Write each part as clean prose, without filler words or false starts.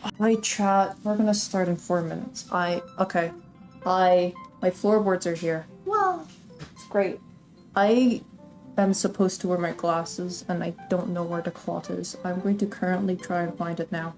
Hi chat, we're gonna start in 4 minutes. Okay. Hi, my floorboards are here. Wow, it's great. I am supposed to wear my glasses and I don't know where the cloth is. I'm going to currently try and find it now.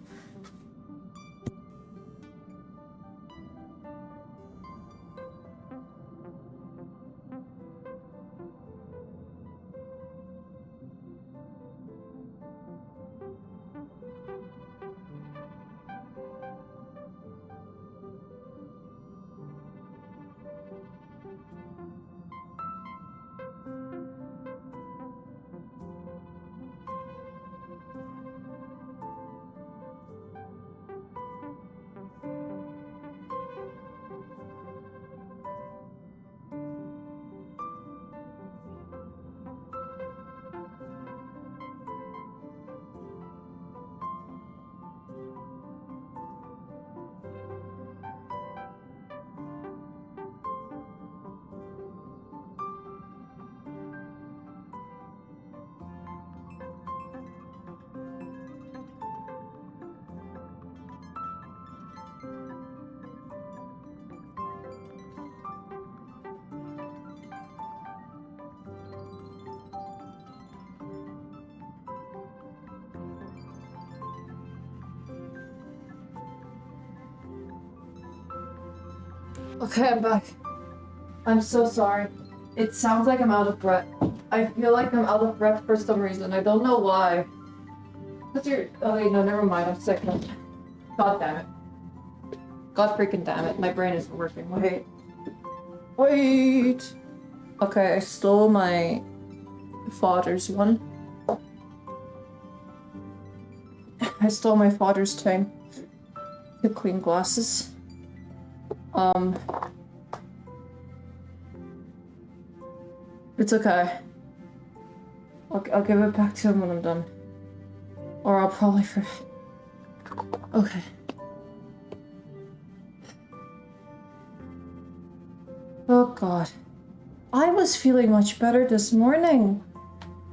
Okay, I'm back. I'm so sorry. It sounds like I'm out of breath. I feel like I'm out of breath for some reason. I don't know why. Cause you're- oh wait, no, never mind, I'm sick. God damn it. God freaking damn it, my brain isn't working. Wait. Wait! Okay, I stole my father's one. I stole my father's thing to clean glasses. It's okay. I'll give it back to him when I'm done. Or I'll probably forget. Okay. Oh god. I was feeling much better this morning.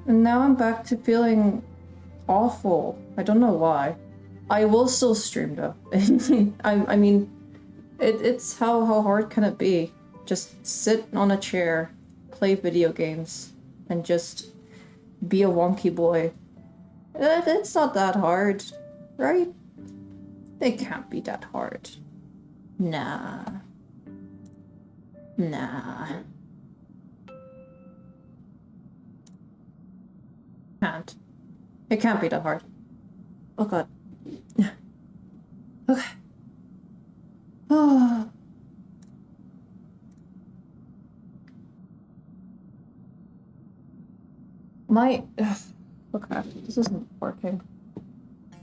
And now I'm back to feeling awful. I don't know why. I will still stream though. I mean, it's how hard can it be? Just sit on a chair, play video games, and just be a wonky boy. It's not that hard, right? It can't be that hard. Nah. Nah. Can't. It can't be that hard. Oh god. Okay. Oh. My... Okay, this isn't working.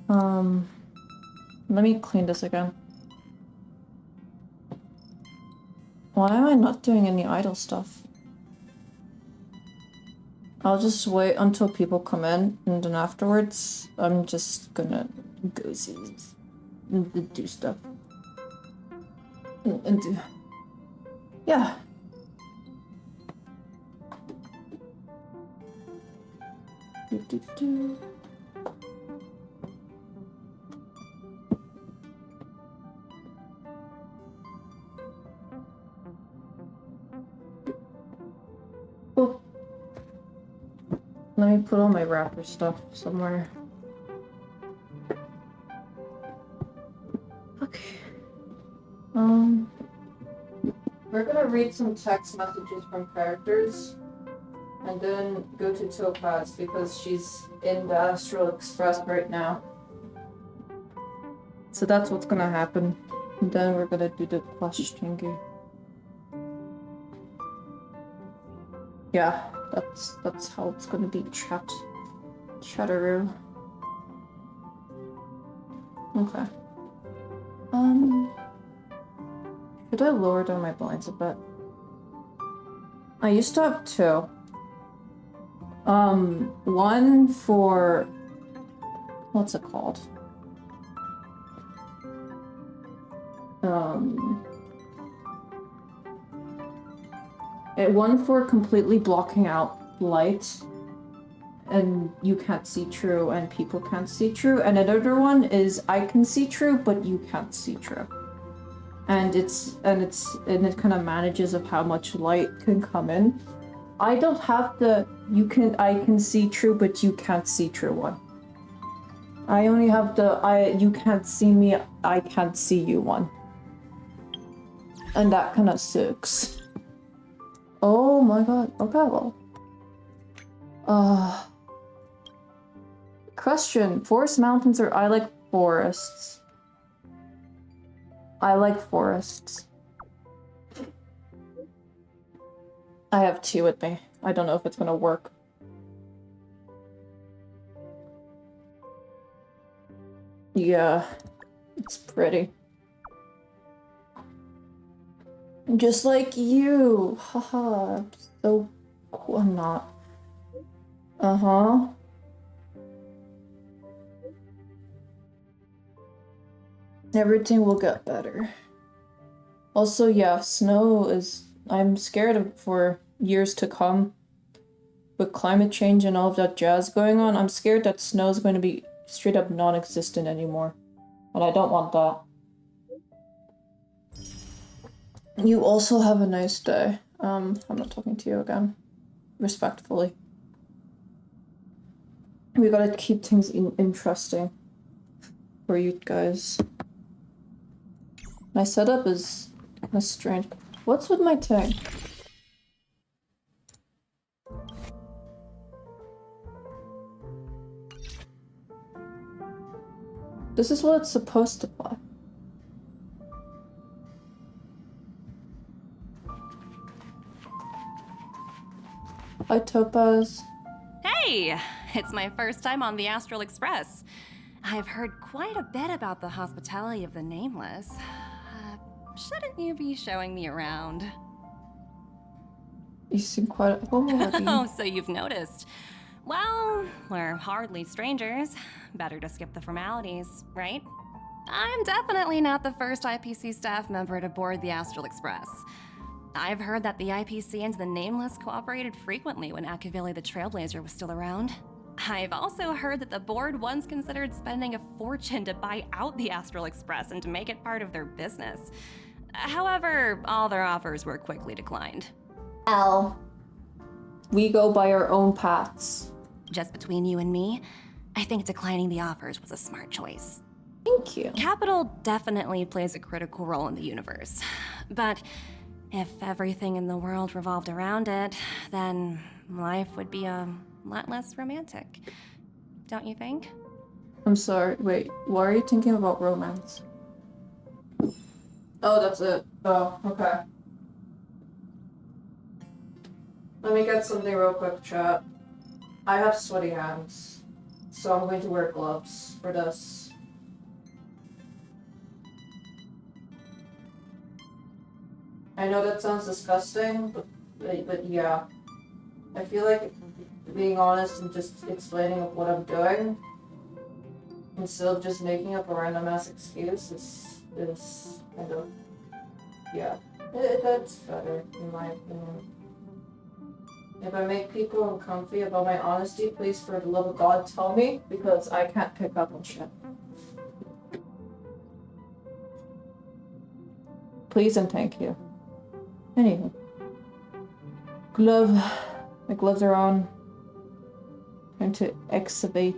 Let me clean this again. Why am I not doing any idle stuff? I'll just wait until people come in, and then afterwards, I'm just gonna go see and do stuff. And do... Yeah. Do. Oh. Let me put all my wrapper stuff somewhere. Okay. We're gonna read some text messages from characters and then go to Topaz because she's in the Astral Express right now. So that's what's gonna happen. And then we're gonna do the question game. Yeah, that's how it's gonna be. Chatteroo. Okay. Should I lower down my blinds a bit? I used to have two. One for... what's it called? One for completely blocking out light, and you can't see true, and people can't see true. And another one is I can see true, but you can't see true. And it kind of manages of how much light can come in. I don't have the I can see true, but you can't see true one. I only have the you can't see me, I can't see you one. And that kind of sucks. Oh my god. Okay, well. Question. Forest mountains or I like forests? I like forests. I have two with me. I don't know if it's gonna work. Yeah, it's pretty. Just like you. Haha, I'm so cool. I'm not. Uh-huh. Everything will get better. Also, yeah, snow is... I'm scared of for years to come. With climate change and all of that jazz going on, I'm scared that snow is going to be straight up non-existent anymore. And I don't want that. You also have a nice day. I'm not talking to you again. Respectfully. We gotta keep things interesting for you guys. My setup is kind of strange. What's with my tank? This is what it's supposed to play. Hi, Topaz. Hey! It's my first time on the Astral Express. I've heard quite a bit about the hospitality of the Nameless. Shouldn't you be showing me around? You seem quite homely. Oh, so you've noticed. Well, we're hardly strangers. Better to skip the formalities, right? I'm definitely not the first IPC staff member to board the Astral Express. I've heard that the IPC and the Nameless cooperated frequently when Akavili the Trailblazer was still around. I've also heard that the board once considered spending a fortune to buy out the Astral Express and to make it part of their business. However, all their offers were quickly declined. L. We go by our own paths. Just between you and me, I think declining the offers was a smart choice. Thank you. Capital definitely plays a critical role in the universe, but if everything in the world revolved around it, then life would be a lot less romantic. Don't you think? I'm sorry, wait, why are you thinking about romance? Oh, that's it. Oh, okay. Let me get something real quick, chat. I have sweaty hands, so I'm going to wear gloves for this. I know that sounds disgusting, but yeah. I feel like being honest and just explaining what I'm doing, instead of just making up a random ass excuse, is kind of, yeah. That's better, in my opinion. If I make people uncomfy about my honesty, please, for the love of God, tell me, because I can't pick up on shit. Please and thank you. Anywho. Glove. My gloves are on. Trying to excavate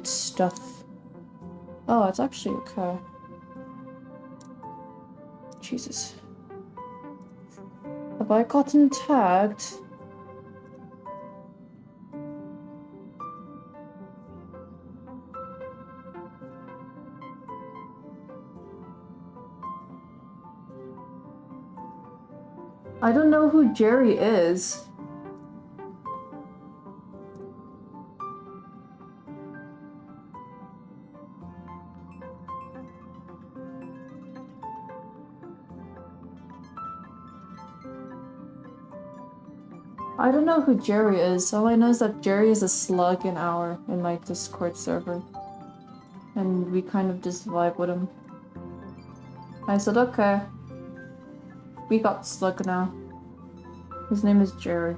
stuff. Oh, it's actually okay. Jesus. Have I gotten tagged? I don't know who Jerry is. I don't know who Jerry is. All I know is that Jerry is a slug in my Discord server. And we kind of just vibe with him. I said, okay. We got slug now. His name is Jerry.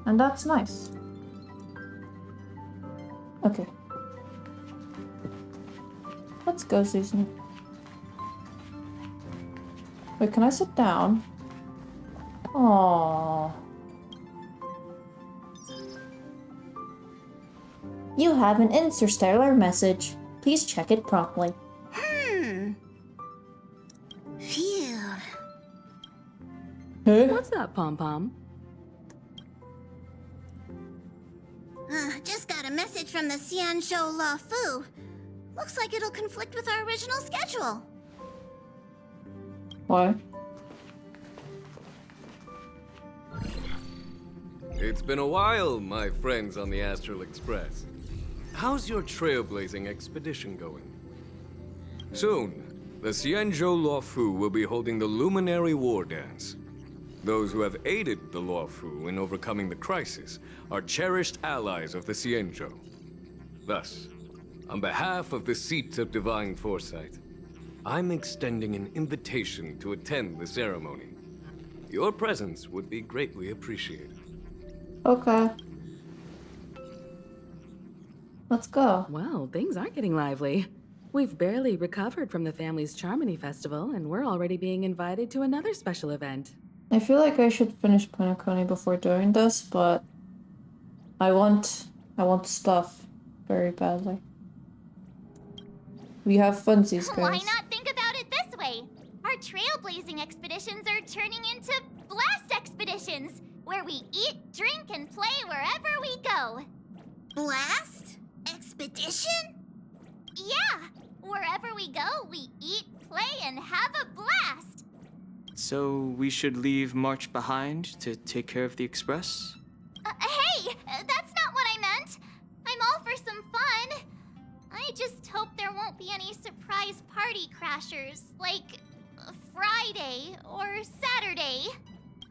And that's nice. Okay. Let's go, Susan. Wait, can I sit down? Aww. You have an interstellar message. Please check it properly. Phew. Huh? What's up, Pom Pom? Just got a message from the Xianzhou La Fu. Looks like it'll conflict with our original schedule. Why? It's been a while, my friends on the Astral Express. How's your trailblazing expedition going? Soon, the Xianzhou La Fu will be holding the Luminary War Dance. Those who have aided the La Fu in overcoming the crisis are cherished allies of the Xianzhou. Thus, on behalf of the Seat of Divine Foresight, I'm extending an invitation to attend the ceremony. Your presence would be greatly appreciated. Okay. Let's go. Well, things aren't getting lively. We've barely recovered from the family's Charmony Festival, and we're already being invited to another special event. I feel like I should finish Punakoni before doing this, but I want stuff very badly. We have funsies, guys. Why not think about it this way? Our trailblazing expeditions are turning into blast expeditions, where we eat, drink, and play wherever we go. Blast? Expedition? Yeah, wherever we go, we eat, play, and have a blast. So we should leave March behind to take care of the Express? Hey, that's not what I meant. I'm all for some fun. I just hope there won't be any surprise party crashers, like Friday or Saturday.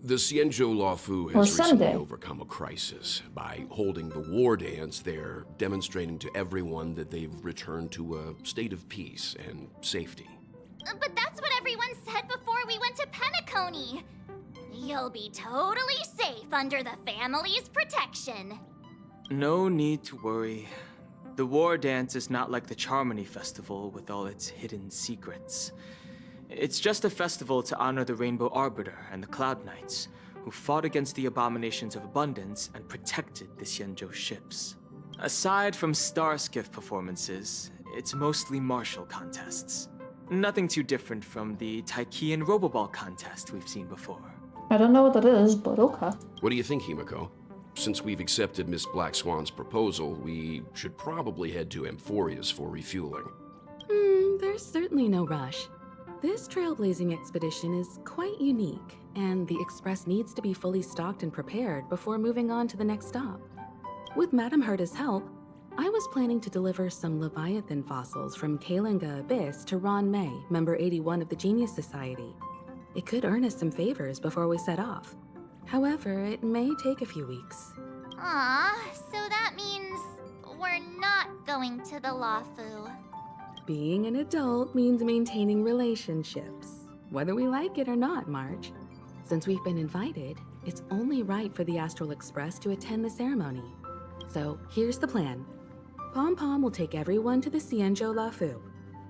The Xianzhou La Fu Or has recently Sunday. overcome a crisis. By holding the war dance, they're demonstrating to everyone that they've returned to a state of peace and safety. But that's what everyone said before we went to Penacony. You'll be totally safe under the family's protection. No need to worry. The war dance is not like the Charmony Festival with all its hidden secrets. It's just a festival to honor the Rainbow Arbiter and the Cloud Knights, who fought against the abominations of abundance and protected the Xianzhou ships. Aside from star skiff performances, it's mostly martial contests. Nothing too different from the Taiki and Roboball contest we've seen before. I don't know what that is, but okay. What do you think, Himiko? Since we've accepted Miss Black Swan's proposal, we should probably head to Amphoria's for refueling. There's certainly no rush. This trailblazing expedition is quite unique, and the Express needs to be fully stocked and prepared before moving on to the next stop. With Madame Herta's help, I was planning to deliver some Leviathan fossils from Kalinga Abyss to Ron May, member 81 of the Genius Society. It could earn us some favors before we set off. However, it may take a few weeks. Aw, so that means we're not going to the Lafu. Being an adult means maintaining relationships, whether we like it or not, March. Since we've been invited, it's only right for the Astral Express to attend the ceremony. So here's the plan. Pom Pom will take everyone to the Xianzhou La Fu.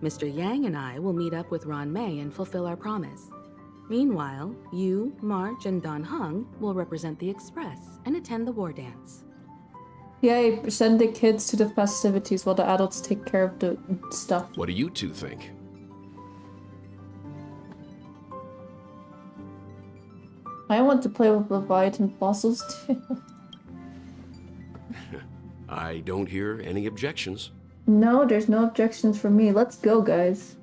Mr. Yang and I will meet up with Ron May and fulfill our promise. Meanwhile, you, March, and Don Hung will represent the Express and attend the war dance. Yay, send the kids to the festivities while the adults take care of the stuff. What do you two think? I want to play with Leviathan fossils too. I don't hear any objections. No, there's no objections from me. Let's go, guys.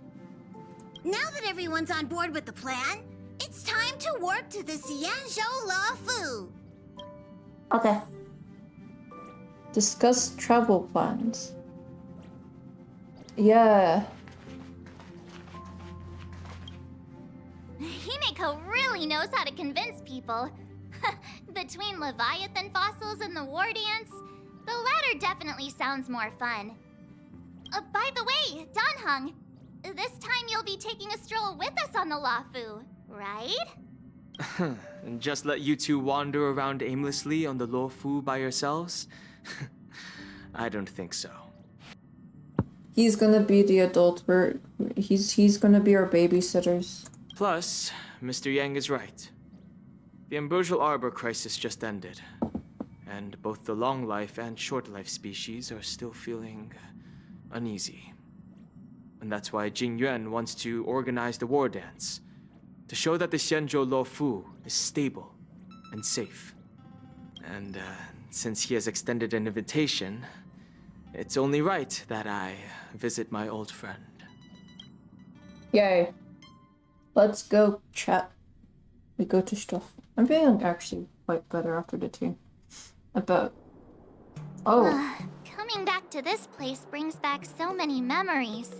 Now that everyone's on board with the plan, it's time to warp to the Xianzhou La Fu. Okay. Discuss travel plans. Yeah. Himeko really knows how to convince people. Between Leviathan fossils and the war dance, the latter definitely sounds more fun. By the way, Don Hung, this time you'll be taking a stroll with us on the Lafu, right? And just let you two wander around aimlessly on the Luofu by yourselves? I don't think so. He's gonna be the adult. He's gonna be our babysitters. Plus, Mr. Yang is right. The ambrosial arbor crisis just ended, and both the long life and short life species are still feeling uneasy. And that's why Jing Yuan wants to organize the war dance, to show that the Xianzhou Luofu is stable and safe. And since he has extended an invitation, it's only right that I visit my old friend. Yay. Let's go, chat. We go to stuff. I'm feeling actually quite better after the tea. About... Oh. Coming back to this place brings back so many memories.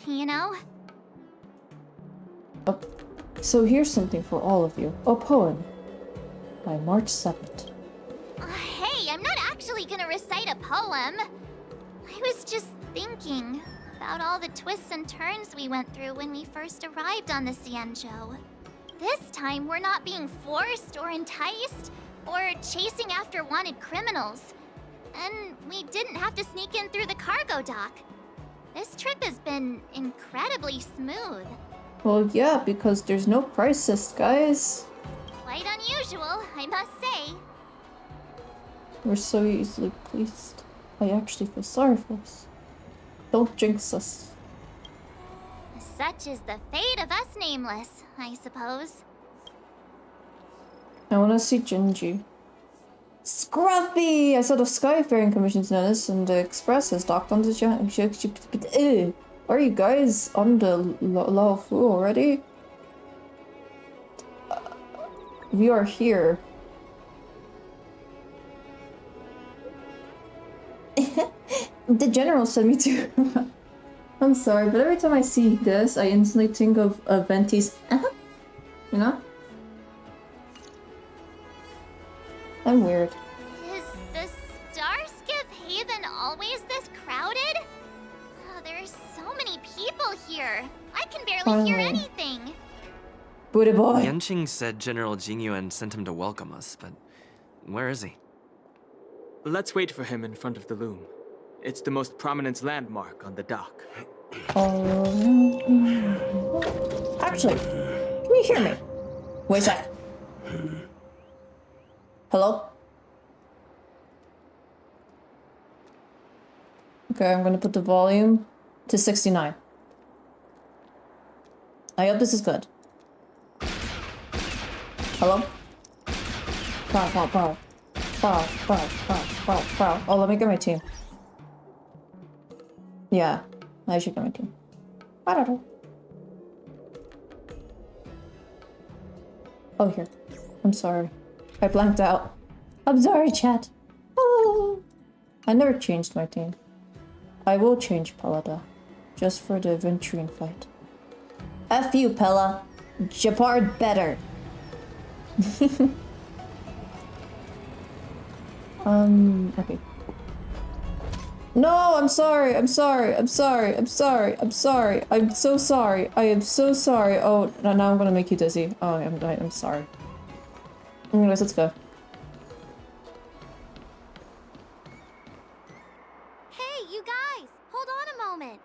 You know? Oh. So here's something for all of you. A poem. By March 7th. Hey, I'm not actually gonna recite a poem. I was just thinking about all the twists and turns we went through when we first arrived on the Xianzhou. This time, we're not being forced or enticed or chasing after wanted criminals. And we didn't have to sneak in through the cargo dock. This trip has been incredibly smooth. Well, yeah, because there's no crisis, guys. Quite unusual, I must say. We're so easily pleased. I actually feel sorry for us. Don't jinx us. Such is the fate of us nameless, I suppose. I want to see Jinji. Scruffy! I saw the Skyfaring Commission's notice and the Express has docked on the... Are you guys on the Luofu already? We are here. The general sent me to... I'm sorry, but every time I see this, I instantly think of Venti's... You know? I'm weird. Is the Starskiff Haven always this crowded? Oh, there's so many people here. I can barely hear anything. Booty boy. Yanqing said General Jingyuan sent him to welcome us, but where is he? Let's wait for him in front of the loom. It's the most prominent landmark on the dock. Actually, can you hear me? Wait a sec. Hello? Okay, I'm gonna put the volume to 69. I hope this is good. Hello? Wow. Oh, let me get my team. Yeah, I should get my team. I don't know. Oh, here. I'm sorry. I blanked out. I'm sorry, chat. Oh. I never changed my team. I will change Pelada. Just for the Venturine fight. F you, Pella. Japard better. Okay. No, I'm sorry. I'm so sorry. I am so sorry. Oh, now I'm gonna make you dizzy. Oh, I'm sorry. Anyways, let's go. Hey, you guys! Hold on a moment.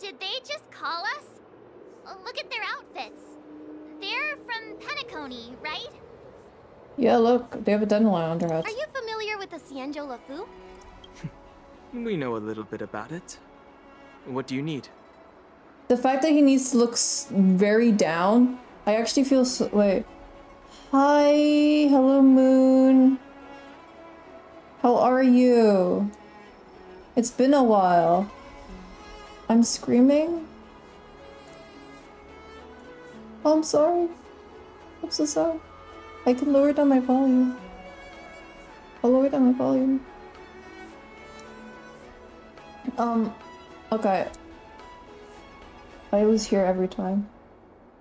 Did they just call us? Look at their outfits. They're from Penacony, right? Yeah, look, they have a dandelion on their heads. Are you familiar with the Xianzhou Luofu? We know a little bit about it. What do you need? The fact that he needs to look very down, I actually feel so... Wait. Hi, hello Moon. How are you? It's been a while. I'm screaming? Oh, I'm sorry. I'm so sorry. I can lower down my volume. I'll lower down my volume. Okay. I was here every time.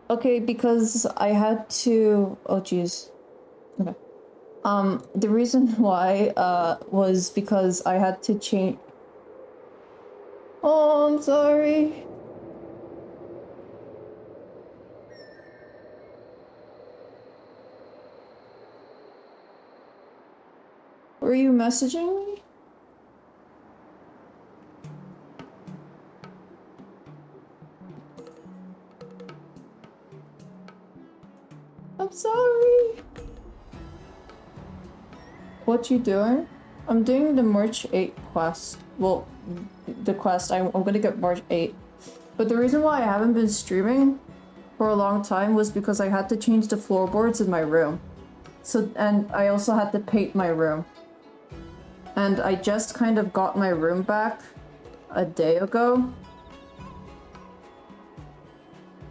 Okay, because I had to... Oh, jeez. Okay. The reason why, was because I had to change... Oh, I'm sorry. Were you messaging me? I'm sorry. What you doing? I'm doing the March 8 quest. Well, the quest, I'm gonna get March 8. But the reason why I haven't been streaming for a long time was because I had to change the floorboards in my room. So, and I also had to paint my room. And I just kind of got my room back a day ago.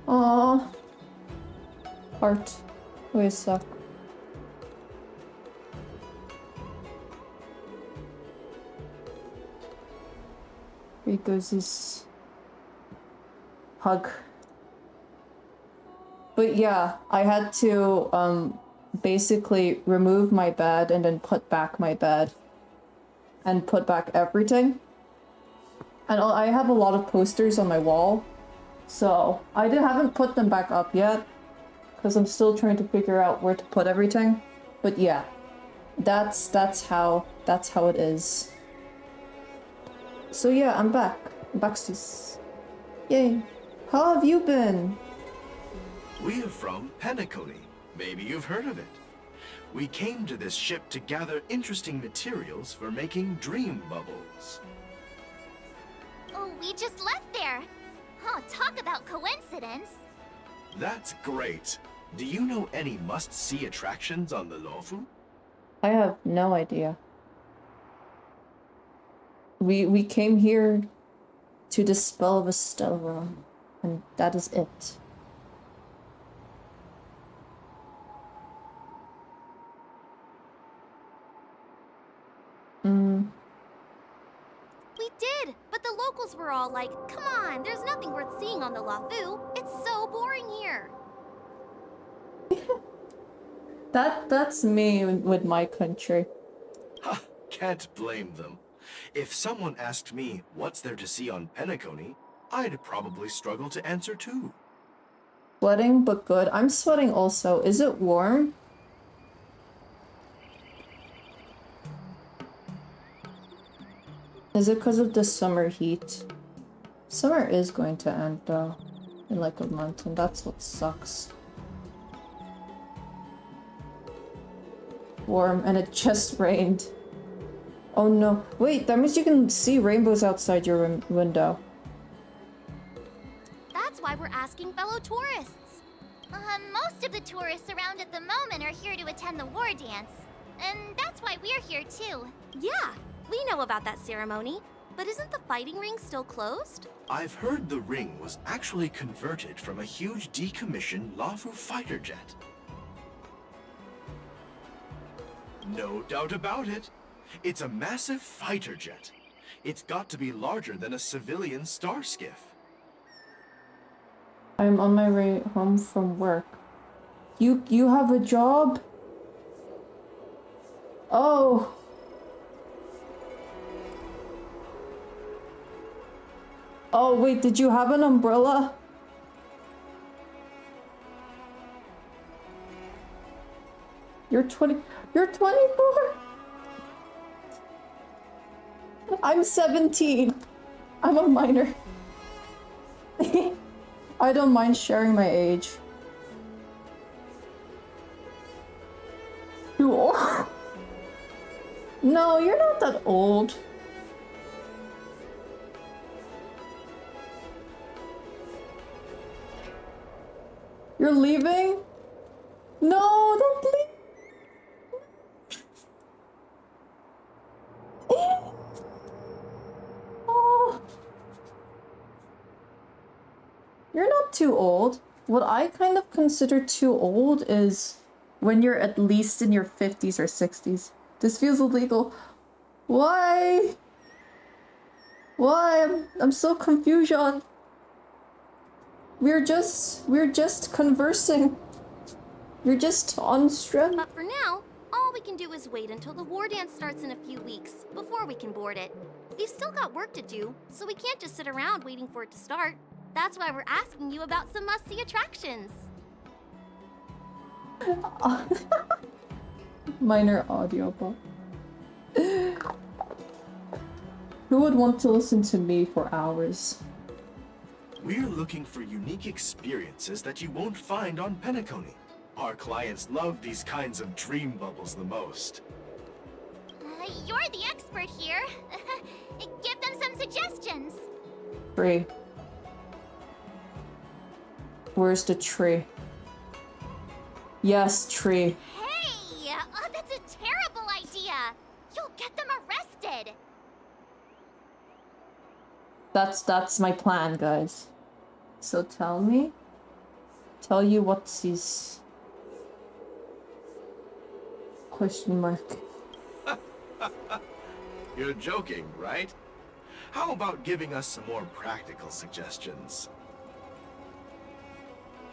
Aww. Heart. Wait a sec. Here goes his hug. But yeah, I had to basically remove my bed and then put back my bed. And put back everything. And I have a lot of posters on my wall. So I haven't put them back up yet. Because I'm still trying to figure out where to put everything. But yeah. That's how it is. So yeah, I'm back. I'm back, sis. Yay. How have you been? We are from Penacony. Maybe you've heard of it. We came to this ship to gather interesting materials for making dream bubbles. Oh, we just left there. Oh, talk about coincidence. That's great. Do you know any must-see attractions on the Lofu? I have no idea. We came here to dispel of a Stellar, and that is it. We did, but the locals were all like, come on, there's nothing worth seeing on the Lafu. It's so boring here. That's me with my country. Ha! Can't blame them. If someone asked me what's there to see on Penacony, I'd probably struggle to answer too. Sweating, but good. I'm sweating also. Is it warm? Is it because of the summer heat? Summer is going to end though, in like a month, and that's what sucks. Warm, and it just rained. Oh no. Wait, that means you can see rainbows outside your window. That's why we're asking fellow tourists. Most of the tourists around at the moment are here to attend the war dance. And that's why we're here too. Yeah, we know about that ceremony. But isn't the fighting ring still closed? I've heard the ring was actually converted from a huge decommissioned Lafu fighter jet. No doubt about it. It's a massive fighter jet. It's got to be larger than a civilian star skiff. I'm on my way home from work. You have a job? Oh. Oh wait, did you have an umbrella? You're 24? I'm 17. I'm a minor. I don't mind sharing my age. Too old? No, you're not that old. You're leaving? No, don't leave. Oh. You're not too old. What I kind of consider too old is when you're at least in your 50s or 60s. This feels illegal. Why? Why? I'm so confused. We're just conversing. You're just on strem. But for now, all we can do is wait until the war dance starts in a few weeks before we can board it. We've still got work to do, so we can't just sit around waiting for it to start. That's why we're asking you about some must-see attractions. Minor audiobook. Who would want to listen to me for hours? We're looking for unique experiences that you won't find on Penacony. Our clients love these kinds of dream bubbles the most. You're the expert here. Give them some suggestions. Tree. Where's the tree? Yes, tree. Hey! That's a terrible idea. You'll get them arrested. That's my plan, guys. So tell you what's this question mark. You're joking, right? How about giving us some more practical suggestions?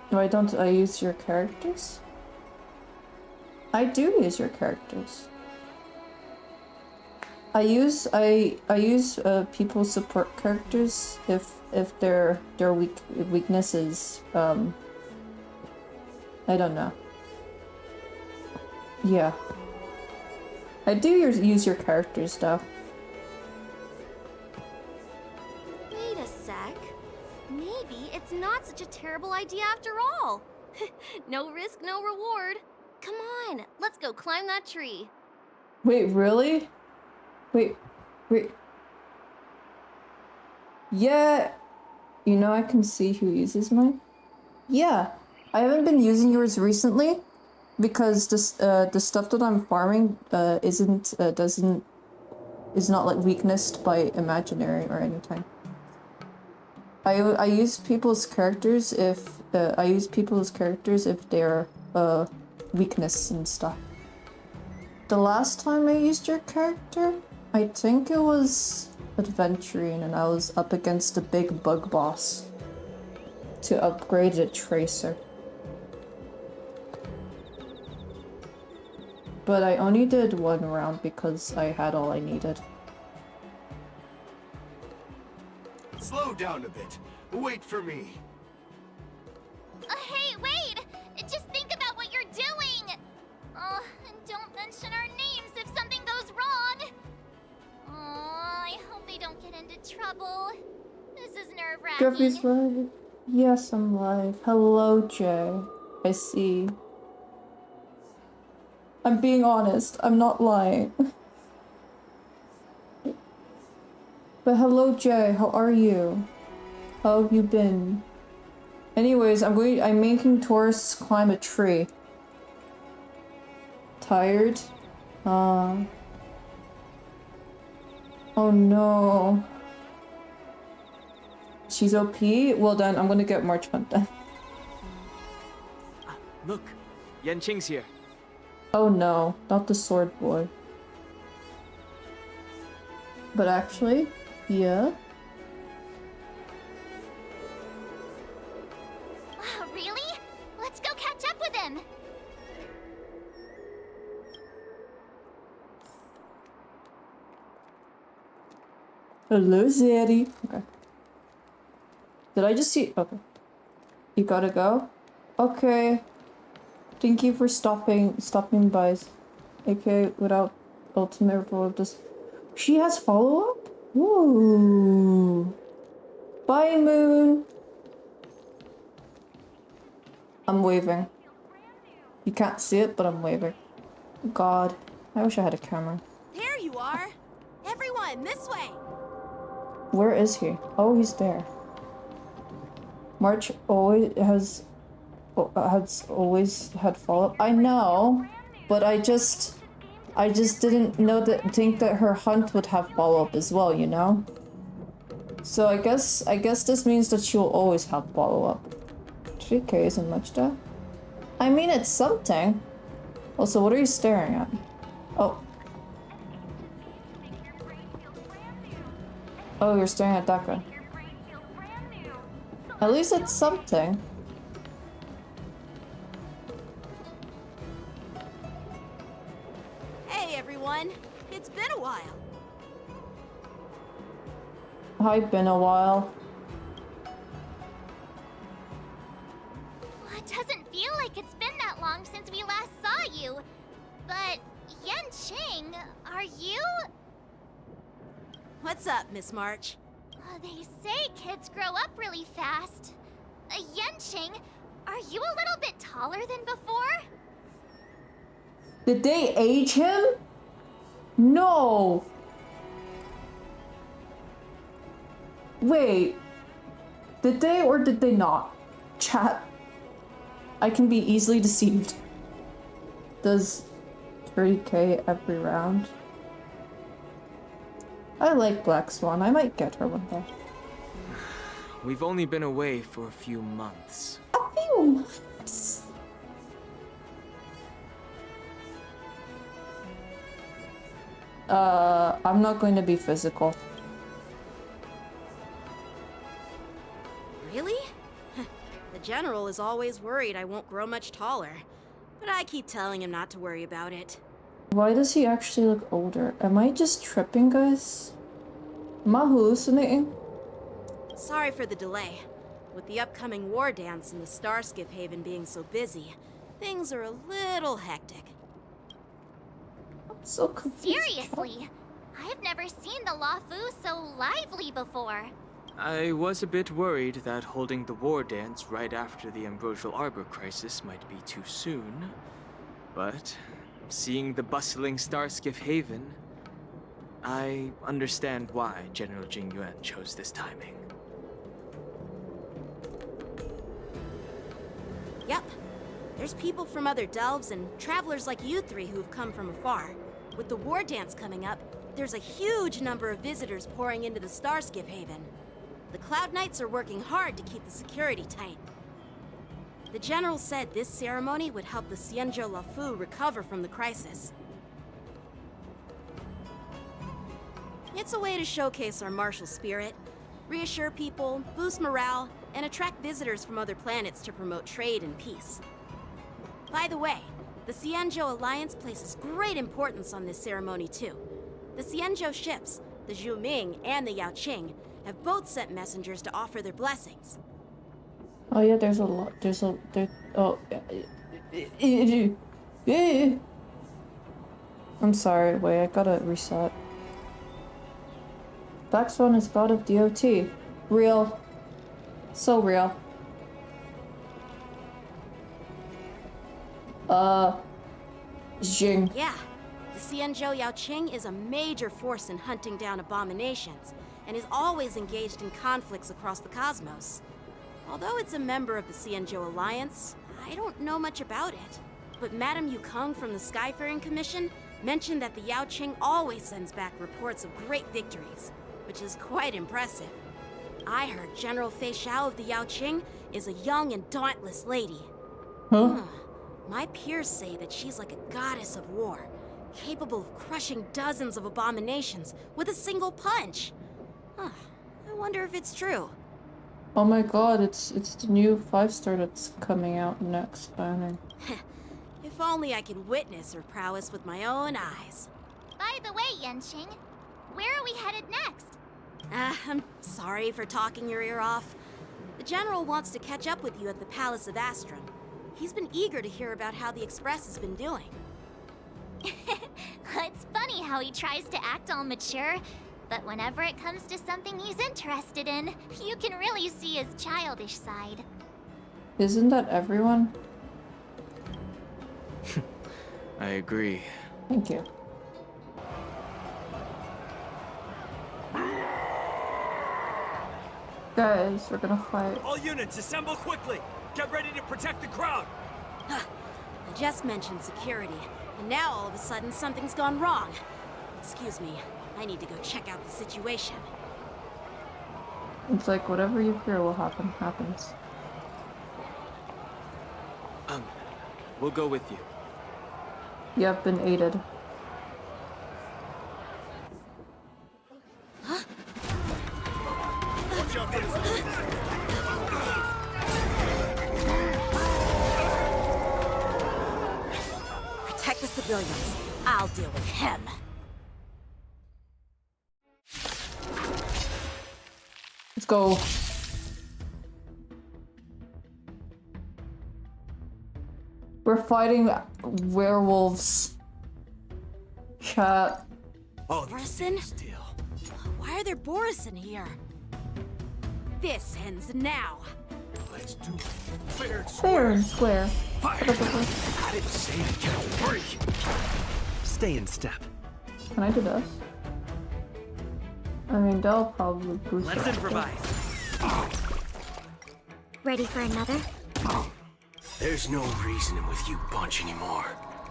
Why don't I use your characters? I do use your characters. I use people support characters if their weakness is I don't know. Yeah. I do use your characters though. Wait a sec. Maybe it's not such a terrible idea after all. No risk, no reward. Come on, let's go climb that tree. Wait, really? Wait. Yeah. You know I can see who uses mine? Yeah. I haven't been using yours recently because the stuff that I'm farming is not like weaknessed by imaginary or anything. I use people's characters if they're weakness and stuff. The last time I used your character, I think it was adventuring and I was up against a big bug boss to upgrade a tracer. But I only did one round because I had all I needed. Slow down a bit. Wait for me. Hey, wait! Just think about what you're doing! And don't mention our names if something goes wrong! I hope they don't get into trouble. This is nerve-wracking. Jeffrey's live. Yes, I'm live. Hello, Jay. I see. I'm being honest. I'm not lying. But hello, Jay. How are you? How have you been? Anyways, I'm making tourists climb a tree. Tired? Oh no. She's OP? Well then, I'm gonna get March Hunt then. Look, Yanqing's here. Oh no, not the sword boy. But actually, yeah. Really? Let's go catch up with him! Hello, Zaddy. Okay. Did I just see? Okay. You gotta go? Okay. Thank you for stopping by. AK without ultimate revolt. She has follow-up? Ooh. Bye, Moon. I'm waving. You can't see it, but I'm waving. God. I wish I had a camera. There you are! Everyone, this way! Where is he? Oh, he's there. March always has always had follow-up. I know, but I just didn't think that her hunt would have follow-up as well, you know? So I guess this means that she'll always have follow-up. 3K isn't much though. I mean, it's something. Also, what are you staring at? Oh. Oh, you're staring at that guy. At least it's something. Hey everyone, it's been a while. Hi, been a while. Well, it doesn't feel like it's been that long since we last saw you. But, Yanqing, are you... What's up, Miss March? They say kids grow up really fast. Yenching, are you a little bit taller than before? Did they age him? No. Wait. Did they or did they not? Chat. I can be easily deceived. Does 30k every round? I like Black Swan. I might get her one day. We've only been away for a few months. A few months? I'm not going to be physical. Really? The General is always worried I won't grow much taller. But I keep telling him not to worry about it. Why does he actually look older? Am I just tripping, guys? Am I hallucinating? Sorry for the delay. With the upcoming war dance and the Starskiff Haven being so busy, things are a little hectic. I'm so confused. Seriously, I've never seen the Lafu so lively before. I was a bit worried that holding the war dance right after the Ambrosial Arbor crisis might be too soon. But seeing the bustling Starskiff Haven, I understand why General Jingyuan chose this timing. Yep. There's people from other delves and travelers like you three who've come from afar. With the war dance coming up, there's a huge number of visitors pouring into the Starskiff Haven. The Cloud Knights are working hard to keep the security tight. The General said this ceremony would help the Xianzhou Lafu recover from the crisis. It's a way to showcase our martial spirit, reassure people, boost morale, and attract visitors from other planets to promote trade and peace. By the way, the Xianzhou Alliance places great importance on this ceremony too. The Xianzhou ships, the Zhu Ming and the Yao Qing, have both sent messengers to offer their blessings. Oh yeah, there's a lot. Oh. I'm sorry, wait, I gotta reset. Black Swan is god of DOT. Real. So real. Jing. Yeah, the Xianzhou Yao Qing is a major force in hunting down abominations, and is always engaged in conflicts across the cosmos. Although it's a member of the Xianzhou Alliance, I don't know much about it. But Madame Yukong from the Skyfaring Commission mentioned that the Yao Qing always sends back reports of great victories, which is quite impressive. I heard General Fei Xiao of the Yao Qing is a young and dauntless lady. Huh? My peers say that she's like a goddess of war, capable of crushing dozens of abominations with a single punch. I wonder if it's true. Oh my god, it's the new 5-star that's coming out next, banning. If only I could witness her prowess with my own eyes. By the way, Yenching, where are we headed next? I'm sorry for talking your ear off. The General wants to catch up with you at the Palace of Astrum. He's been eager to hear about how the Express has been doing. It's funny how he tries to act all mature, but whenever it comes to something he's interested in, you can really see his childish side. Isn't that everyone? I agree. Thank you. Guys, we're gonna fight. All units, assemble quickly! Get ready to protect the crowd! I just mentioned security, and now all of a sudden something's gone wrong. Excuse me, I need to go check out the situation. It's like whatever you fear will happen, happens. We'll go with you. Yep, been aided. Protect the civilians. I'll deal with him. Let's go. We're fighting werewolves. Chat. Oh, Orson? Why Why are there Boris in here? This ends now. Let's do it. Fair Fair and square. I didn't say I can't break. Stay in step. Can I do this? I mean, that'll probably boost Let's it. improvise. Ready for another? There's no reasoning with you bunch anymore.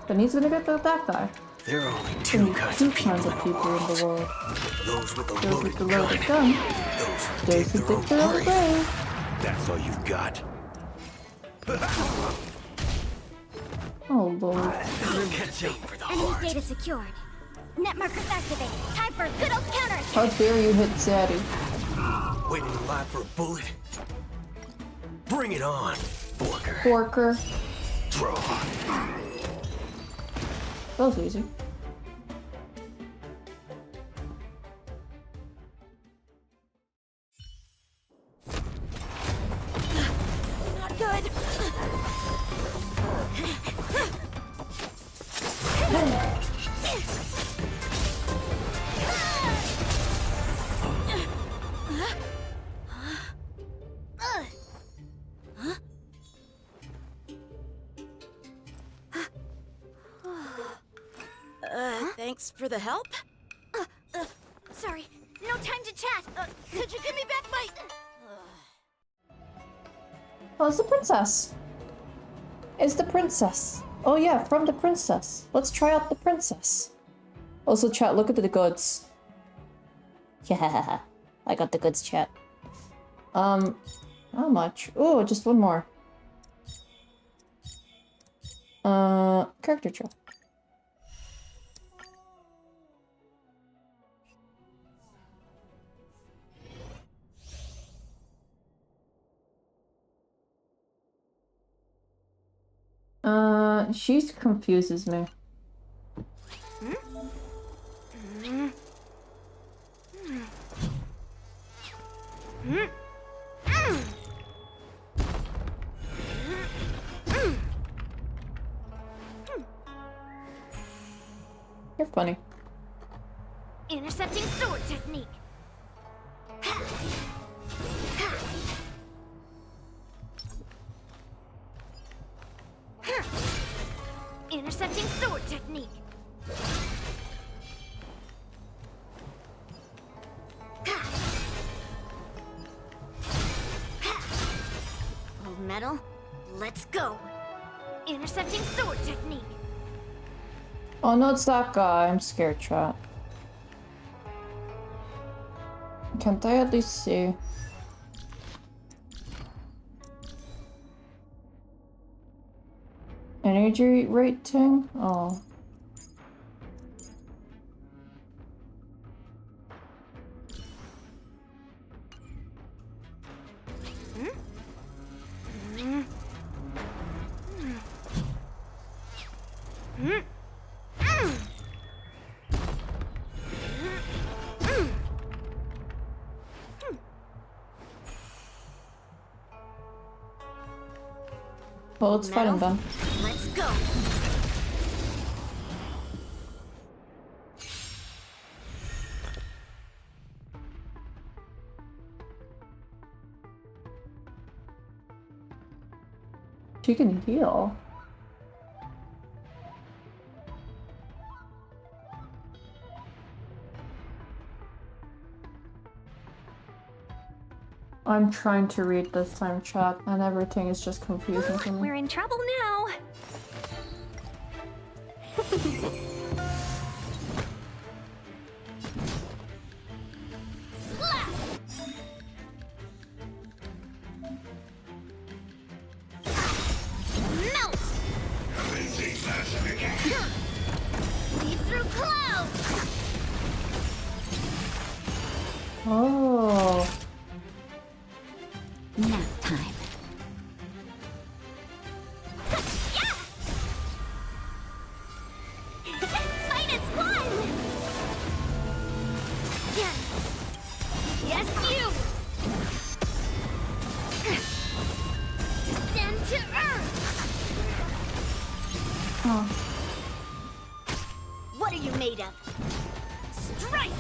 Then he's gonna get that guy. There are only There's two kinds of people kinds of people in the world. Those with the Those with loaded the gun. loaded gun. Those who Those dig who their dig own their own grave. grave. That's all you've got. Oh lord. For the Enemy heart. data secured. Net markers activated. Time for a good old counter. How dare you hit Zaddy? Waiting in line for a bullet. Bring it on, Borker. Porker. Draw. That was easy. Not good. Thanks for the help. Sorry, no time to chat. Could you give me back my... Oh, it's the princess. It's the princess. Oh yeah, from the princess. Let's try out the princess. Also, chat, look at the goods. Yeah, I got the goods, chat. How much? Oh, just one more. Character trail. She confuses me. You're funny. Intercepting sword technique. Intercepting sword technique. Old metal, let's go. Intercepting sword technique. Oh no, it's that guy. I'm scared, chat. Can't I at least see? Energy rating? Oh. Well, let's fight him then. Let's go. She can heal. I'm trying to read this time, chat, and everything is just confusing for me. We're in trouble now. Melt! Lead through clouds! Oh. Nap time. Fight is won! Yes! Yes, you! Descend to earth! Oh. What are you made of? Strike!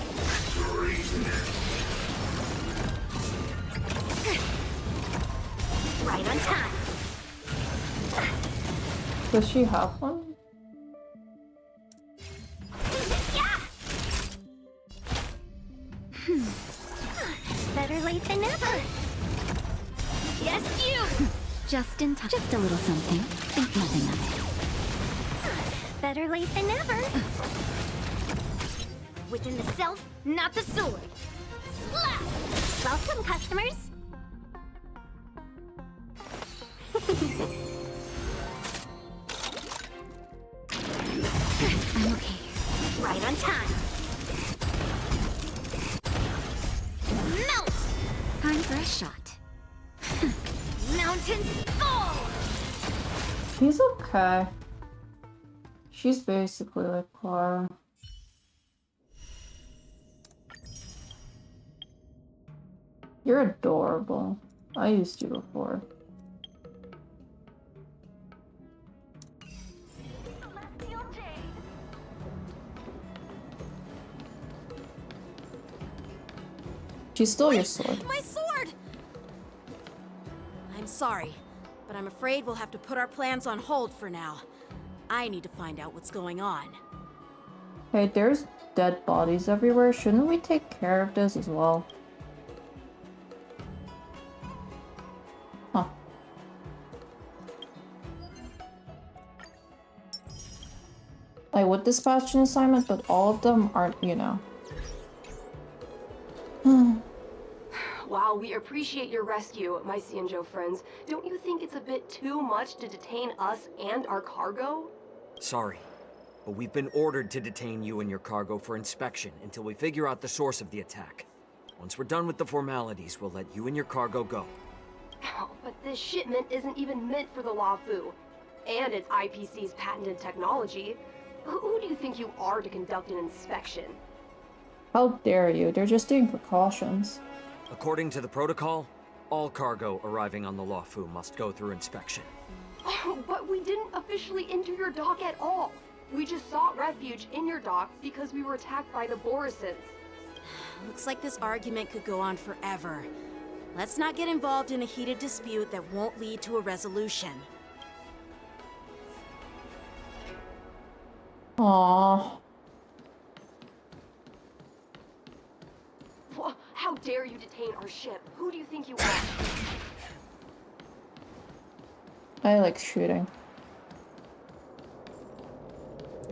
Right on time. Does she have one? Better late than never. Yes, you! Just in time. Just a little something. Think nothing of it. Better late than never. Within the self, not the sword. Slap! Welcome, customers. I'm okay. Right on time. Melt! Time for a shot. Mountains fall! He's okay. She's basically like Clara. You're adorable. I used you before. She stole your sword. My sword! I'm sorry, but I'm afraid we'll have to put our plans on hold for now. I need to find out what's going on. Hey, there's dead bodies everywhere. Shouldn't we take care of this as well? Huh. I would dispatch an assignment, but all of them aren't, you know. While we appreciate your rescue, my Cianjo friends, don't you think it's a bit too much to detain us and our cargo? Sorry, but we've been ordered to detain you and your cargo for inspection until we figure out the source of the attack. Once we're done with the formalities, we'll let you and your cargo go. Oh, but this shipment isn't even meant for the Lafu, and it's IPC's patented technology. Who do you think you are to conduct an inspection? How dare you? They're just doing precautions. According to the protocol, all cargo arriving on the Lafu must go through inspection. Oh, but we didn't officially enter your dock at all. We just sought refuge in your dock because we were attacked by the Borisons. Looks like this argument could go on forever. Let's not get involved in a heated dispute that won't lead to a resolution. Aww. How dare you detain our ship? Who do you think you are? I like shooting.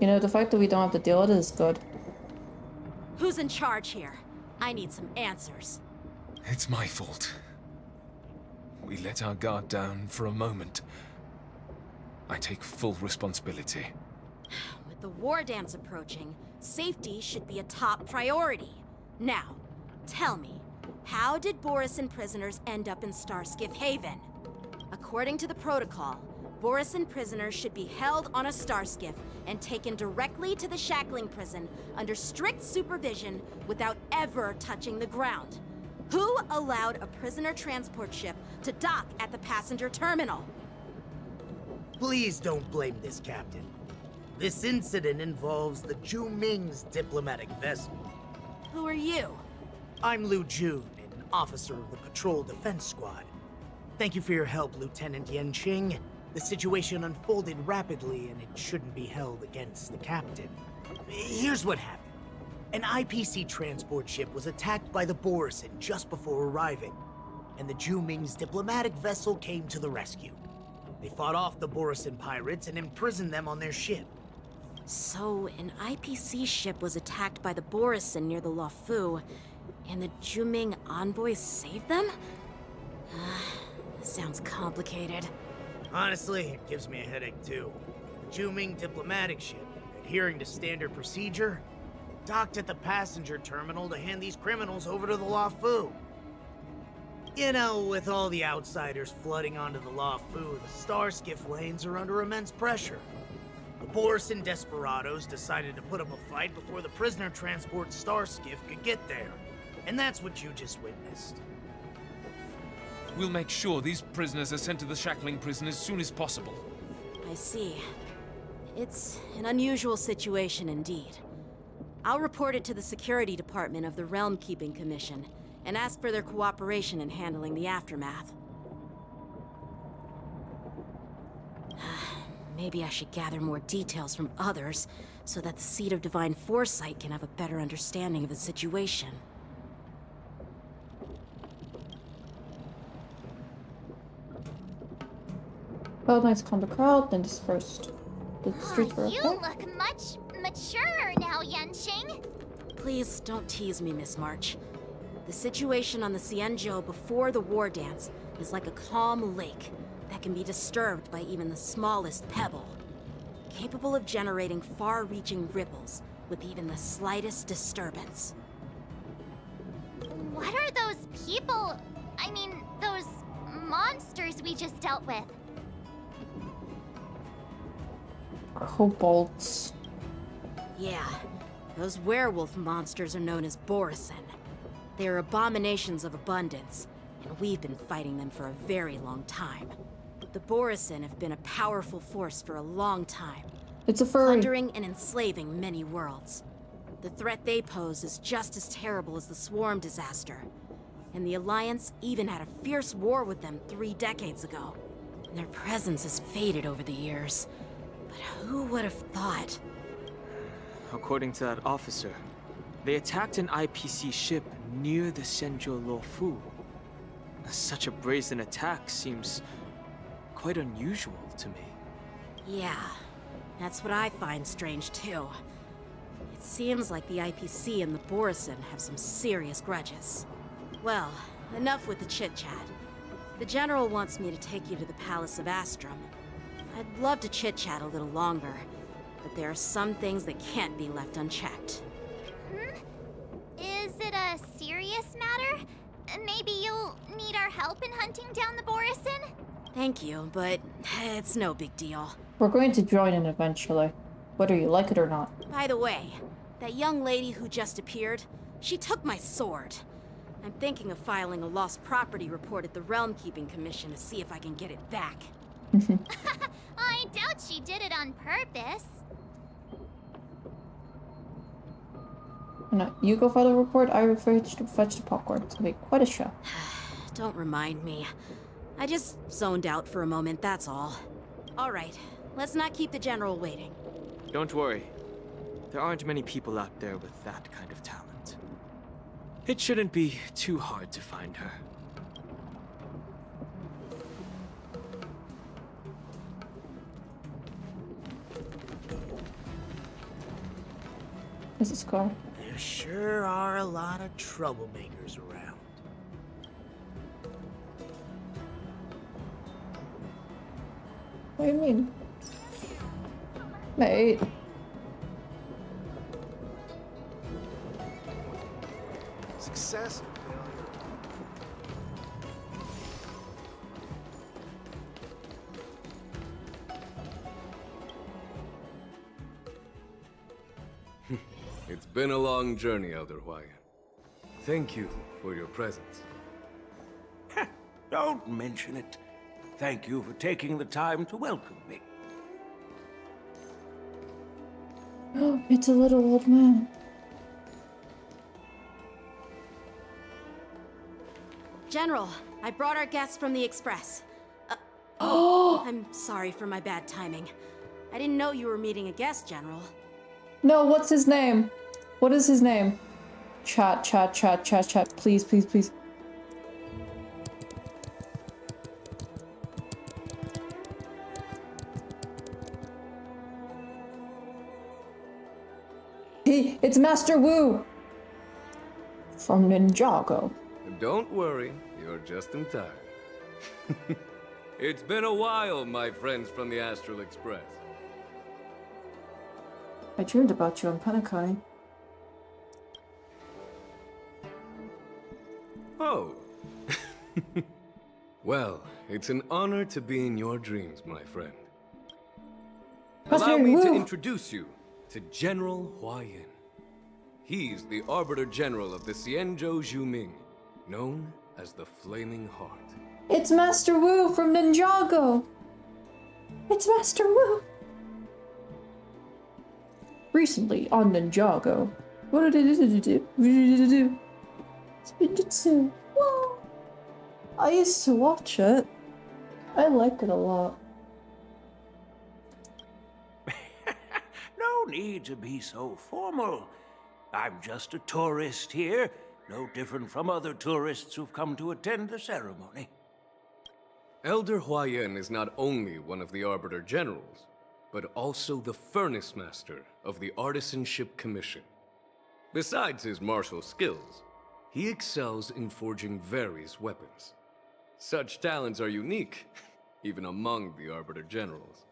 You know, the fact that we don't have to deal with it is good. Who's in charge here? I need some answers. It's my fault. We let our guard down for a moment. I take full responsibility. With the war dance approaching, safety should be a top priority. Now, tell me, how did Borisin prisoners end up in Starskiff Haven? According to the protocol, Borisin prisoners should be held on a Starskiff and taken directly to the shackling prison under strict supervision without ever touching the ground. Who allowed a prisoner transport ship to dock at the passenger terminal? Please don't blame this, Captain. This incident involves the Ju Ming's diplomatic vessel. Who are you? I'm Liu Jun, an officer of the Patrol Defense Squad. Thank you for your help, Lieutenant Yanqing. The situation unfolded rapidly, and it shouldn't be held against the captain. Here's what happened. An IPC transport ship was attacked by the Borisin just before arriving, and the Ju Ming's diplomatic vessel came to the rescue. They fought off the Borisin pirates and imprisoned them on their ship. So, an IPC ship was attacked by the Borisin near the Lafu, and the Ju Ming envoys saved them? Sounds complicated. Honestly, it gives me a headache too. The Ju Ming diplomatic ship, adhering to standard procedure, docked at the passenger terminal to hand these criminals over to the Lafu. You know, with all the outsiders flooding onto the Lafu, the Starskiff lanes are under immense pressure. The Borisin desperados decided to put up a fight before the prisoner transport Starskiff could get there. And that's what you just witnessed. We'll make sure these prisoners are sent to the shackling prison as soon as possible. I see. It's an unusual situation indeed. I'll report it to the security department of the Realm Keeping Commission and ask for their cooperation in handling the aftermath. Maybe I should gather more details from others so that the Seed of Divine Foresight can have a better understanding of the situation. Well, nice calm the crowd, then dispersed. The streets were You okay. look much maturer now, Yanqing. Please don't tease me, Miss March. The situation on the Xianzhou before the war dance is like a calm lake that can be disturbed by even the smallest pebble, capable of generating far-reaching ripples with even the slightest disturbance. What are those people? I mean, those monsters we just dealt with? Kobolds. Yeah, those werewolf monsters are known as Borison. They are abominations of abundance, and we've been fighting them for a very long time. The Borison have been a powerful force for a long time, It's a furry. plundering and enslaving many worlds. The threat they pose is just as terrible as the Swarm disaster, and the Alliance even had a fierce war with them 3 decades ago. And their presence has faded over the years. But who would have thought? According to that officer, they attacked an IPC ship near the Xianzhou Luofu. Such a brazen attack seems quite unusual to me. Yeah, that's what I find strange too. It seems like the IPC and the Borison have some serious grudges. Well, enough with the chit-chat. The General wants me to take you to the Palace of Astrum. I'd love to chit-chat a little longer, but there are some things that can't be left unchecked. Is it a serious matter? Maybe you'll need our help in hunting down the Borison? Thank you, but it's no big deal. We're going to join in eventually, whether you like it or not. By the way, that young lady who just appeared, she took my sword. I'm thinking of filing a lost property report at the Realm Keeping Commission to see if I can get it back. I doubt she did it on purpose. No, you go file the report, I will fetch the popcorn. It's gonna be quite a show. Don't remind me. I just zoned out for a moment, that's all. All right, let's not keep the General waiting. Don't worry. There aren't many people out there with that kind of talent. It shouldn't be too hard to find her. This is cool. There sure are a lot of troublemakers around. What do you mean? Mate. Success. It's been a long journey, Elder Hwaiyan. Thank you for your presence. Don't mention it. Thank you for taking the time to welcome me. It's a little old man. General, I brought our guests from the Express. I'm sorry for my bad timing. I didn't know you were meeting a guest, General. No, what's his name? What is his name? Chat. Please, please, please. Hey, it's Master Wu! From Ninjago. Don't worry, you're just in time. It's been a while, my friends from the Astral Express. I dreamed about you on Penacony. Oh. Well, it's an honor to be in your dreams, my friend. Allow me to introduce you to General Hwaiyan. He's the Arbiter General of the Xianzhou Zhuming, known as the Flaming Heart. It's Master Wu from Ninjago! It's Master Wu! Recently on Ninjago. What did it do? Spinjitzu. Whoa! I used to watch it. I liked it a lot. No need to be so formal. I'm just a tourist here, no different from other tourists who've come to attend the ceremony. Elder Huayan is not only one of the Arbiter Generals, but also the Furnace Master of the Artisanship Commission. Besides his martial skills, he excels in forging various weapons. Such talents are unique, even among the Arbiter Generals.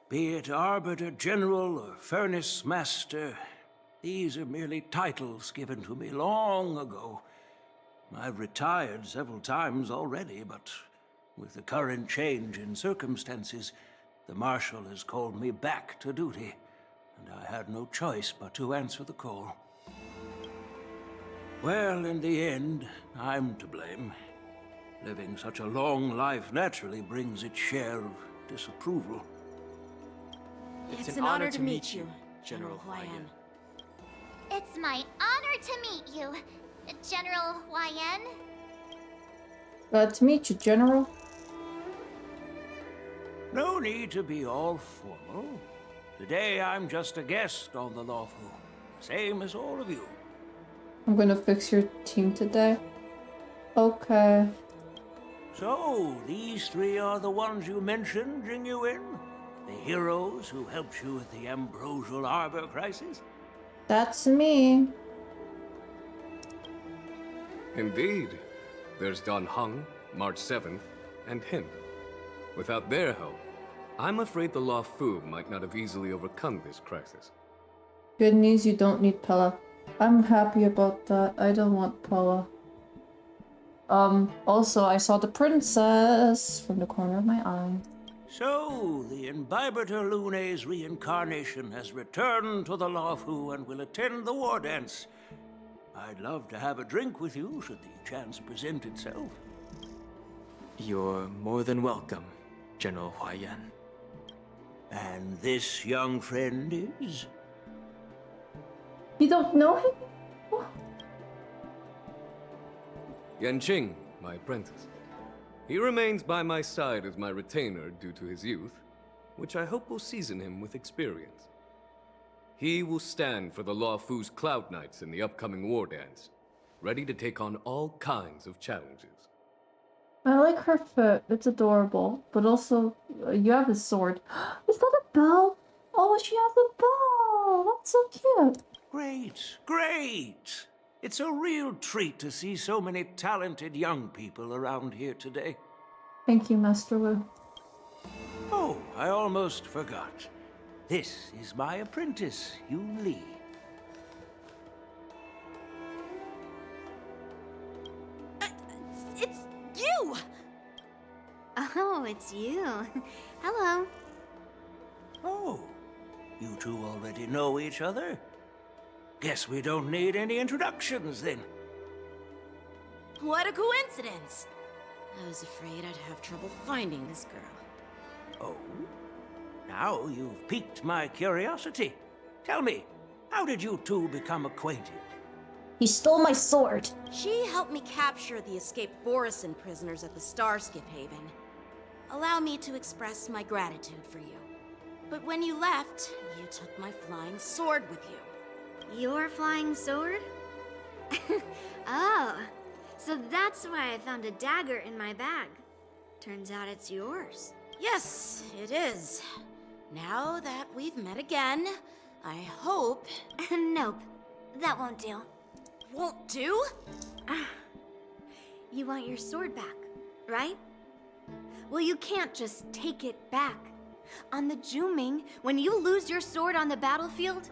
Be it Arbiter General or Furnace Master, these are merely titles given to me long ago. I've retired several times already, but with the current change in circumstances, the Marshal has called me back to duty, and I had no choice but to answer the call. Well, in the end, I'm to blame. Living such a long life naturally brings its share of disapproval. It's an honor to meet you, General Huayan. It's my honor to meet you, General Huayan. Glad to meet you, General. No need to be all formal. Today I'm just a guest on the Lawfu, same as all of you. I'm gonna fix your team today. Okay. So, these three are the ones you mentioned, Jingyuin? The heroes who helped you with the Ambrosial Arbor crisis? That's me. Indeed. There's Don Hung, March 7th, and him. Without their help, I'm afraid the Law Fu might not have easily overcome this crisis. Good news, you don't need Pella. I'm happy about that. I don't want Pella. Also, I saw the princess from the corner of my eye. So, the Imbibitor Lune's reincarnation has returned to the Lawfu and will attend the war dance. I'd love to have a drink with you should the chance present itself. You're more than welcome, General Huayan. And this young friend is? You don't know him? Yanqing, my apprentice. He remains by my side as my retainer due to his youth, which I hope will season him with experience. He will stand for the Law Fu's Cloud Knights in the upcoming war dance, ready to take on all kinds of challenges. I like her foot. It's adorable. But also, you have a sword. Is that a bow? Oh, she has a bow. That's so cute. Great, great! It's a real treat to see so many talented young people around here today. Thank you, Master Wu. Oh, I almost forgot. This is my apprentice, Yoon Lee. It's you! Oh, it's you. Hello. Oh, you two already know each other? Guess we don't need any introductions, then. What a coincidence! I was afraid I'd have trouble finding this girl. Oh? Now you've piqued my curiosity. Tell me, how did you two become acquainted? He stole my sword. She helped me capture the escaped Borison prisoners at the Starskip Haven. Allow me to express my gratitude for you. But when you left, you took my flying sword with you. Your flying sword? Oh, so that's why I found a dagger in my bag. Turns out it's yours. Yes, it is. Now that we've met again, I hope... Nope, that won't do. Won't do? You want your sword back, right? Well, you can't just take it back. On the Juming, when you lose your sword on the battlefield,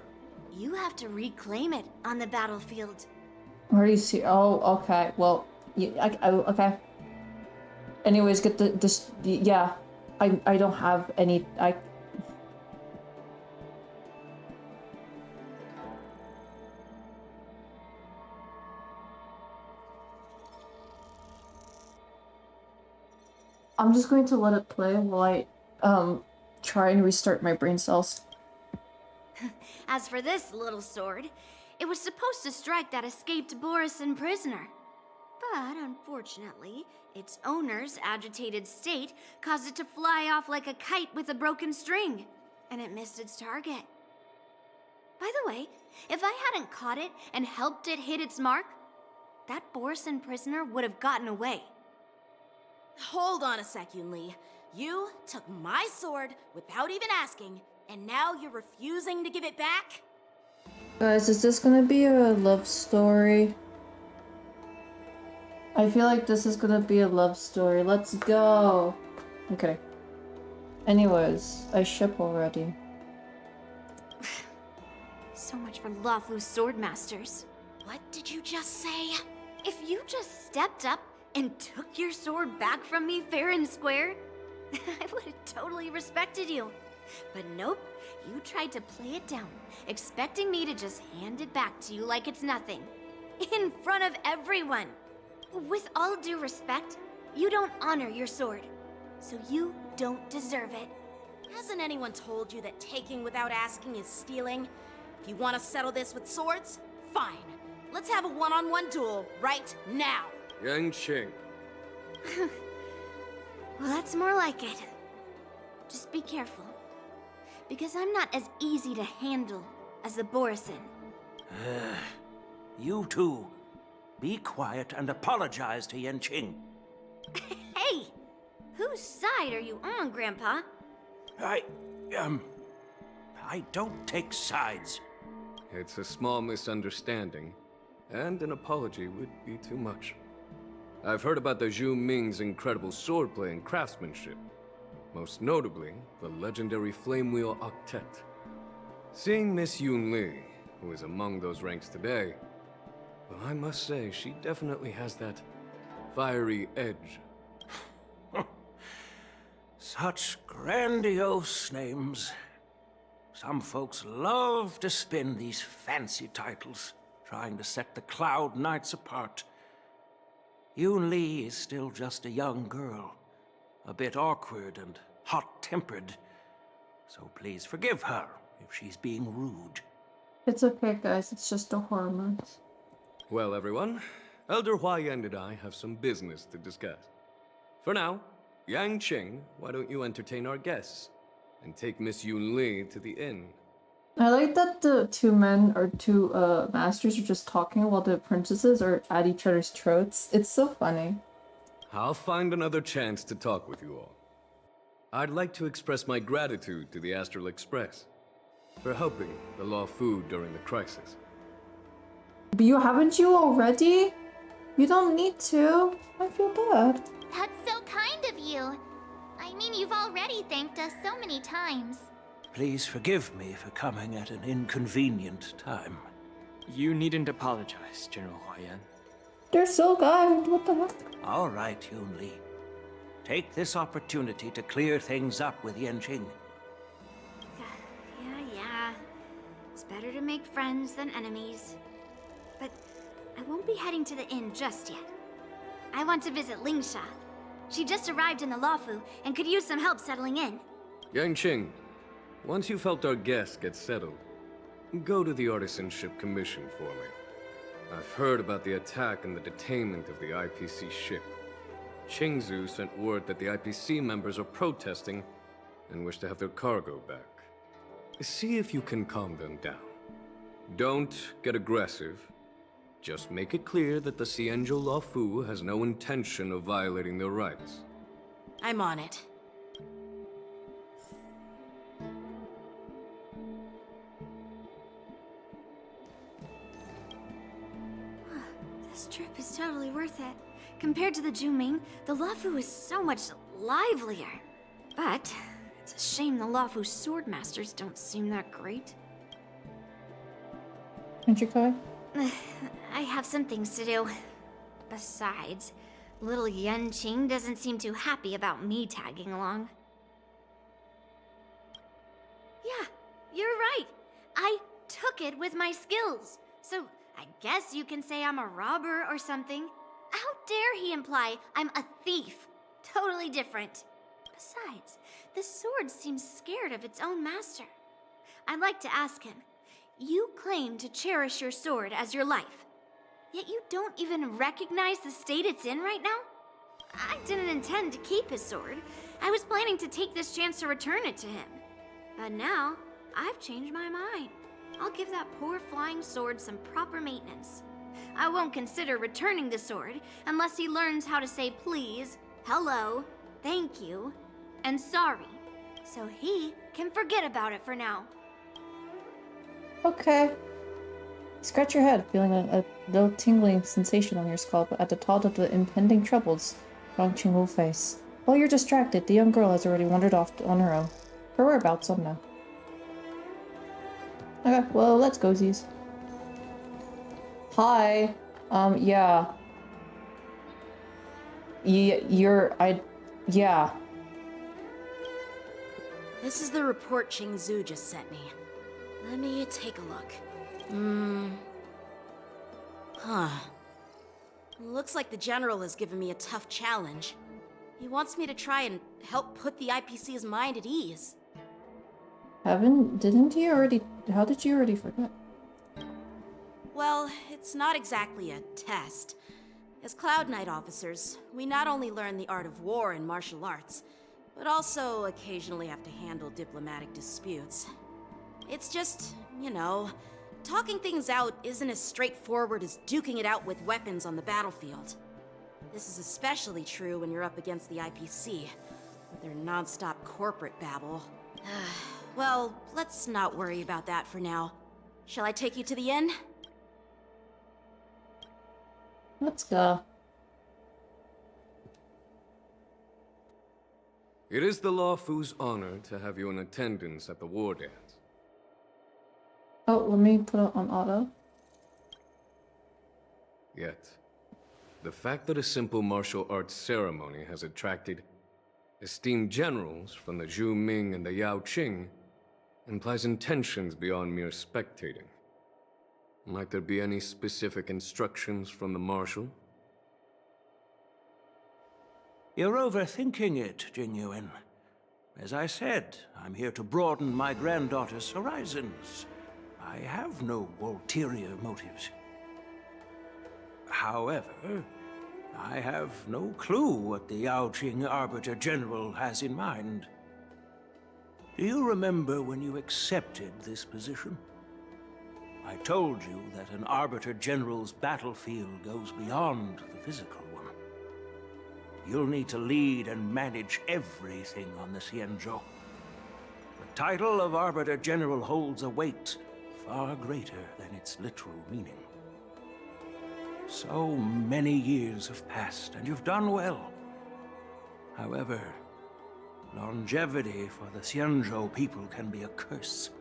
you have to reclaim it on the battlefield. Where do you see? Oh, okay. Well, okay. Anyways, get yeah. I don't have any. I'm just going to let it play while I try and restart my brain cells. As for this little sword, It was supposed to strike that escaped Borisin prisoner. But unfortunately, its owner's agitated state caused it to fly off like a kite with a broken string, and it missed its target. By the way, if I hadn't caught it and helped it hit its mark, that Borisin prisoner would have gotten away. Hold on a sec, Yunli. You took my sword without even asking, and now you're refusing to give it back? Guys, is this gonna be a love story? I feel like this is gonna be a love story. Let's go! Okay. Anyways, I ship already. So much for Lafu's swordmasters. What did you just say? If you just stepped up and took your sword back from me fair and square, I would have totally respected you. But nope, you tried to play it down, expecting me to just hand it back to you like it's nothing. In front of everyone. With all due respect, you don't honor your sword, so you don't deserve it. Hasn't anyone told you that taking without asking is stealing? If you want to settle this with swords, fine. Let's have a one-on-one duel right now. Yanqing. Well, that's more like it. Just be careful, because I'm not as easy to handle as the Borisin. You two, be quiet and apologize to Yanqing. Hey! Whose side are you on, Grandpa? I don't take sides. It's a small misunderstanding, and an apology would be too much. I've heard about the Zhu Ming's incredible swordplay and craftsmanship. Most notably, the legendary Flame Wheel Octet. Seeing Miss Yunli, who is among those ranks today, well, I must say, she definitely has that fiery edge. Such grandiose names. Some folks love to spin these fancy titles, trying to set the Cloud Knights apart. Yun Li is still just a young girl, a bit awkward and hot-tempered. So please forgive her if she's being rude. It's okay, guys. It's just the hormones. Well, everyone, Elder Huayan and I have some business to discuss. For now, Yanqing, why don't you entertain our guests and take Miss Yunli to the inn? I like that the two men or two masters are just talking while the princesses are at each other's throats. It's so funny. I'll find another chance to talk with you all. I'd like to express my gratitude to the Astral Express for helping the Law Fu during the crisis. But haven't you already? You don't need to. I feel bad. That's so kind of you. I mean, you've already thanked us so many times. Please forgive me for coming at an inconvenient time. You needn't apologize, General Huayan. They're so kind. What the heck? All right, Yun Li. Take this opportunity to clear things up with Yanqing. Yeah. It's better to make friends than enemies. But I won't be heading to the inn just yet. I want to visit Lingsha. She just arrived in the Luofu and could use some help settling in. Yanqing, once you've helped our guests get settled, go to the Artisanship Commission for me. I've heard about the attack and the detainment of the IPC ship. Qingzu sent word that the IPC members are protesting and wish to have their cargo back. See if you can calm them down. Don't get aggressive. Just make it clear that the Xianzhou Luofu has no intention of violating their rights. I'm on it. This trip is totally worth it. Compared to the Juming, the Luofu is so much livelier. But it's a shame the Luofu swordmasters don't seem that great. Aren't you cry? I have some things to do. Besides, little Yanqing doesn't seem too happy about me tagging along. Yeah, you're right. I took it with my skills. So I guess you can say I'm a robber or something. How dare he imply I'm a thief? Totally different. Besides, the sword seems scared of its own master. I'd like to ask him, You claim to cherish your sword as your life, yet you don't even recognize the state it's in right now? I didn't intend to keep his sword. I was planning to take this chance to return it to him. But now, I've changed my mind. I'll give that poor flying sword some proper maintenance. I won't consider returning the sword unless he learns how to say please, hello, thank you, and sorry, so he can forget about it for now. Okay. Scratch your head, feeling a little tingling sensation on your scalp at the thought of the impending troubles Rong Qing will face. While you're distracted, the young girl has already wandered off on her own. Her whereabouts unknown. Okay, well, let's go, Z's. Hi. Yeah. Yeah. This is the report Qing Zhu just sent me. Let me take a look. Looks like the General has given me a tough challenge. He wants me to try and help put the IPC's mind at ease. Didn't you already, how did you already forget? Well, it's not exactly a test. As Cloud Knight officers, we not only learn the art of war and martial arts, but also occasionally have to handle diplomatic disputes. It's just, you know, talking things out isn't as straightforward as duking it out with weapons on the battlefield. This is especially true when you're up against the IPC, with their non-stop corporate babble. Well, let's not worry about that for now. Shall I take you to the inn? Let's go. It is the Law Fu's honor to have you in attendance at the war dance. Oh, let me put it on auto. Yet, the fact that a simple martial arts ceremony has attracted esteemed generals from the Zhu Ming and the Yao Qing implies intentions beyond mere spectating. Might there be any specific instructions from the Marshal? You're overthinking it, Jingyuan. As I said, I'm here to broaden my granddaughter's horizons. I have no ulterior motives. However, I have no clue what the Yao Qing Arbiter General has in mind. Do you remember when you accepted this position? I told you that an Arbiter General's battlefield goes beyond the physical one. You'll need to lead and manage everything on the Xianzhou. The title of Arbiter General holds a weight far greater than its literal meaning. So many years have passed, and you've done well. However, longevity for the Xianzhou people can be a curse.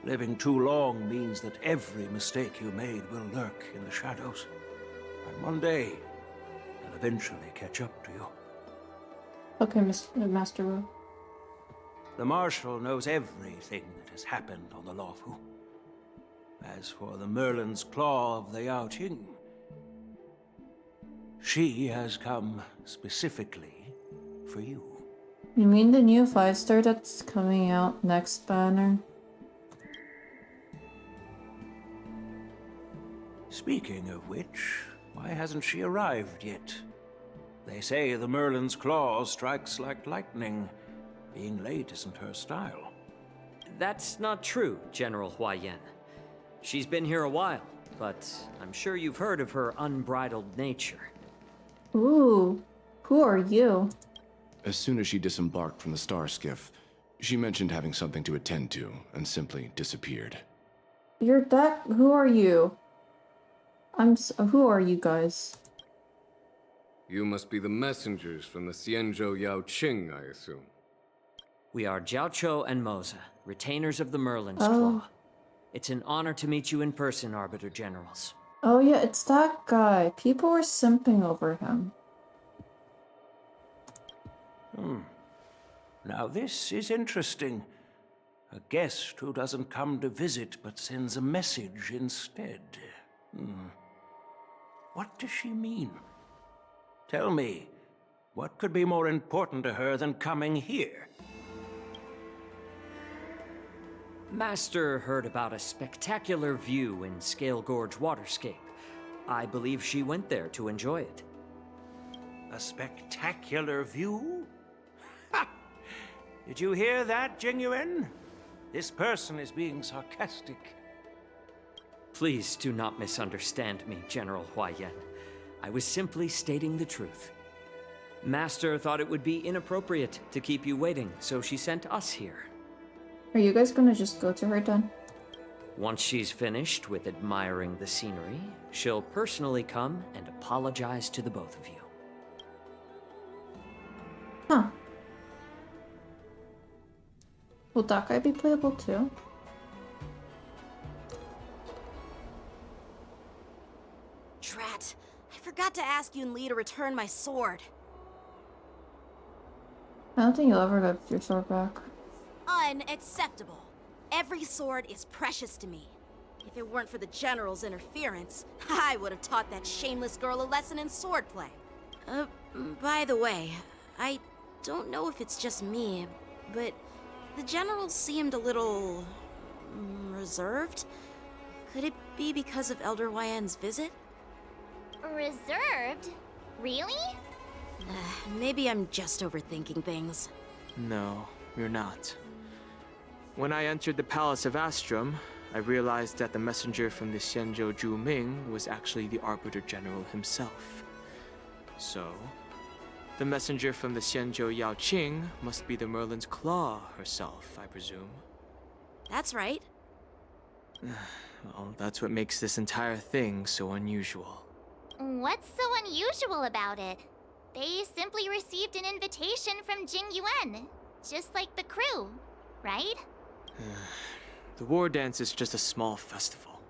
Living too long means that every mistake you made will lurk in the shadows. And one day, they'll eventually catch up to you. Okay, Master Wu. The Marshal knows everything that has happened on the Luofu. As for the Merlin's Claw of the Yao Qing, she has come specifically for you. You mean the new 5-star that's coming out next banner? Speaking of which, why hasn't she arrived yet? They say the Merlin's Claw strikes like lightning. Being late isn't her style. That's not true, General Huayan. She's been here a while, but I'm sure you've heard of her unbridled nature. Ooh, who are you? As soon as she disembarked from the star skiff, she mentioned having something to attend to and simply disappeared. You're that. Who are you? Who are you guys? You must be the messengers from the Xianzhou Yao Qing, I assume. We are Jiaoqiu and Moza, retainers of the Merlin's Oh. Claw. It's an honor to meet you in person, Arbiter Generals. Oh yeah, it's that guy. People were simping over him. Now this is interesting. A guest who doesn't come to visit but sends a message instead. What does she mean? Tell me, what could be more important to her than coming here? Master heard about a spectacular view in Scale Gorge Waterscape. I believe she went there to enjoy it. A spectacular view? Ha! Did you hear that, Jingyuan? This person is being sarcastic. Please do not misunderstand me, General Huaiyan. I was simply stating the truth. Master thought it would be inappropriate to keep you waiting, so she sent us here. Are you guys gonna just go to her then? Once she's finished with admiring the scenery, she'll personally come and apologize to the both of you. Huh. Will that guy be playable too? Drat. I forgot to ask Yun Li to return my sword. I don't think you'll ever get your sword back. Unacceptable. Every sword is precious to me. If it weren't for the General's interference, I would have taught that shameless girl a lesson in swordplay. By the way, I don't know if it's just me, but the General seemed a little reserved. Could it be because of Elder Huaiyan's visit? Reserved? Really? Maybe I'm just overthinking things. No, you're not. When I entered the Palace of Astrum, I realized that the messenger from the Xianzhou Zhu Ming was actually the Arbiter General himself. So, the messenger from the Xianzhou Yao Qing must be the Merlin's Claw herself, I presume. That's right. Well, that's what makes this entire thing so unusual. What's so unusual about it? They simply received an invitation from Jingyuan, just like the crew, right? The war dance is just a small festival.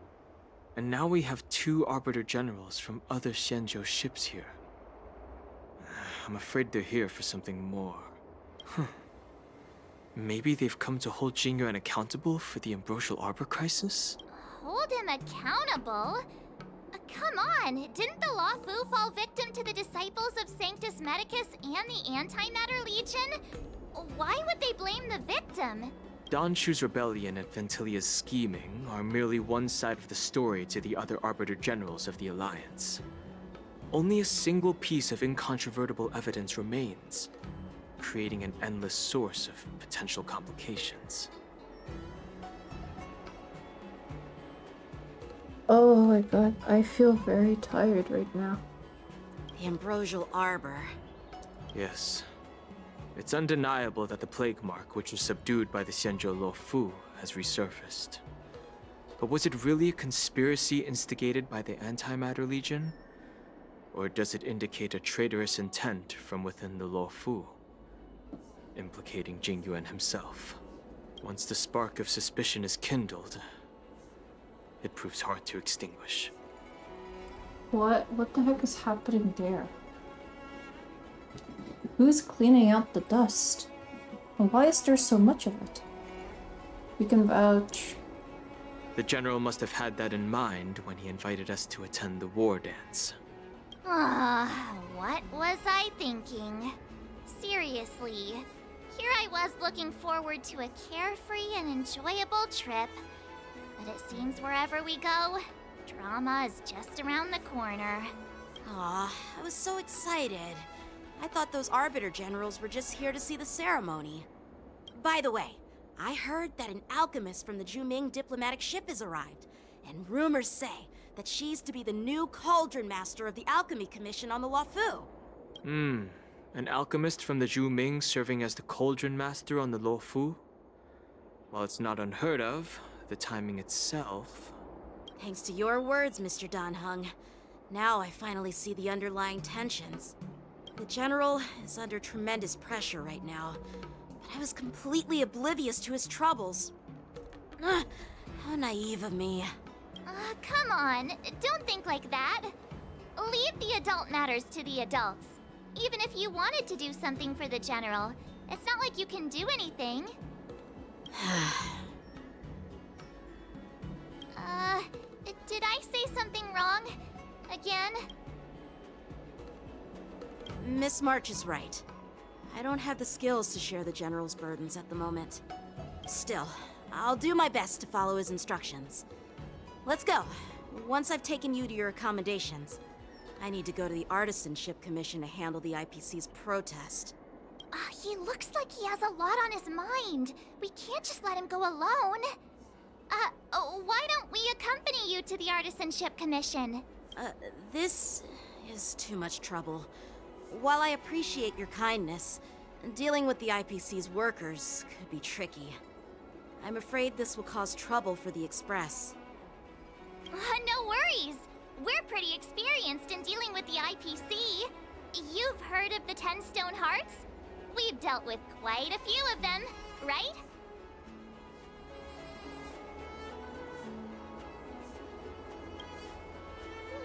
And now we have 2 Arbiter Generals from other Xianzhou ships here. I'm afraid they're here for something more. Maybe they've come to hold Jingyuan accountable for the Ambrosial Arbor crisis? Hold him accountable? Come on, didn't the Law Fu fall victim to the disciples of Sanctus Medicus and the Antimatter Legion? Why would they blame the victim? Don Shu's rebellion and Ventilia's scheming are merely one side of the story to the other Arbiter Generals of the Alliance. Only a single piece of incontrovertible evidence remains, creating an endless source of potential complications. Oh my god, I feel very tired right now. The Ambrosial Arbor. Yes. It's undeniable that the plague mark, which was subdued by the Xianzhou Lo Fu, has resurfaced. But was it really a conspiracy instigated by the Antimatter Legion? Or does it indicate a traitorous intent from within the Lo Fu, implicating Jingyuan himself? Once the spark of suspicion is kindled, it proves hard to extinguish. What the heck is happening there? Who's cleaning out the dust? And why is there so much of it? We can vouch. The General must have had that in mind when he invited us to attend the war dance. What was I thinking? Seriously, here I was looking forward to a carefree and enjoyable trip. But it seems wherever we go, drama is just around the corner. Aw, I was so excited. I thought those Arbiter Generals were just here to see the ceremony. By the way, I heard that an alchemist from the Zhuming diplomatic ship has arrived, and rumors say that she's to be the new Cauldron Master of the Alchemy Commission on the Lo Fu. An alchemist from the Zhuming serving as the Cauldron Master on the Lo Fu? While it's not unheard of, the timing itself... Thanks to your words, Mr. Dan Heng. Now I finally see the underlying tensions. The General is under tremendous pressure right now, but I was completely oblivious to his troubles. How naive of me. Come on, don't think like that. Leave the adult matters to the adults. Even if you wanted to do something for the General, it's not like you can do anything. Did I say something wrong? Again? Miss March is right. I don't have the skills to share the General's burdens at the moment. Still, I'll do my best to follow his instructions. Let's go. Once I've taken you to your accommodations, I need to go to the Artisanship Commission to handle the IPC's protest. He looks like he has a lot on his mind. We can't just let him go alone. Why don't we accompany you to the Artisanship Commission? This is too much trouble. While I appreciate your kindness, dealing with the IPC's workers could be tricky. I'm afraid this will cause trouble for the Express. No worries. We're pretty experienced in dealing with the IPC. You've heard of the 10 Stone Hearts? We've dealt with quite a few of them, right?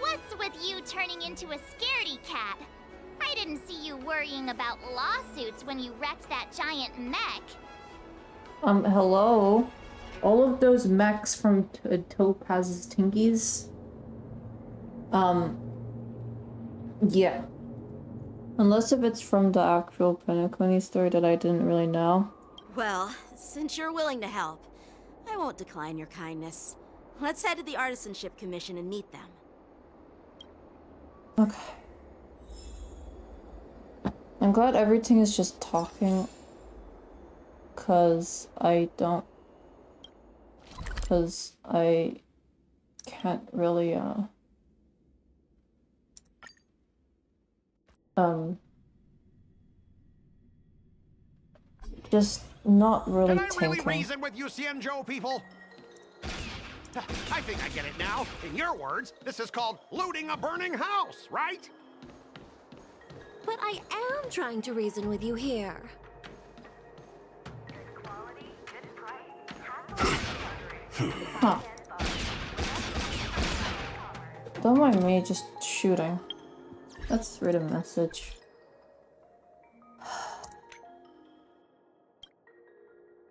What's with you turning into a scaredy cat? I didn't see you worrying about lawsuits when you wrecked that giant mech. Hello? All of those mechs from Topaz's Tinkies? Yeah. Unless if it's from the actual Penacony story that I didn't really know. Well, since you're willing to help, I won't decline your kindness. Let's head to the Artisanship Commission and meet them. Okay. I'm glad everything is just talking. Cause I can't really, just not really Can I really thinking. reason with you Xianzhou people? I think I get it now. In your words, this is called looting a burning house, right? But I am trying to reason with you here. Huh. Don't mind me just shooting. Let's read a message.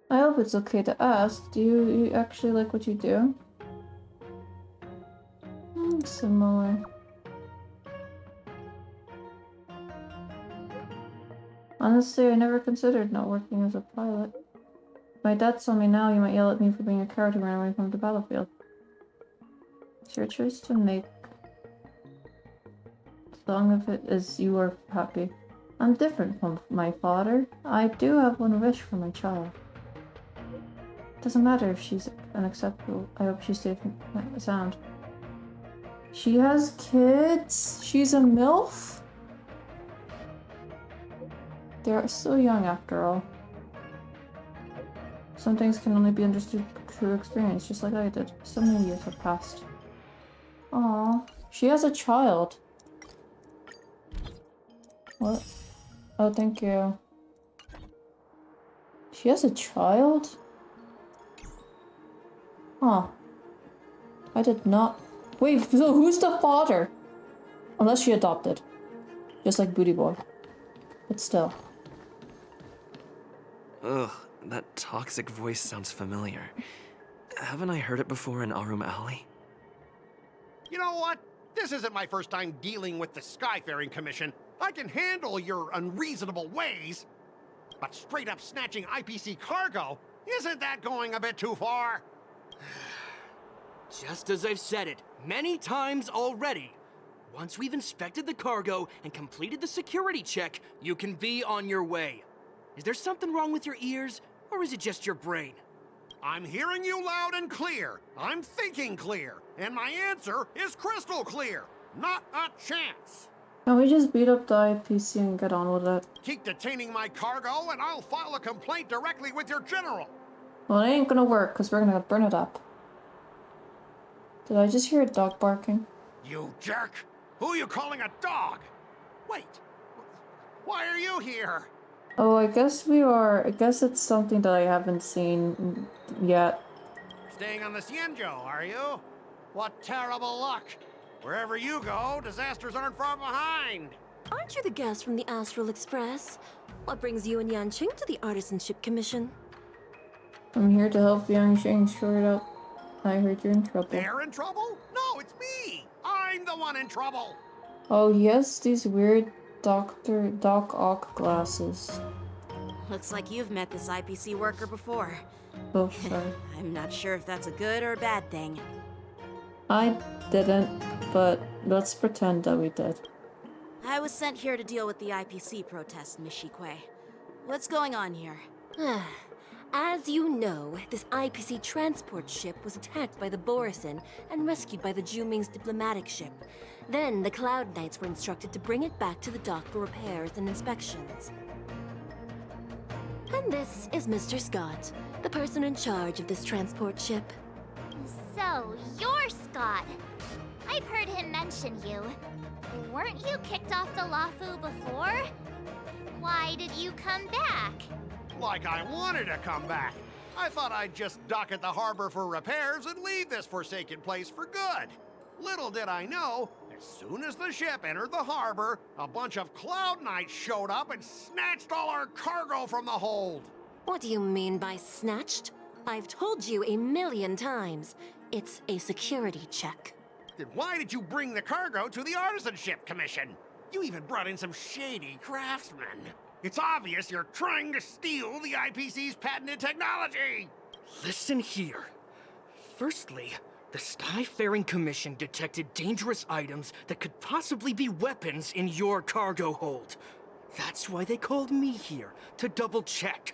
I hope it's okay to ask. Do you actually like what you do? Similar. Honestly, I never considered not working as a pilot. My dad told me now you might yell at me for being a coward who ran away from the battlefield. It's your choice to make. As long as it is you are happy. I'm different from my father. I do have one wish for my child. Doesn't matter if she's unacceptable. I hope she's safe and sound. She has kids? She's a MILF? They're so young after all. Some things can only be understood through experience, just like I did. So many years have passed. Aww. She has a child. What? Oh, thank you. She has a child? Huh. I did not... Wait, so who's the father? Unless she adopted. Just like Booty Boy. But still. Ugh, that toxic voice sounds familiar. Haven't I heard it before in Arum Alley? You know what? This isn't my first time dealing with the Skyfaring Commission. I can handle your unreasonable ways. But straight up snatching IPC cargo, isn't that going a bit too far? Just as I've said it many times already. Once we've inspected the cargo and completed the security check, you can be on your way. Is there something wrong with your ears, or is it just your brain? I'm hearing you loud and clear. I'm thinking clear. And my answer is crystal clear. Not a chance. Can we just beat up the IPC and get on with it? Keep detaining my cargo and I'll file a complaint directly with your general. Well, it ain't gonna work, because we're gonna burn it up. Did I just hear a dog barking? You jerk! Who are you calling a dog? Wait, why are you here? Oh, I guess we are. I guess it's something that I haven't seen yet. Staying on the Xianzhou, are you? What terrible luck! Wherever you go, disasters aren't far behind. Aren't you the guest from the Astral Express? What brings you and Yanqing to the Artisanship Commission? I'm here to help Yanqing sort it out. I heard you're in trouble. They're in trouble? No, it's me! I'm the one in trouble! Oh, he has these weird Doc Ock glasses. Looks like you've met this IPC worker before. Oh, sorry. I'm not sure if that's a good or a bad thing. I didn't, but let's pretend that we did. I was sent here to deal with the IPC protest, Miss Shikwe. What's going on here? As you know, this IPC transport ship was attacked by the Borisin and rescued by the Juming's diplomatic ship. Then the Cloud Knights were instructed to bring it back to the dock for repairs and inspections. And this is Mr. Scott, the person in charge of this transport ship. So, you're Scott. I've heard him mention you. Weren't you kicked off the Lafu before? Why did you come back? Like I wanted to come back. I thought I'd just dock at the harbor for repairs and leave this forsaken place for good. Little did I know, as soon as the ship entered the harbor, a bunch of Cloud Knights showed up and snatched all our cargo from the hold. What do you mean by snatched? I've told you 1,000,000 times. It's a security check. Then why did you bring the cargo to the Artisanship Commission? You even brought in some shady craftsmen. It's obvious you're trying to steal the IPC's patented technology! Listen here. Firstly, the Skyfaring Commission detected dangerous items that could possibly be weapons in your cargo hold. That's why they called me here, to double-check.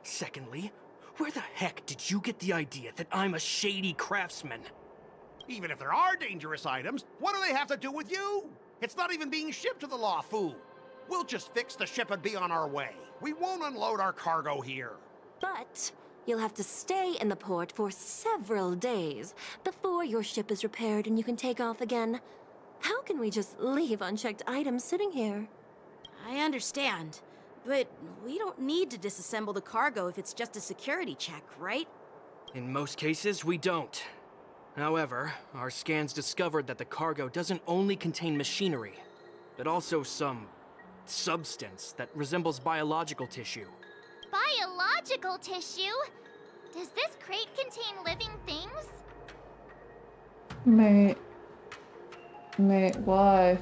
Secondly, where the heck did you get the idea that I'm a shady craftsman? Even if there are dangerous items, what do they have to do with you? It's not even being shipped to the Lafu. We'll just fix the ship and be on our way. We won't unload our cargo here. But you'll have to stay in the port for several days before your ship is repaired and you can take off again. How can we just leave unchecked items sitting here? I understand, but we don't need to disassemble the cargo if it's just a security check, right? In most cases, we don't. However, our scans discovered that the cargo doesn't only contain machinery, but also some substance that resembles biological tissue. Biological tissue? Does this crate contain living things? Mate, why?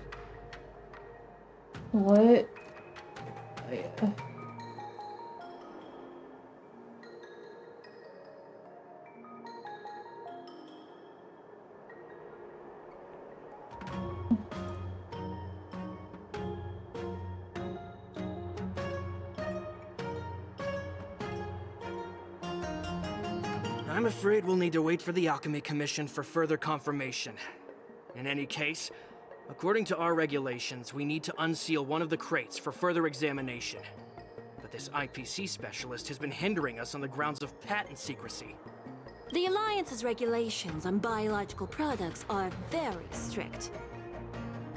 What? I'm afraid we'll need to wait for the Alchemy Commission for further confirmation. In any case, according to our regulations, we need to unseal one of the crates for further examination. But this IPC specialist has been hindering us on the grounds of patent secrecy. The Alliance's regulations on biological products are very strict.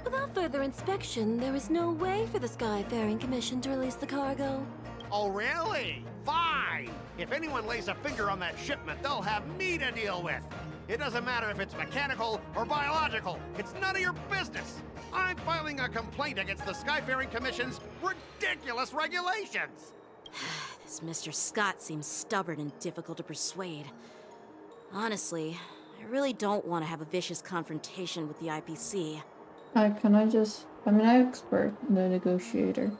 Without further inspection, there is no way for the Skyfaring Commission to release the cargo. Oh, really? Fine! If anyone lays a finger on that shipment, they'll have me to deal with. It doesn't matter if it's mechanical or biological. It's none of your business. I'm filing a complaint against the Skyfaring Commission's ridiculous regulations. This Mr. Scott seems stubborn and difficult to persuade. Honestly, I really don't want to have a vicious confrontation with the IPC. I mean, I expert the negotiator.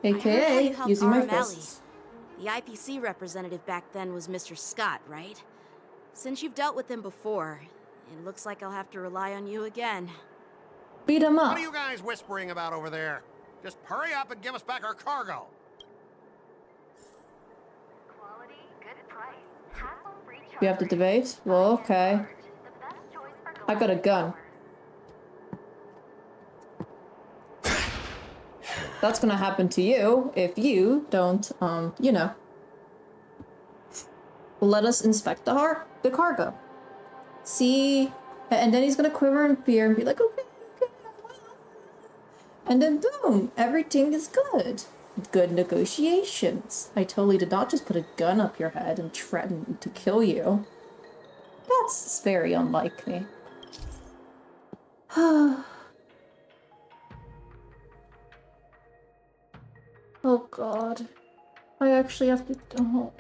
I heard how AKA, you helped using my Valley. fists. The IPC representative back then was Mr. Scott, right? Since you've dealt with him before, it looks like I'll have to rely on you again. Beat him What up. are you guys whispering about over there? Just hurry up and give us back our cargo. You have to debate? Well, okay. I got a gun. That's gonna happen to you if you don't, you know, let us inspect the cargo. See? And then he's gonna quiver in fear and be like, okay, well. And then boom, everything is good. Good negotiations. I totally did not just put a gun up your head and threaten to kill you. That's very unlike me. Oh god. I actually have to... Oh.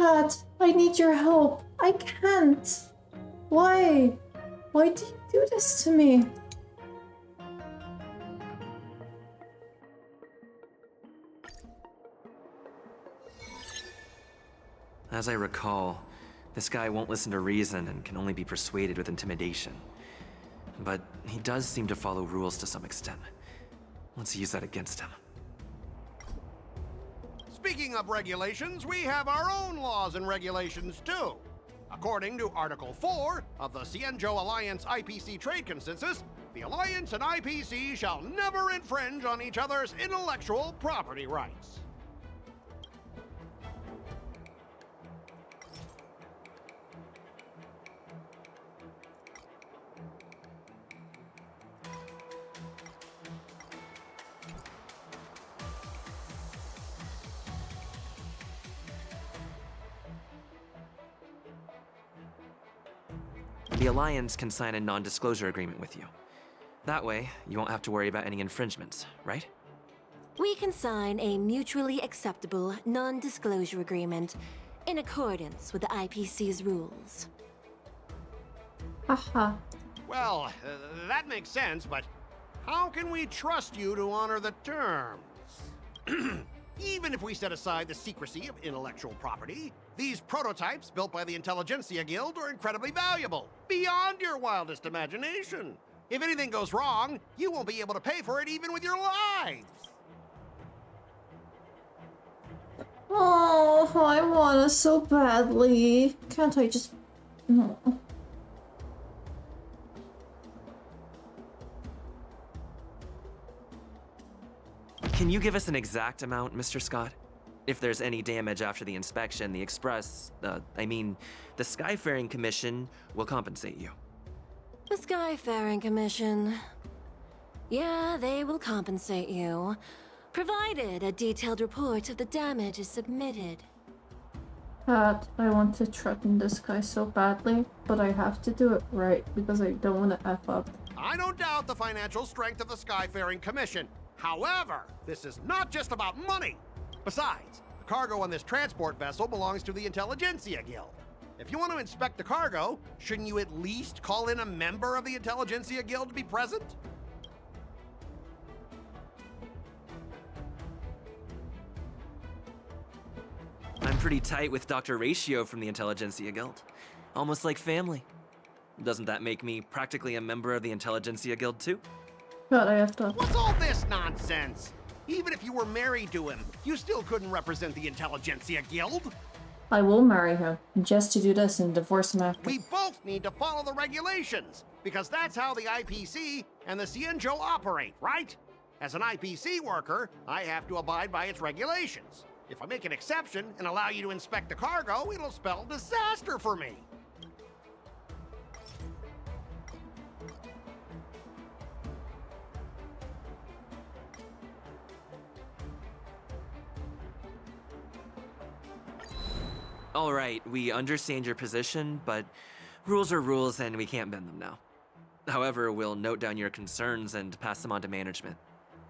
Pat, I need your help. I can't. Why? Why do you do this to me? As I recall, this guy won't listen to reason and can only be persuaded with intimidation. But he does seem to follow rules to some extent. Let's use that against him. Speaking of regulations, we have our own laws and regulations too. According to Article 4 of the Cienjo Alliance IPC Trade Consensus, the Alliance and IPC shall never infringe on each other's intellectual property rights. The Alliance can sign a non-disclosure agreement with you. That way, you won't have to worry about any infringements, right? We can sign a mutually acceptable non-disclosure agreement in accordance with the IPC's rules. Haha. Well, that makes sense, but how can we trust you to honor the terms? Even if we set aside the secrecy of intellectual property, these prototypes built by the Intelligentsia Guild are incredibly valuable, beyond your wildest imagination. If anything goes wrong, you won't be able to pay for it even with your lives. Oh, I want it so badly. Can't I just... No. Can you give us an exact amount, Mr. Scott? If there's any damage after the inspection, the the Skyfaring Commission will compensate you. The Skyfaring Commission. Yeah, they will compensate you, provided a detailed report of the damage is submitted. Pat, I want to threaten this guy so badly, but I have to do it right because I don't want to F up. I don't doubt the financial strength of the Skyfaring Commission. However, this is not just about money. Besides, the cargo on this transport vessel belongs to the Intelligentsia Guild. If you want to inspect the cargo, shouldn't you at least call in a member of the Intelligentsia Guild to be present? I'm pretty tight with Dr. Ratio from the Intelligentsia Guild. Almost like family. Doesn't that make me practically a member of the Intelligentsia Guild too? But I have to... What's all this nonsense? Even if you were married to him, you still couldn't represent the Intelligentsia Guild. I will marry him, just to do this and divorce him after. We both need to follow the regulations, because that's how the IPC and the Cienjo operate, right? As an IPC worker, I have to abide by its regulations. If I make an exception and allow you to inspect the cargo, it'll spell disaster for me. All right, we understand your position, but rules are rules and we can't bend them now. However, we'll note down your concerns and pass them on to management.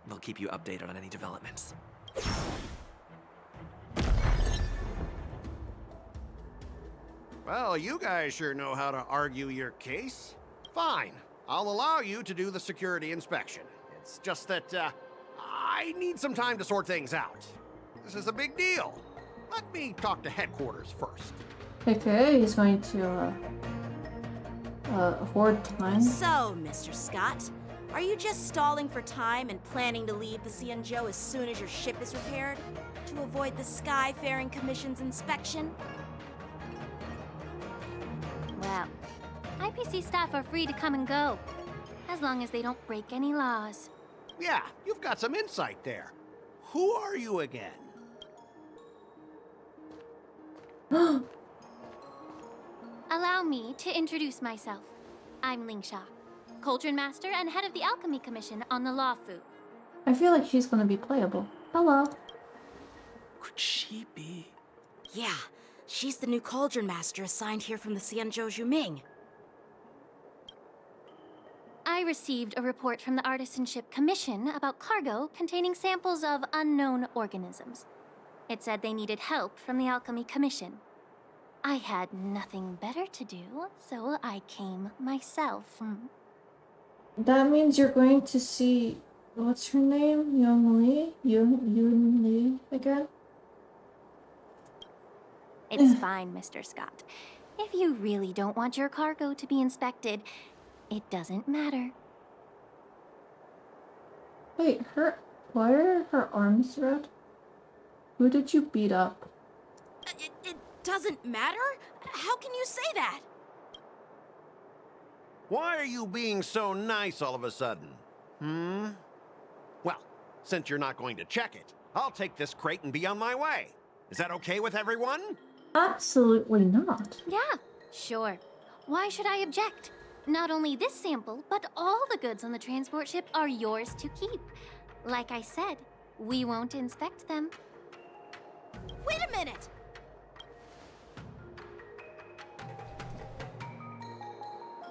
We'll keep you updated on any developments. Well, you guys sure know how to argue your case. Fine, I'll allow you to do the security inspection. It's just that, I need some time to sort things out. This is a big deal. Let me talk to headquarters first. Okay, he's going to, hoard time. So, Mr. Scott, are you just stalling for time and planning to leave the Cienjo as soon as your ship is repaired? To avoid the Skyfaring Commission's inspection? Well, IPC staff are free to come and go, as long as they don't break any laws. Yeah, you've got some insight there. Who are you again? Allow me to introduce myself. I'm Lingsha, Cauldron Master and head of the Alchemy Commission on the Lawfu. I feel like she's gonna be playable. Hello. Could she be? Yeah, she's the new Cauldron Master assigned here from the Cienjo Juming. I received a report from the Artisanship Commission about cargo containing samples of unknown organisms. It said they needed help from the Alchemy Commission. I had nothing better to do, so I came myself. That means you're going to see... What's her name? Young Lee? Yoon Lee again? It's fine, Mr. Scott. If you really don't want your cargo to be inspected, it doesn't matter. Wait, why are her arms red? Who did you beat up? It doesn't matter? How can you say that? Why are you being so nice all of a sudden? Well, since you're not going to check it, I'll take this crate and be on my way. Is that okay with everyone? Absolutely not. Yeah, sure. Why should I object? Not only this sample, but all the goods on the transport ship are yours to keep. Like I said, we won't inspect them. Wait a minute!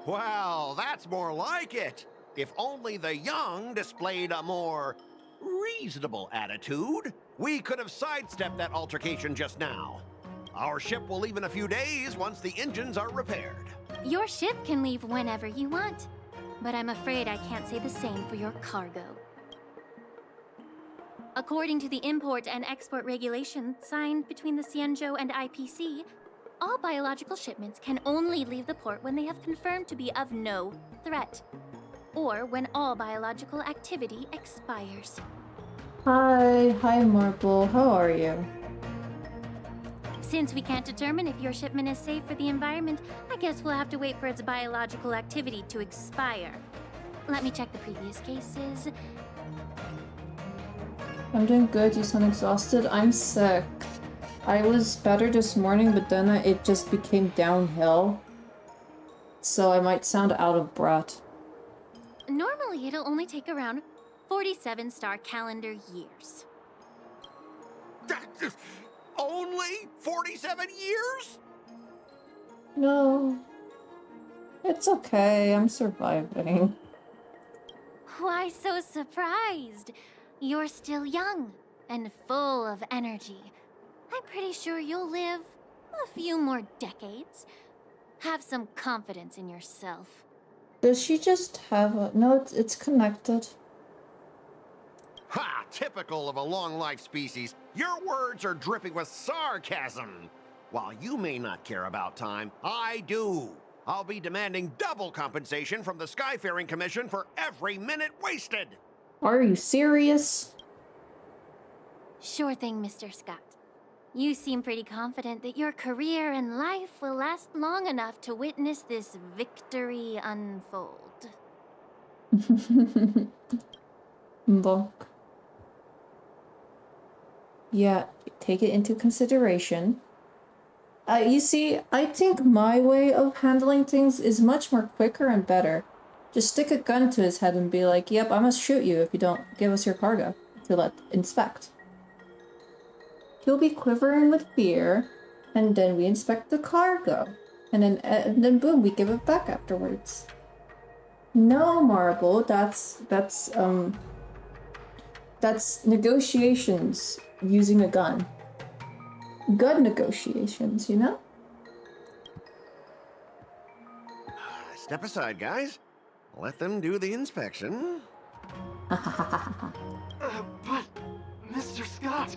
Well, that's more like it. If only the young displayed a more reasonable attitude, we could have sidestepped that altercation just now. Our ship will leave in a few days once the engines are repaired. Your ship can leave whenever you want, but I'm afraid I can't say the same for your cargo. According to the import and export regulations signed between the Xianzhou and IPC, all biological shipments can only leave the port when they have confirmed to be of no threat, or when all biological activity expires. Hi Marble, how are you? Since we can't determine if your shipment is safe for the environment, I guess we'll have to wait for its biological activity to expire. Let me check the previous cases. I'm doing good, you sound exhausted. I'm sick. I was better this morning, but then it just became downhill. So I might sound out of breath. Normally, it'll only take around 47 star calendar years. Only 47 years? No. It's okay, I'm surviving. Why so surprised? You're still young and full of energy. I'm pretty sure you'll live a few more decades. Have some confidence in yourself. Does she just have a... No, it's connected. Ha! Typical of a long-life species. Your words are dripping with sarcasm. While you may not care about time, I do. I'll be demanding double compensation from the Skyfaring Commission for every minute wasted. Are you serious? Sure thing, Mr. Scott. You seem pretty confident that your career and life will last long enough to witness this victory unfold. Look. Yeah, take it into consideration. You see, I think my way of handling things is much more quicker and better. Just stick a gun to his head and be like, yep, I must shoot you if you don't give us your cargo to inspect. He'll be quivering with fear, and then we inspect the cargo. And then boom, we give it back afterwards. No, Marble, that's negotiations using a gun. Gun negotiations, you know? Step aside, guys. Let them do the inspection. But, Mr. Scott...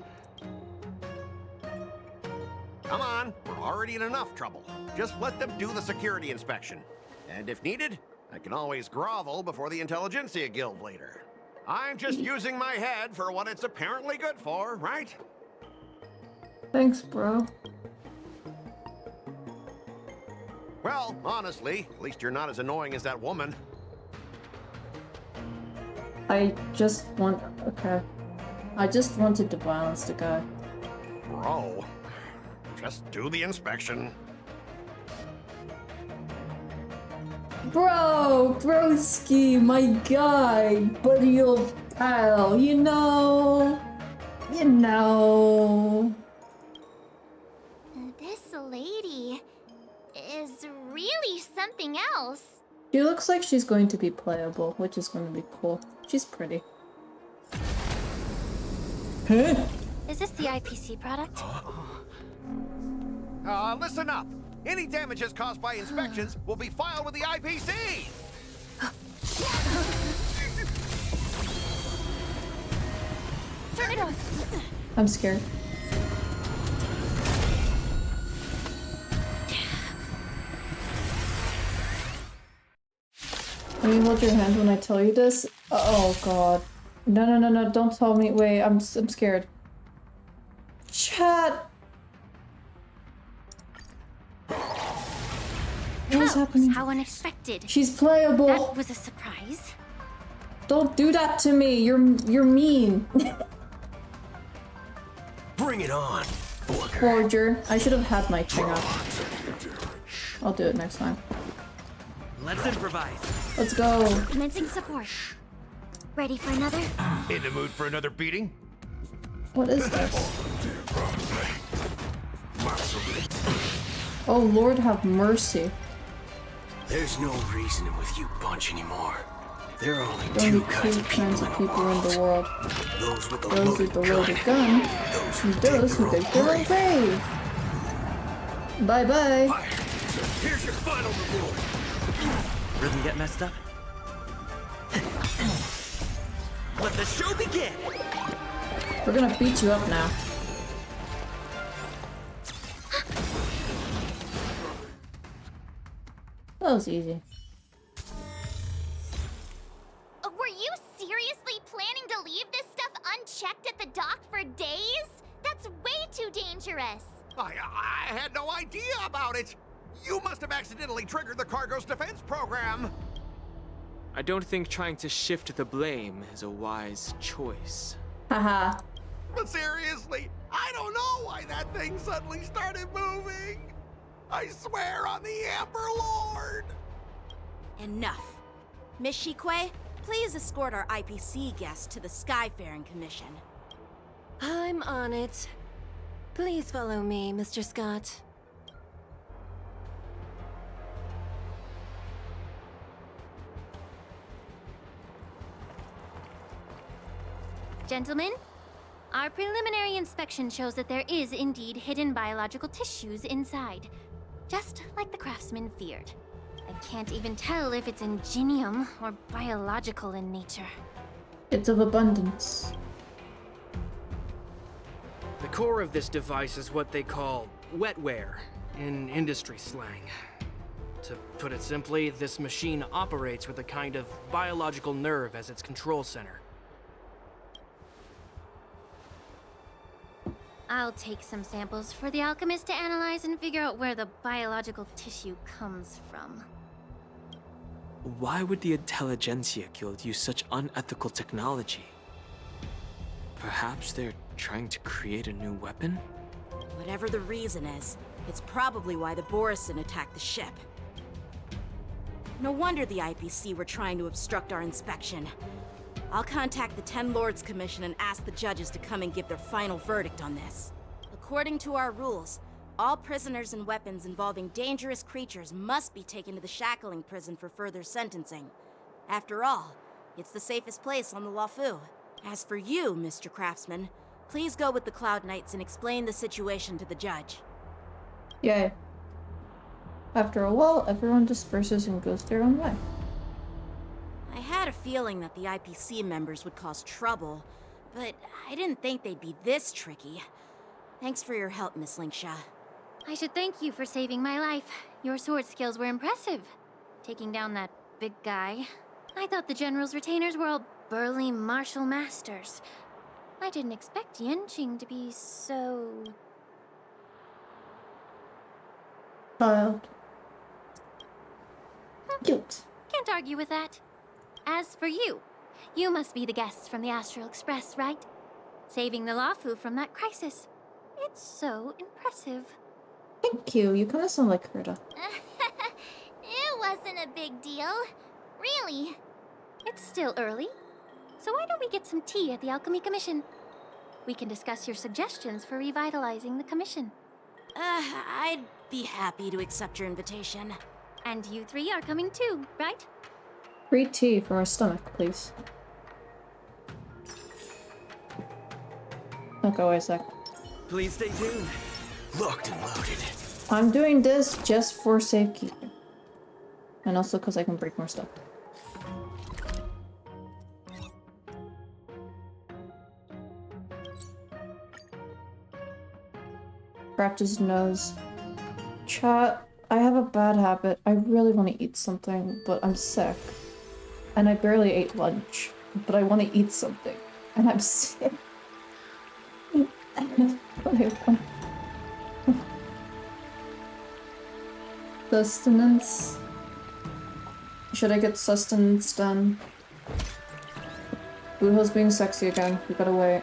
Come on, we're already in enough trouble. Just let them do the security inspection. And if needed, I can always grovel before the Intelligentsia Guild later. I'm just using my head for what it's apparently good for, right? Thanks, bro. Well, honestly, at least you're not as annoying as that woman. I just wanted to violence the guy. Bro, just do the inspection. Bro, broski, my guy, buddy old pal, you know. This lady is really something else. She looks like she's going to be playable, which is going to be cool. She's pretty. Is this the IPC product? Listen up. Any damages caused by inspections will be filed with the IPC. Turn it off. I'm scared. Let me hold your hand when I tell you this. Oh god. No, don't tell me. Wait, I'm scared. Chat! What's happening? How unexpected. She's playable. That was a surprise. Don't do that to me. You're mean. Bring it on. Forger. I should have had my thing up. I'll do it next time. Let's improvise. Let's go. Commencing support. Ready for another? In the mood for another beating? What is this? Oh Lord have mercy. There's no reasoning with you bunch anymore. There are only There are two only kinds two of kinds of people in the world. Those with the Those with the loaded gun, and those who dig their own grave. Bye bye. Here's your final reward. Rhythm get messed up? Let the show begin! We're gonna beat you up now. That was easy. Were you seriously planning to leave this stuff unchecked at the dock for days? That's way too dangerous. I had no idea about it. You must have accidentally triggered the cargo's defense program. I don't think trying to shift the blame is a wise choice. Haha. But seriously, I don't know why that thing suddenly started moving. I swear on the Amber Lord. Enough. Miss Shikwe, please escort our IPC guest to the Skyfaring Commission. I'm on it. Please follow me, Mr. Scott. Gentlemen, our preliminary inspection shows that there is indeed hidden biological tissues inside. Just like the craftsman feared. I can't even tell if it's ingenium or biological in nature. It's of abundance. The core of this device is what they call wetware in industry slang. To put it simply, this machine operates with a kind of biological nerve as its control center. I'll take some samples for the alchemist to analyze and figure out where the biological tissue comes from. Why would the Intelligentsia Guild use such unethical technology? Perhaps they're trying to create a new weapon? Whatever the reason is, it's probably why the Borison attacked the ship. No wonder the IPC were trying to obstruct our inspection. I'll contact the Ten Lords Commission and ask the judges to come and give their final verdict on this. According to our rules, all prisoners and weapons involving dangerous creatures must be taken to the shackling prison for further sentencing. After all, it's the safest place on the Luofu. As for you, Mr. Craftsman, please go with the Cloud Knights and explain the situation to the judge. Yay. After a while, everyone disperses and goes their own way. I had a feeling that the IPC members would cause trouble, but I didn't think they'd be this tricky. Thanks for your help, Miss Linksha. I should thank you for saving my life. Your sword skills were impressive. Taking down that big guy. I thought the General's retainers were all burly martial masters. I didn't expect Yenqing to be so... Child. Cute. Can't argue with that. As for you, you must be the guests from the Astral Express, right? Saving the Luofu from that crisis. It's so impressive. Thank you. You kind of sound like Herta. It wasn't a big deal. Really. It's still early. So why don't we get some tea at the Alchemy Commission? We can discuss your suggestions for revitalizing the commission. I'd be happy to accept your invitation. And you three are coming too, right? Free tea for our stomach, please. Okay, wait a sec. Please stay tuned. Locked and loaded. I'm doing this just for safekeeping. And also because I can break more stuff. Scratch his nose. Chat, I have a bad habit. I really want to eat something, but I'm sick. And I barely ate lunch. But I want to eat something. And I'm sick. Sustenance. Should I get sustenance done? Booho's being sexy again. We gotta wait.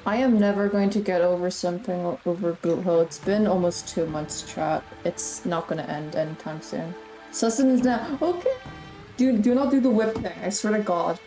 I am never going to get over something over Booho. It's been almost 2 months, chat. It's not gonna end anytime soon. Sustenance now. Okay. Do not do the whip thing. I swear to God.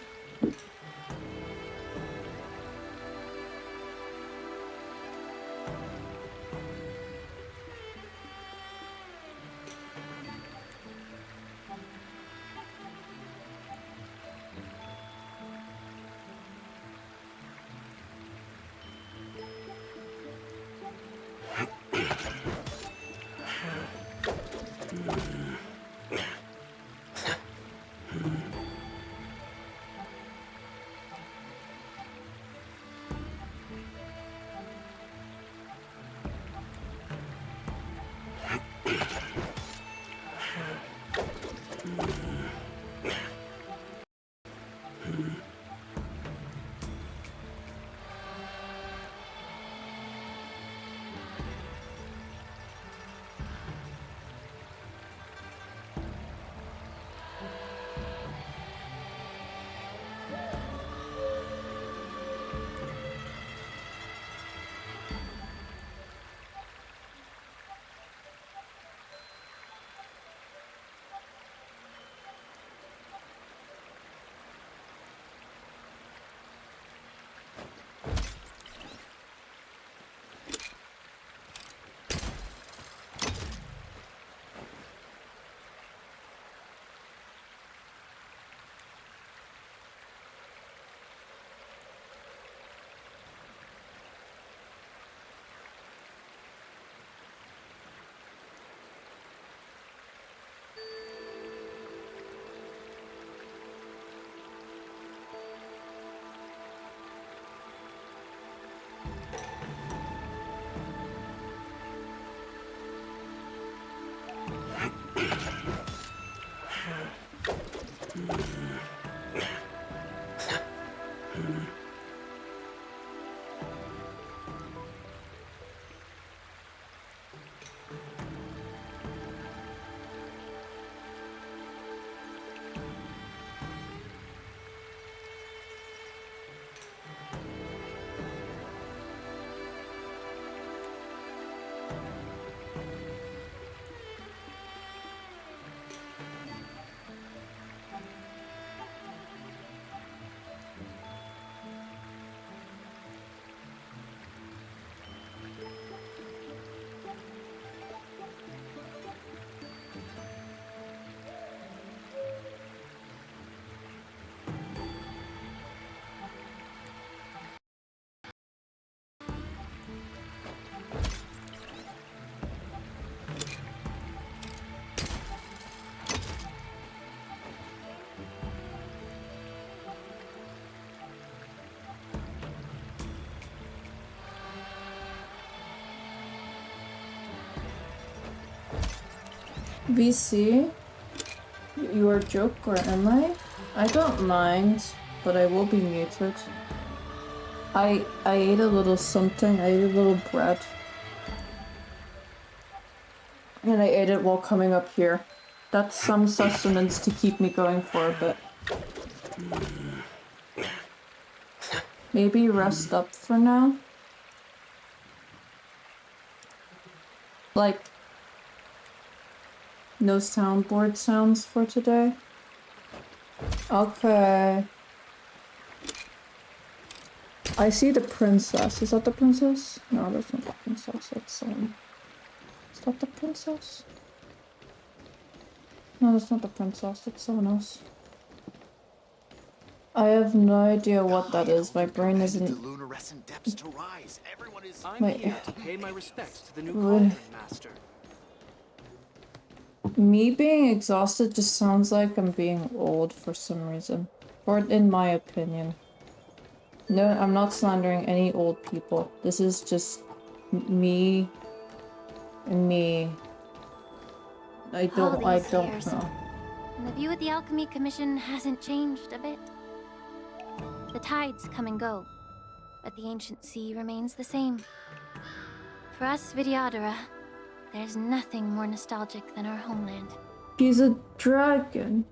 VC, you are joke or am I? I don't mind, but I will be muted. I ate a little something, I ate a little bread. And I ate it while coming up here. That's some sustenance to keep me going for a bit. Maybe rest up for now? Like, no soundboard sounds for today? Okay. I see the princess. Is that the princess? No, that's not the princess. That's is that the princess? No, that's not the princess. That's someone else. I have no idea what that is. My brain isn't. Luminescent depths to rise. Everyone is. I'm Wait. here to pay my respects to the new Would- Cauldron Master. Me being exhausted just sounds like I'm being old for some reason. Or in my opinion. No, I'm not slandering any old people. This is just me and me. I don't years, know. and the view of the Alchemy Commission hasn't changed a bit. The tides come and go, but the ancient sea remains the same. For us Vidyadhara, there's nothing more nostalgic than our homeland. He's a dragon.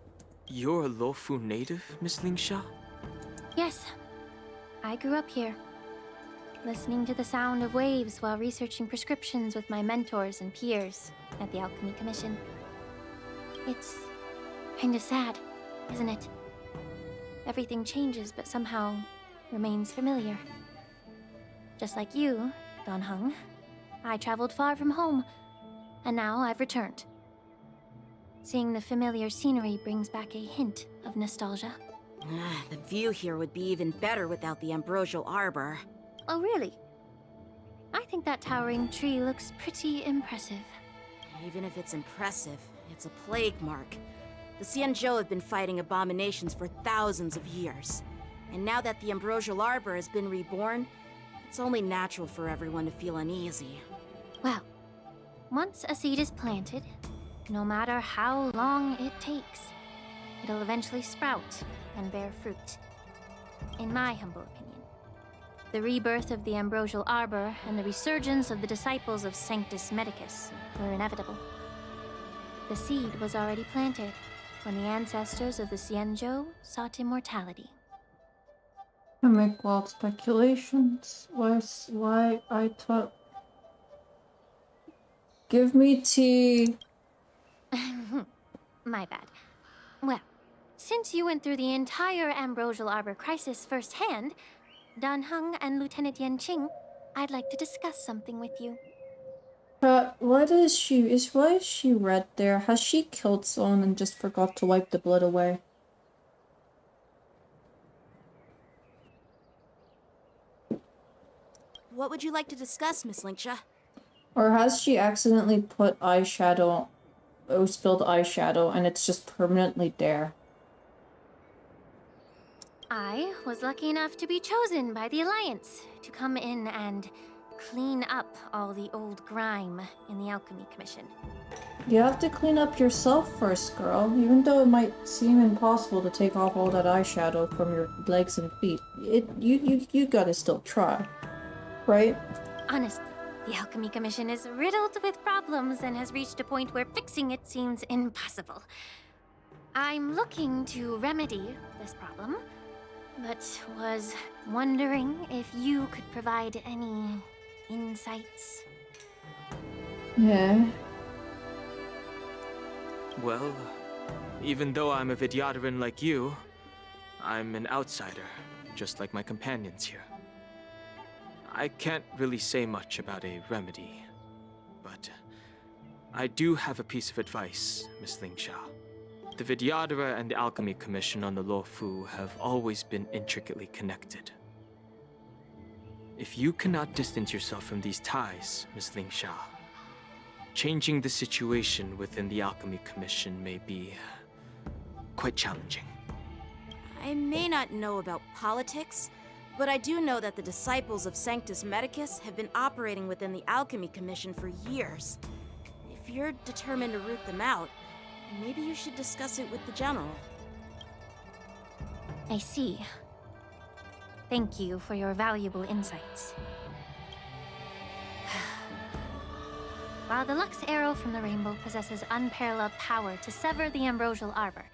You're a Lofu native, Miss Lingsha? Yes, I grew up here, listening to the sound of waves while researching prescriptions with my mentors and peers at the Alchemy Commission. It's kind of sad, isn't it? Everything changes, but somehow remains familiar. Just like you, Don Hung, I traveled far from home, and now I've returned. Seeing the familiar scenery brings back a hint of nostalgia. The view here would be even better without the ambrosial arbor. Oh, really? I think that towering tree looks pretty impressive. Even if it's impressive, it's a plague mark. The Xianzhou have been fighting abominations for thousands of years. And now that the ambrosial arbor has been reborn, it's only natural for everyone to feel uneasy. Well, once a seed is planted, no matter how long it takes, it'll eventually sprout and bear fruit. In my humble opinion, the rebirth of the ambrosial arbor and the resurgence of the disciples of Sanctus Medicus were inevitable. The seed was already planted when the ancestors of the Xianzhou sought immortality. I make wild speculations. Why I thought. Give me tea. My bad. Well, since you went through the entire ambrosial arbor crisis firsthand, Dan Heng and Lieutenant Yan Qing, I'd like to discuss something with you. What is she? Why is she red there? Has she killed someone and just forgot to wipe the blood away? What would you like to discuss, Miss Lingsha? Or has she accidentally put eyeshadow, spilled eyeshadow, and it's just permanently there? I was lucky enough to be chosen by the Alliance to come in and clean up all the old grime in the Alchemy Commission. You have to clean up yourself first, girl. Even though it might seem impossible to take off all that eyeshadow from your legs and feet, you gotta still try, right? Honestly, the Alchemy Commission is riddled with problems and has reached a point where fixing it seems impossible. I'm looking to remedy this problem, but was wondering if you could provide any insights. Yeah. Well, even though I'm a Vidyadharan like you, I'm an outsider, just like my companions here. I can't really say much about a remedy, but I do have a piece of advice, Miss Lingsha. The Vidyadhara and the Alchemy Commission on the Luofu have always been intricately connected. If you cannot distance yourself from these ties, Miss Lingsha, changing the situation within the Alchemy Commission may be quite challenging. I may not know about politics, but I do know that the disciples of Sanctus Medicus have been operating within the Alchemy Commission for years. If you're determined to root them out, maybe you should discuss it with the General. I see. Thank you for your valuable insights. While the Lux Arrow from the Rainbow possesses unparalleled power to sever the ambrosial arbor,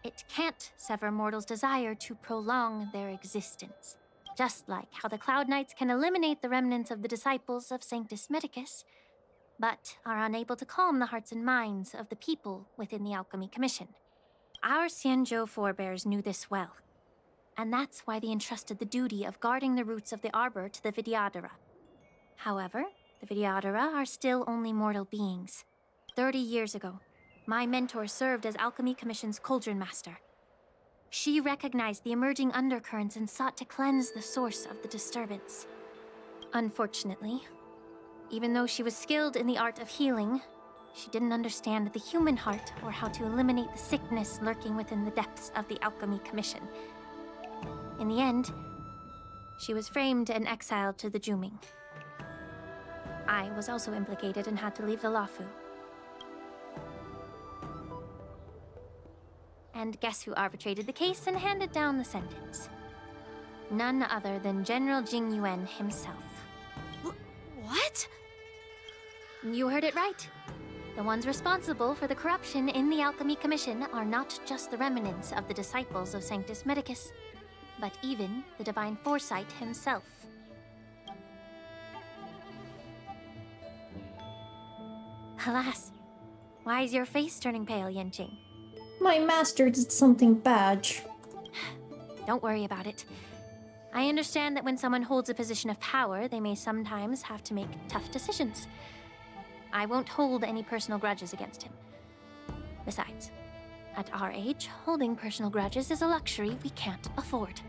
it can't sever mortals' desire to prolong their existence. Just like how the Cloud Knights can eliminate the remnants of the disciples of Sanctus Medicus, but are unable to calm the hearts and minds of the people within the Alchemy Commission. Our Xianzhou forebears knew this well, and that's why they entrusted the duty of guarding the roots of the arbor to the Vidyadhara. However, the Vidyadhara are still only mortal beings. 30 years ago, my mentor served as Alchemy Commission's Cauldron Master. She recognized the emerging undercurrents and sought to cleanse the source of the disturbance. Unfortunately, even though she was skilled in the art of healing, she didn't understand the human heart or how to eliminate the sickness lurking within the depths of the Alchemy Commission. In the end, she was framed and exiled to the Juming. I was also implicated and had to leave the Lafu. And guess who arbitrated the case and handed down the sentence? None other than General Jing Yuan himself. What? You heard it right. The ones responsible for the corruption in the Alchemy Commission are not just the remnants of the disciples of Sanctus Medicus, but even the Divine Foresight himself. Alas, why is your face turning pale, Yanqing? My master did something bad. Don't worry about it. I understand that when someone holds a position of power, they may sometimes have to make tough decisions. I won't hold any personal grudges against him. Besides, at our age, holding personal grudges is a luxury we can't afford.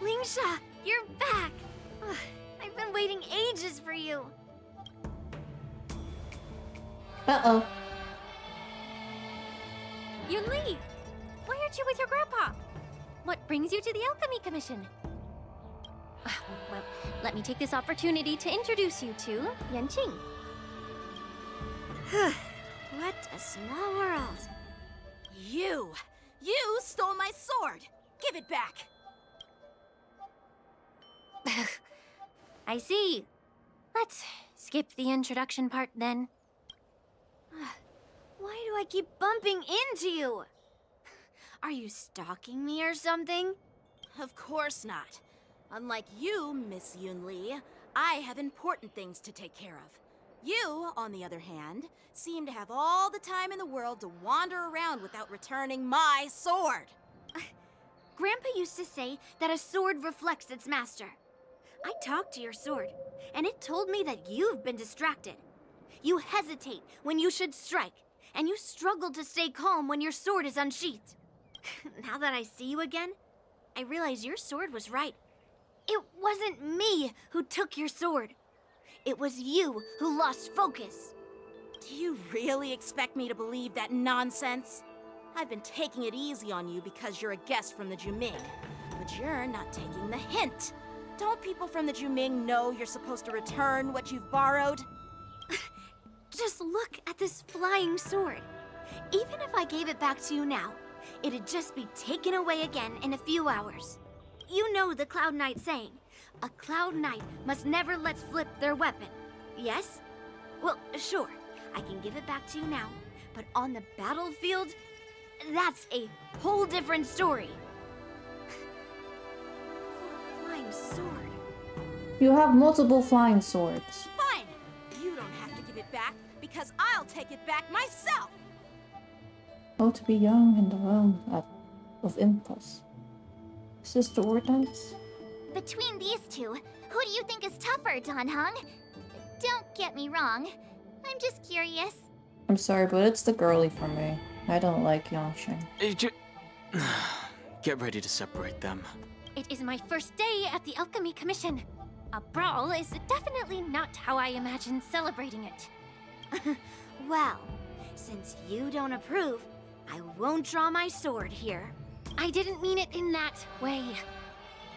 Lingsha, you're back! Ugh, I've been waiting ages for you. Uh-oh. Yunli! Why aren't you with your grandpa? What brings you to the Alchemy Commission? Well, let me take this opportunity to introduce you to Yanqing. What a small world. You stole my sword! Give it back! I see. Let's skip the introduction part then. Why do I keep bumping into you? Are you stalking me or something? Of course not. Unlike you, Miss Yunli, I have important things to take care of. You, on the other hand, seem to have all the time in the world to wander around without returning my sword. Grandpa used to say that a sword reflects its master. I talked to your sword, and it told me that you've been distracted. You hesitate when you should strike, and you struggle to stay calm when your sword is unsheathed. Now that I see you again, I realize your sword was right. It wasn't me who took your sword. It was you who lost focus. Do you really expect me to believe that nonsense? I've been taking it easy on you because you're a guest from the Juming, but you're not taking the hint. Don't people from the Juming know you're supposed to return what you've borrowed? Just look at this flying sword. Even if I gave it back to you now, it'd just be taken away again in a few hours. You know the Cloud Knight saying, a Cloud Knight must never let slip their weapon. Yes? Well, sure, I can give it back to you now, but on the battlefield, that's a whole different story. Flying sword. You have multiple flying swords. Fine! You don't have to give it back, because I'll take it back myself! Oh, to be young in the realm of impulse. Is this the war dance? Between these two, who do you think is tougher, Dan Heng? Don't get me wrong. I'm just curious. I'm sorry, but it's the girly for me. I don't like Yangsheng. Get ready to separate them. It is my first day at the Alchemy Commission. A brawl is definitely not how I imagined celebrating it. Well, since you don't approve, I won't draw my sword here. I didn't mean it in that way.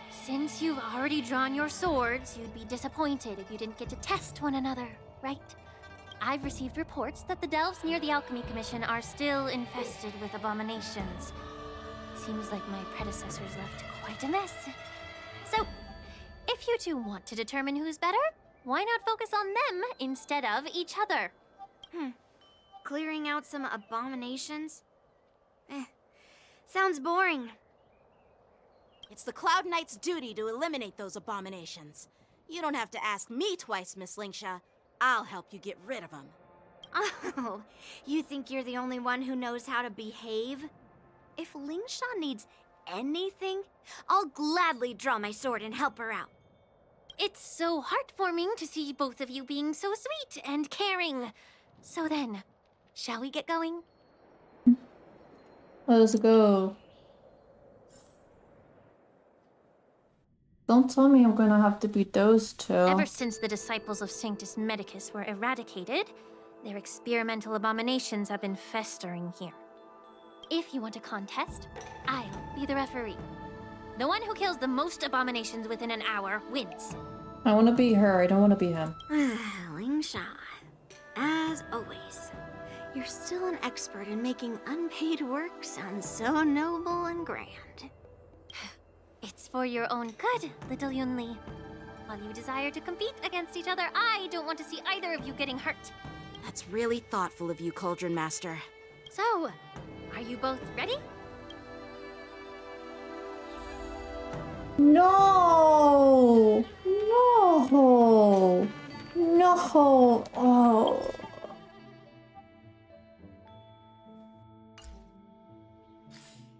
Since you've already drawn your swords, you'd be disappointed if you didn't get to test one another, right? I've received reports that the delves near the Alchemy Commission are still infested with abominations. Seems like my predecessors left quite a mess. So, if you two want to determine who's better, why not focus on them instead of each other? Clearing out some abominations? Sounds boring. It's the Cloud Knight's duty to eliminate those abominations. You don't have to ask me twice, Miss Lingsha. I'll help you get rid of them. Oh, you think you're the only one who knows how to behave? If Lingsha needs anything, I'll gladly draw my sword and help her out. It's so heartwarming to see both of you being so sweet and caring. So then, shall we get going? Let's go. Don't tell me I'm gonna have to beat those two. Ever since the disciples of Sanctus Medicus were eradicated, their experimental abominations have been festering here. If you want a contest, I'll be the referee. The one who kills the most abominations within an hour wins. I want to be her. I don't want to be him. Lingsha, as always, you're still an expert in making unpaid work sound so noble and grand. It's for your own good, little Yunli. While you desire to compete against each other, I don't want to see either of you getting hurt. That's really thoughtful of you, Cauldron Master. So, are you both ready? No! No! No! Oh.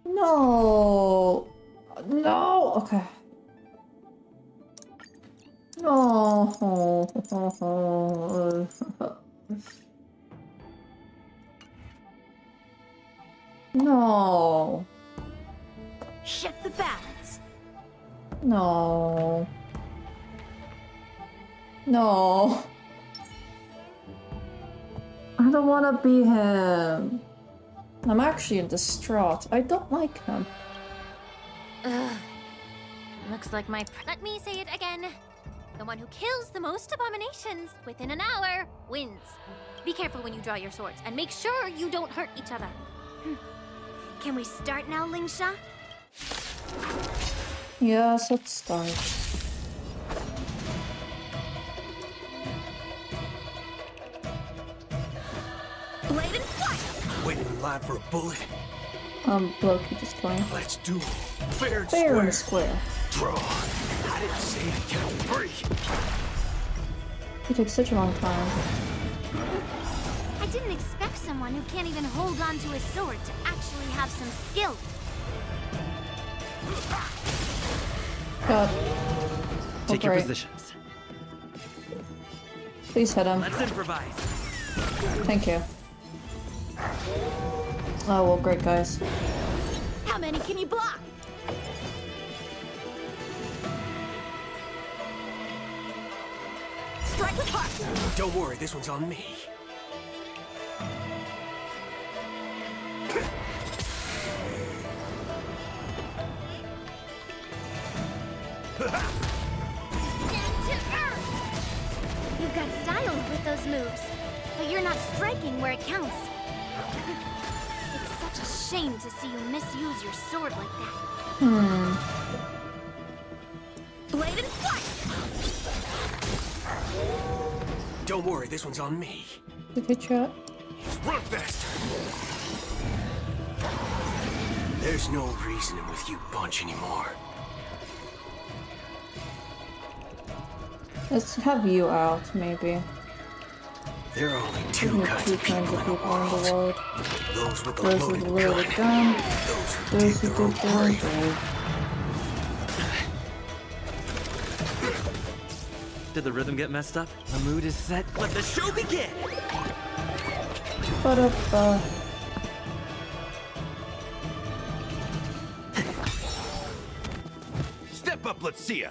No! No! Okay. No! No! Shift the balance. No. No. I don't want to be him. I'm actually distraught. I don't like him. Ugh. Looks like my Let me say it again. The one who kills the most abominations within an hour wins. Be careful when you draw your swords, and make sure you don't hurt each other. Can we start now, Lingsha? Yes, let's start. Blade and fire! Waiting in line for a bullet. Loki just playing. Let's do it. Fair and Fair square. and square. Draw. I didn't say I count three. It took such a long time. I didn't expect someone who can't even hold on to his sword to actually have some skill. God. Take your great. positions. Please hit him. Let's improvise. Thank you. Oh, well, great, guys. How many can you block? Strike with heart! Don't worry, this one's on me. You've got style with those moves, but you're not striking where it counts. It's such a shame to see you misuse your sword like that. Blade and fire! Don't worry, this one's on me. Good shot. Run faster! There's no reasoning with you bunch anymore. Let's have you out, maybe. There are only two There's kinds two of kinds people of in the people in world. the world. Those with the Those with loaded the loaded gun. gun. Those who Those who dig their own dig their own grave. grave. Did the rhythm get messed up? The mood is set. Let the show begin! Ba-da-ba. Step up, let's see ya.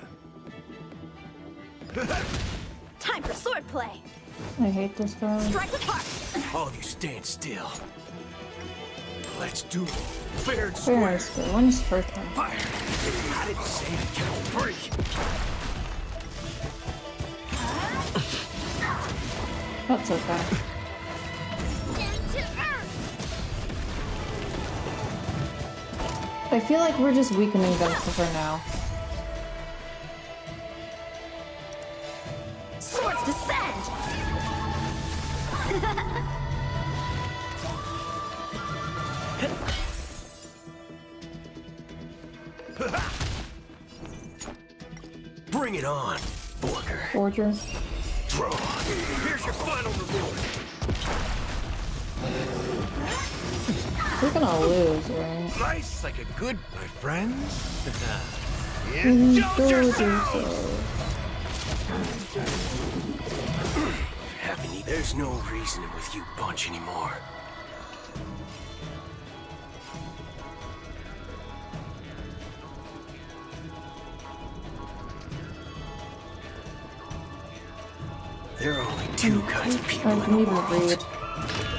Time for swordplay! I hate this guy. Strike with heart! All of you stand still. Let's do it. Fair and Fair square. and square. When is her turn? Fire. I didn't say I count three. That's okay. I feel like we're just weakening them for now. Swords descend! Bring it on, Borger. Forger. Draw. Here's your final reward. We're gonna lose, right? Nice, like a good, my friends. Indulge Indulge yourself! There's no reasoning with you bunch anymore. two kinds of people I in didn't the even world. read.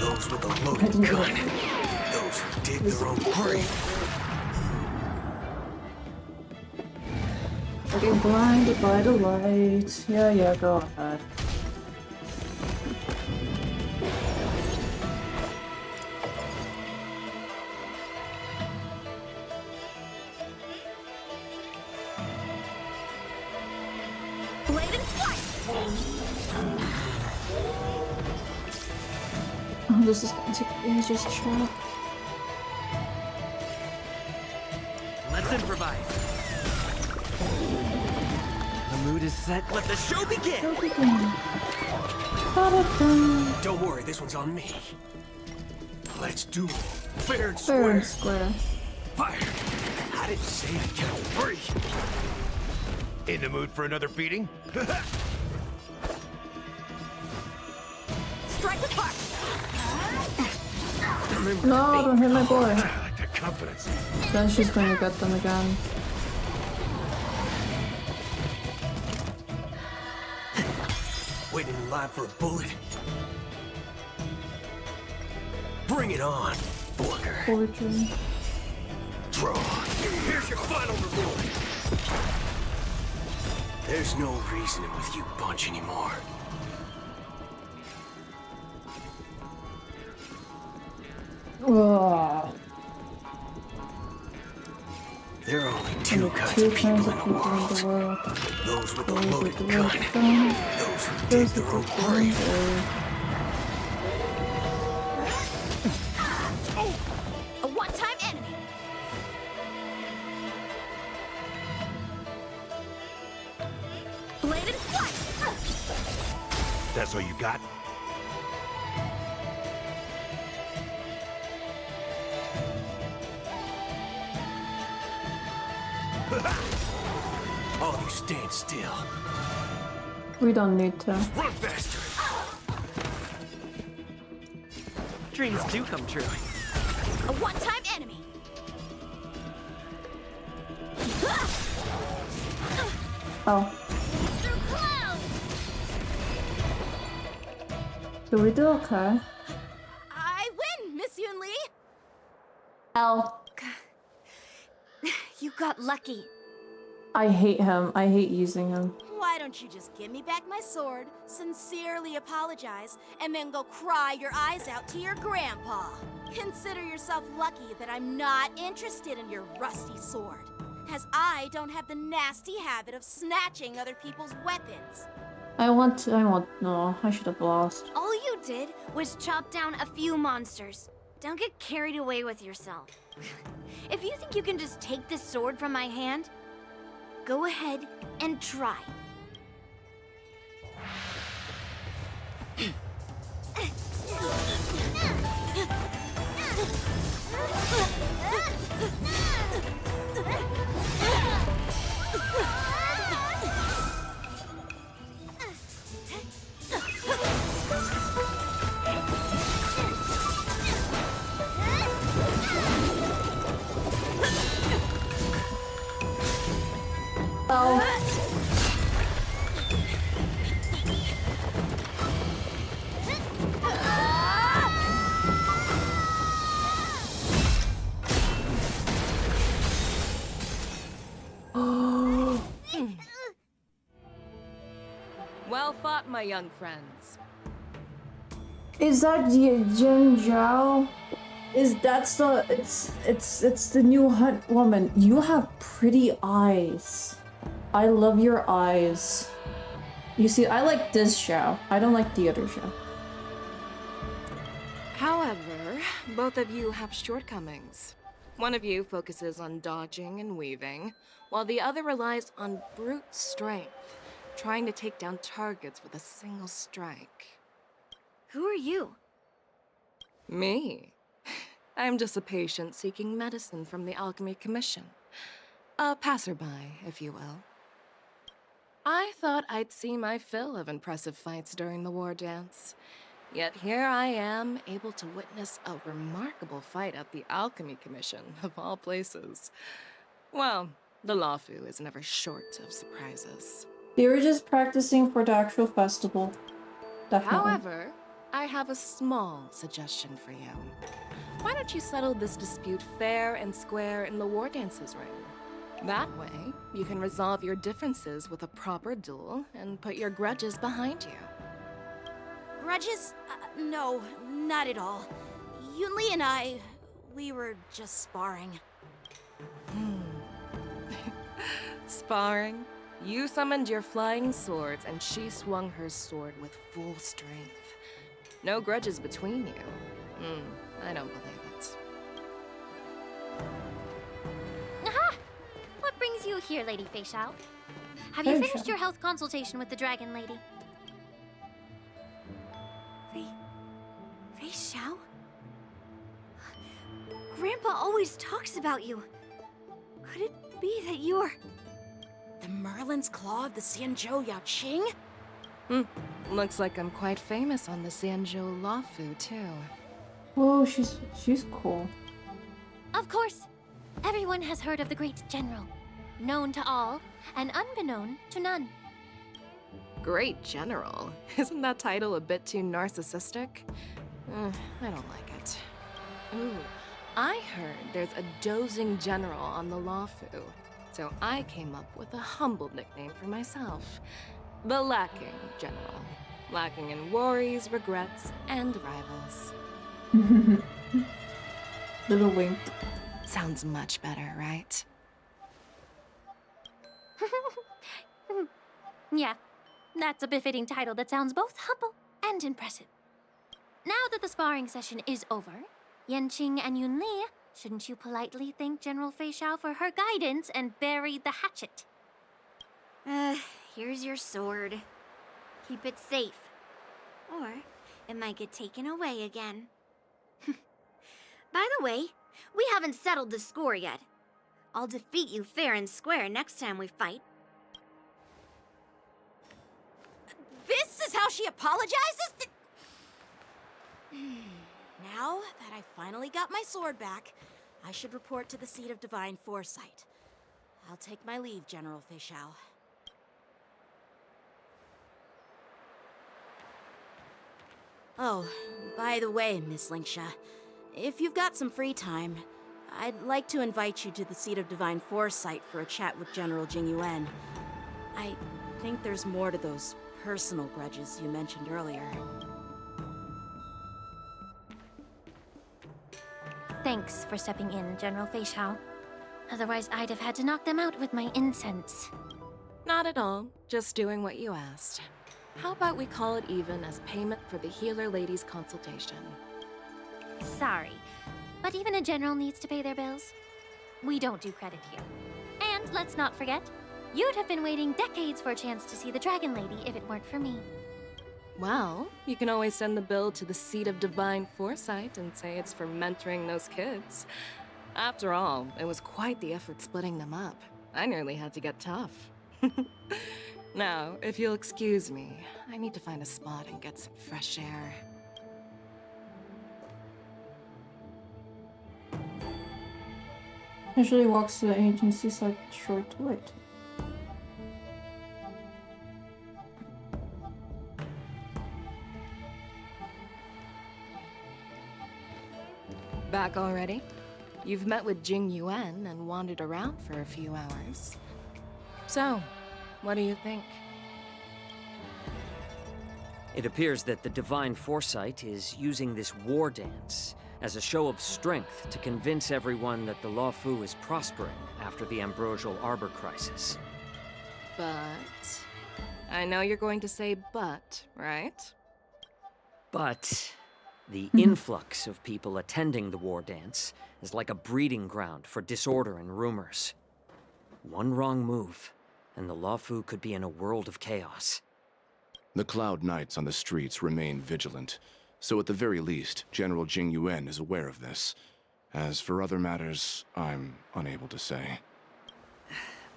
Those with a I loaded didn't gun. even Those who dig their own grave. Getting blinded by the light. Yeah, go ahead. Oh, this is going to take ages, chat. Let's improvise. The mood is set. Let the show begin. Don't worry, this one's on me. Let's do fair and Fair and square. square. Fire! I didn't say I count 3. In the mood for another beating? Strike the park! No, don't hit my boy. I like that confidence. Then she's going to get them again. Waiting in line for a bullet. Bring it on, Borger. Poetry. Draw. Here's your final reward. There's no reasoning with you bunch anymore. Ugh. There are only two kinds of people in the world. Those with a loaded gun. Those who dig their own grave. A one-time enemy. Blade and flight. That's all you got? All you stand still. We don't need to. Run faster. Dreams do come true. A one-time enemy. Oh. Through clouds. Do we do okay? I win, Miss Yoon Lee. L. You got lucky. I hate him. I hate using him. Why don't you just give me back my sword, sincerely apologize, and then go cry your eyes out to your grandpa? Consider yourself lucky that I'm not interested in your rusty sword, as I don't have the nasty habit of snatching other people's weapons. No, I should have lost. All you did was chop down a few monsters. Don't get carried away with yourself. If you think you can just take this sword from my hand, go ahead and try. Well fought, my young friends. Is that Jin Zhao? It's the new hunt woman. You have pretty eyes. I love your eyes. You see, I like this Zhao. I don't like the other Zhao. However, both of you have shortcomings. One of you focuses on dodging and weaving, while the other relies on brute strength, trying to take down targets with a single strike. Who are you? Me? I'm just a patient seeking medicine from the Alchemy Commission. A passerby, if you will. I thought I'd see my fill of impressive fights during the war dance. Yet here I am, able to witness a remarkable fight at the Alchemy Commission, of all places. Well, the Lafu is never short of surprises. They were just practicing for the actual festival. Definitely. However, I have a small suggestion for you. Why don't you settle this dispute fair and square in the War Dance's ring? That way, you can resolve your differences with a proper duel and put your grudges behind you. Grudges? No, not at all. Yunli and I, we were just sparring. Sparring? You summoned your flying swords and she swung her sword with full strength. No grudges between you. I don't believe it. Aha! What brings you here, Lady Fei Xiao? Have you finished your health consultation with the Dragon Lady? Fei Xiao? Grandpa always talks about you. Could it be that you're... The Merlin's Claw of the Xianzhou Yaoqing? Looks like I'm quite famous on the Xianzhou Luofu, too. Oh, she's cool. Of course. Everyone has heard of the great general. Known to all, and unbeknown to none. Great General? Isn't that title a bit too narcissistic? I don't like it. Ooh, I heard there's a dozing general on the Luofu, so I came up with a humble nickname for myself. The Lacking General. Lacking in worries, regrets, and rivals. Little wink. Sounds much better, right? Yeah, that's a befitting title that sounds both humble and impressive. Now that the sparring session is over, Yanqing and Yunli, shouldn't you politely thank General Fei Xiao for her guidance and bury the hatchet? Here's your sword. Keep it safe. Or it might get taken away again. By the way, we haven't settled the score yet. I'll defeat you fair and square next time we fight. This is how she apologizes? Now that I finally got my sword back, I should report to the seat of divine foresight. I'll take my leave, General Fei Xiao. Oh, by the way, Miss Linksha, if you've got some free time, I'd like to invite you to the seat of divine foresight for a chat with General Jing Yuan. I think there's more to those personal grudges you mentioned earlier. Thanks for stepping in, General Fei Xiao. Otherwise, I'd have had to knock them out with my incense. Not at all. Just doing what you asked. How about we call it even as payment for the healer lady's consultation? Sorry, but even a general needs to pay their bills. We don't do credit here. And let's not forget, you'd have been waiting decades for a chance to see the Dragon Lady if it weren't for me. Well, you can always send the bill to the seat of divine foresight and say it's for mentoring those kids. After all, it was quite the effort splitting them up. I nearly had to get tough. Now, if you'll excuse me, I need to find a spot and get some fresh air. Usually walks to the agency site short to wait. Back already? You've met with Jing Yuan and wandered around for a few hours. So, what do you think? It appears that the Divine Foresight is using this war dance as a show of strength to convince everyone that the Luofu is prospering after the Ambrosial Arbor crisis. But... I know you're going to say but, right? But the influx of people attending the war dance is like a breeding ground for disorder and rumors. One wrong move, and the Luofu could be in a world of chaos. The Cloud Knights on the streets remain vigilant, so at the very least, General Jing Yuan is aware of this. As for other matters, I'm unable to say.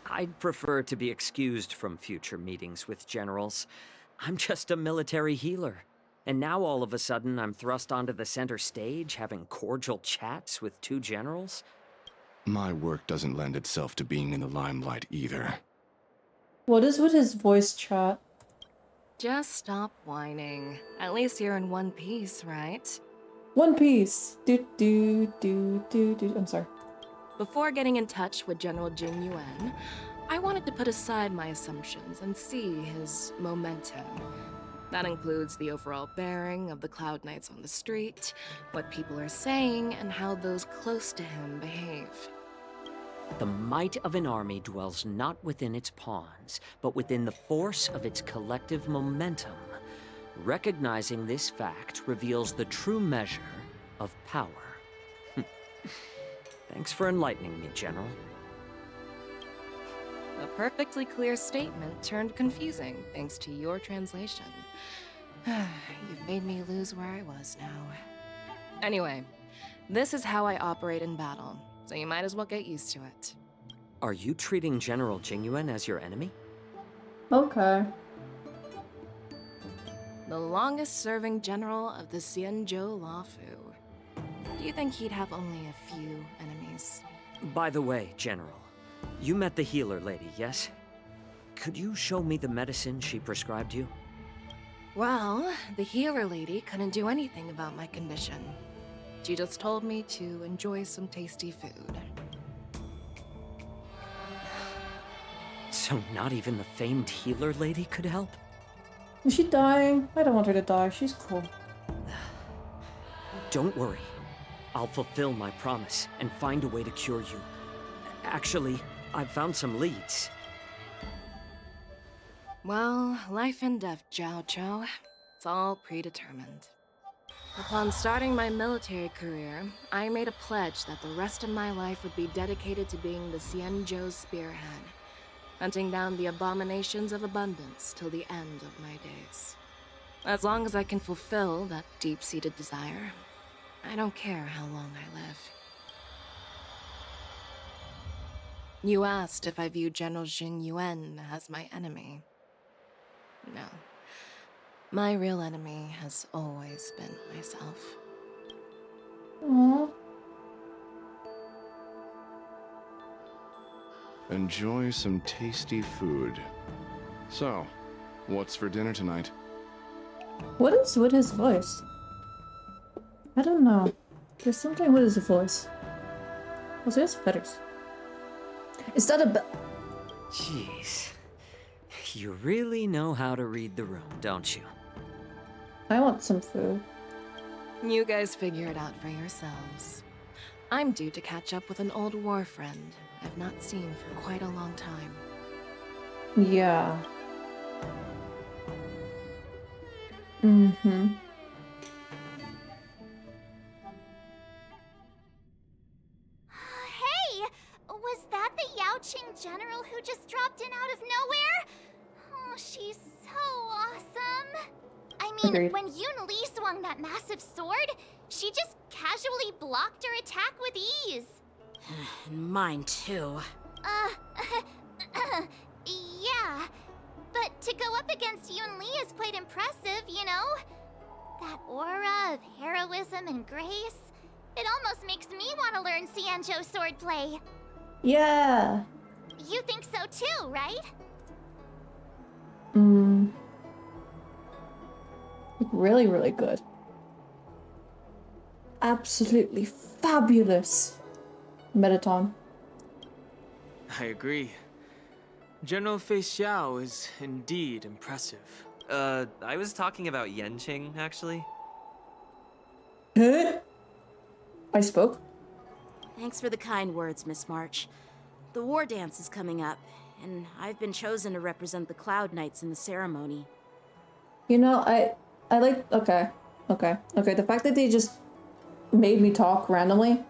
I'd prefer to be excused from future meetings with generals. I'm just a military healer. And now all of a sudden I'm thrust onto the center stage having cordial chats with two generals? My work doesn't lend itself to being in the limelight either. What is with his voice chat? Just stop whining. At least you're in one piece, right? One Piece. I'm sorry. Before getting in touch with General Jing Yuan, I wanted to put aside my assumptions and see his momentum. That includes the overall bearing of the Cloud Knights on the street, what people are saying, and how those close to him behave. The might of an army dwells not within its pawns, but within the force of its collective momentum. Recognizing this fact reveals the true measure of power. Thanks for enlightening me, General. A perfectly clear statement turned confusing thanks to your translation. You've made me lose where I was now. Anyway, this is how I operate in battle, so you might as well get used to it. Are you treating General Jingyuan as your enemy? Okay. The longest-serving general of the Xianzhou Luofu. Do you think he'd have only a few enemies? By the way, General, you met the healer lady, yes? Could you show me the medicine she prescribed you? Well, the healer lady couldn't do anything about my condition. She just told me to enjoy some tasty food. So not even the famed healer lady could help? Is she dying? I don't want her to die. She's cool. Don't worry. I'll fulfill my promise and find a way to cure you. Actually, I've found some leads. Well, life and death, Zhao Chou. It's all predetermined. Upon starting my military career, I made a pledge that the rest of my life would be dedicated to being the Xianzhou spearhead, hunting down the abominations of abundance till the end of my days. As long as I can fulfill that deep-seated desire, I don't care how long I live. You asked if I view General Jing Yuan as my enemy. No. My real enemy has always been myself. Aww. Enjoy some tasty food. So, what's for dinner tonight? What is with his voice? I don't know. There's something with his voice. Also, he has feathers. Is that a Jeez. You really know how to read the room, don't you? I want some food. You guys figure it out for yourselves. I'm due to catch up with an old war friend I've not seen for quite a long time. Yeah. Mm-hmm. Hey! Was that the Yaoqing general who just dropped in out of nowhere? Oh, she's so awesome. I mean, Agreed. when Yun Li swung that massive sword, she just casually blocked her attack with ease. Mine too. Yeah. But to go up against Yun Li is quite impressive, you know? That aura of heroism and grace. It almost makes me want to learn Xianzhou swordplay. Yeah. You think so too, right? Really, really good. Absolutely fabulous. Metaton. I agree. General Fei Xiao is indeed impressive. I was talking about Yenqing, actually. Huh? I spoke? Thanks for the kind words, Miss March. The war dance is coming up, and I've been chosen to represent the Cloud Knights in the ceremony. You know, I like, okay. The fact that they just made me talk randomly.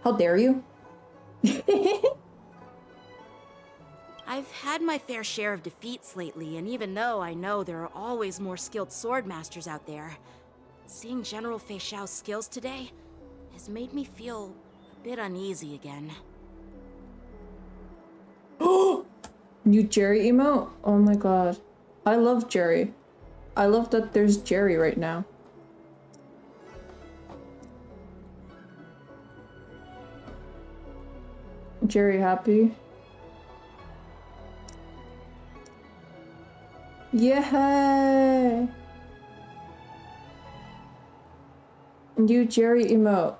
How dare you? I've had my fair share of defeats lately, and even though I know there are always more skilled sword masters out there, seeing General Fei Xiao's skills today has made me feel a bit uneasy again. New Jerry emote? Oh my god. I love Jerry. I love that there's Jerry right now. Jerry happy? Yay! New Jerry emote.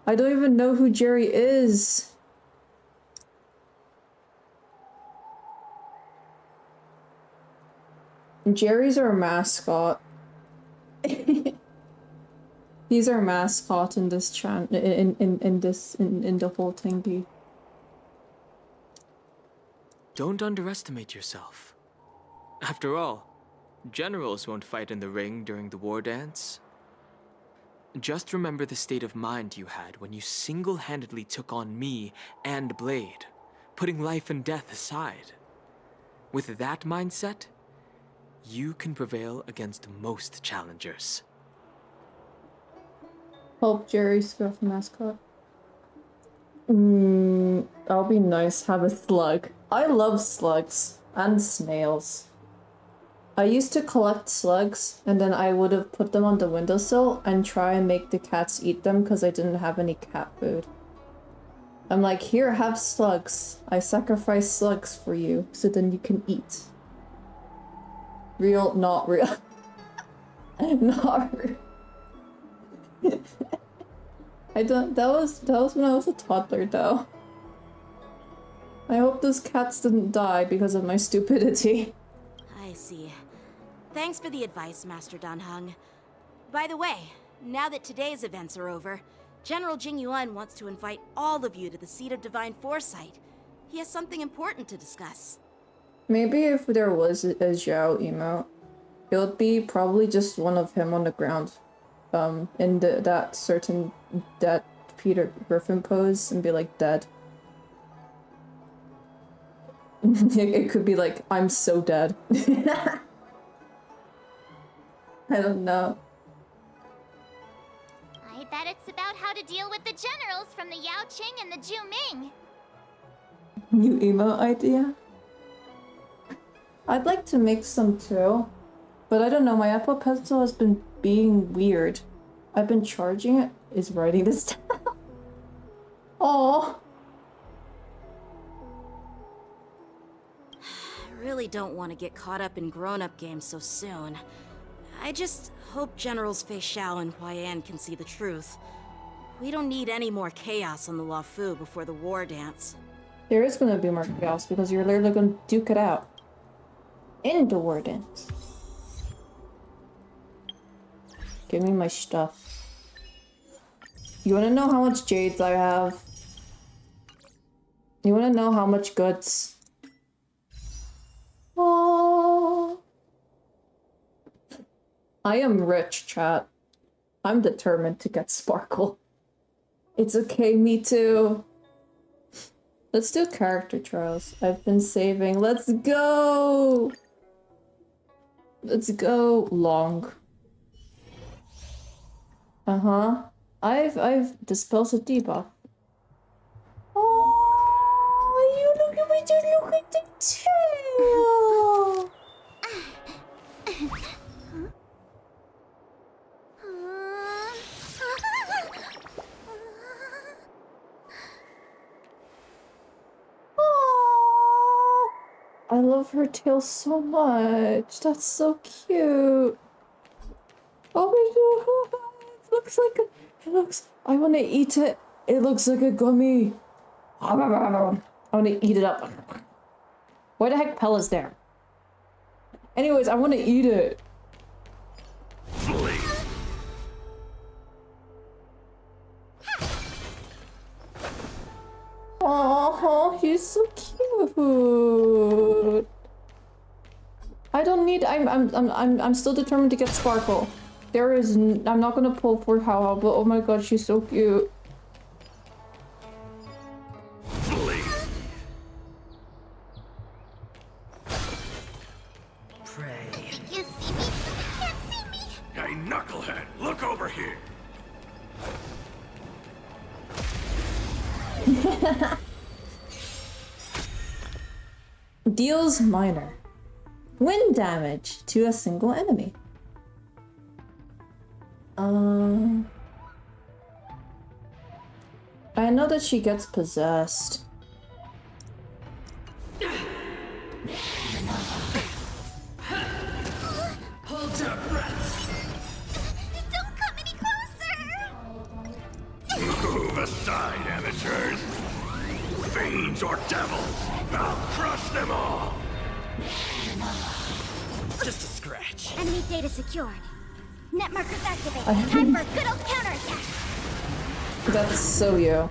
I don't even know who Jerry is. Jerry's our mascot. He's our mascot in this in the whole thingy. Don't underestimate yourself. After all, generals won't fight in the ring during the war dance. Just remember the state of mind you had when you single-handedly took on me and Blade, putting life and death aside. With that mindset, you can prevail against most challengers. Hope Jerry's girlfriend mascot. That'll be nice. Have a slug. I love slugs and snails. I used to collect slugs and then I would have put them on the windowsill and try and make the cats eat them because I didn't have any cat food. I'm like, here, have slugs. I sacrifice slugs for you so then you can eat. Real, not real. Not real. That was when I was a toddler though. I hope those cats didn't die because of my stupidity. I see. Thanks for the advice, Master Danheng. By the way, now that today's events are over, General Jing Yuan wants to invite all of you to the Seat of Divine Foresight. He has something important to discuss. Maybe if there was a Zhao emote, it would be probably just one of him on the ground. In that certain dead Peter Griffin pose and be like dead. It could be like, I'm so dead. I don't know. I bet it's about how to deal with the generals from the Yao Qing and the Zhu Ming. New emote idea? I'd like to make some too. But I don't know, my Apple Pencil has been being weird. I've been charging it. Is writing this down. Oh. I really don't want to get caught up in grown-up games so soon. I just hope Generals Fei Xiao and Huaiyan can see the truth. We don't need any more chaos on the Luofu before the war dance. There is gonna be more chaos because you're literally gonna duke it out. In the war dance. Give me my stuff. You wanna know how much jades I have? You wanna know how much goods? Oh. I am rich, chat. I'm determined to get Sparkle. It's okay, me too. Let's do character trials. I've been saving. Let's go! Let's go long. I've dispelled a debuff. Oh, you look at me, just look at the tail! Oh, I love her tail so much. That's so cute. Oh my god. I want to eat it. It looks like a gummy. I want to eat it up. Why the heck Pella's there? Anyways, I want to eat it. Oh, he's so cute. I don't need. I'm still determined to get Sparkle. I'm not gonna pull for How, but oh my god, she's so cute. Pray. You see me? You can't see me. Hey, knucklehead, look over here. Deals minor wind damage to a single enemy. I know that she gets possessed. Don't come any closer! Move aside, amateurs! Fiends or devils! I'll crush them all! Just a scratch. Enemy data secured. Net markers activated. Time for a good old counterattack. That's so you.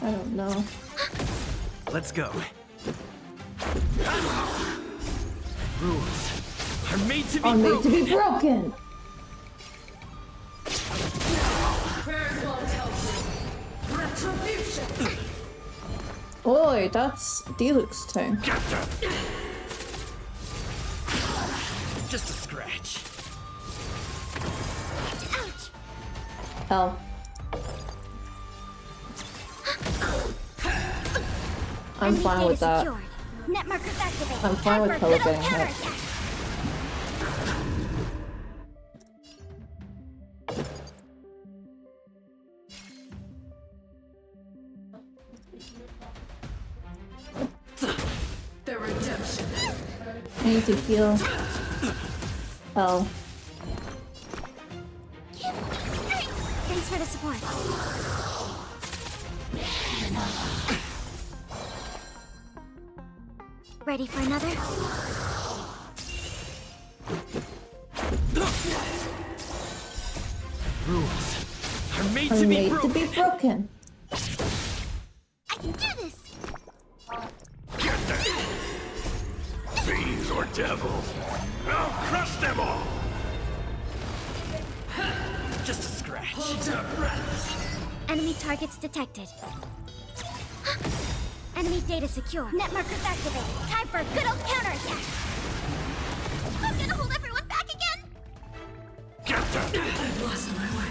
I don't know. Let's go. Rules are made to be Are made broken. to be broken. Oi, that's Deluxe too. Just a scratch. Hell. I'm Enemy fine data with that. secured. Net markers activated. I'm fine Time with for a Pella good old getting hit. counterattack. The redemption. I need to heal. Hell. Thanks for the support. Ready for another? Rules are made I'm to be made to broken. be broken. I can do this. Fiends or devils! I'll crush them all! Just a scratch. Hold your breath. Enemy targets detected. Enemy data secure. Net markers activated. Time for a good old counterattack. I'm gonna hold everyone back again! I've lost my way.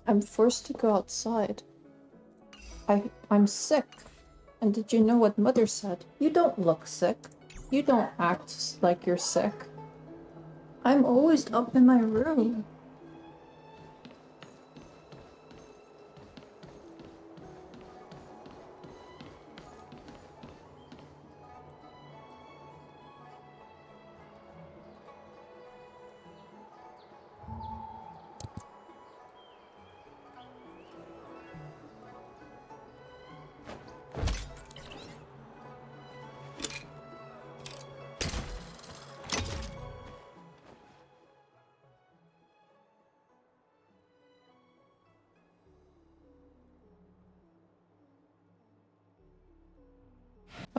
I'm forced to go outside. I'm sick. And did you know what Mother said? You don't look sick. You don't act like you're sick. I'm always up in my room.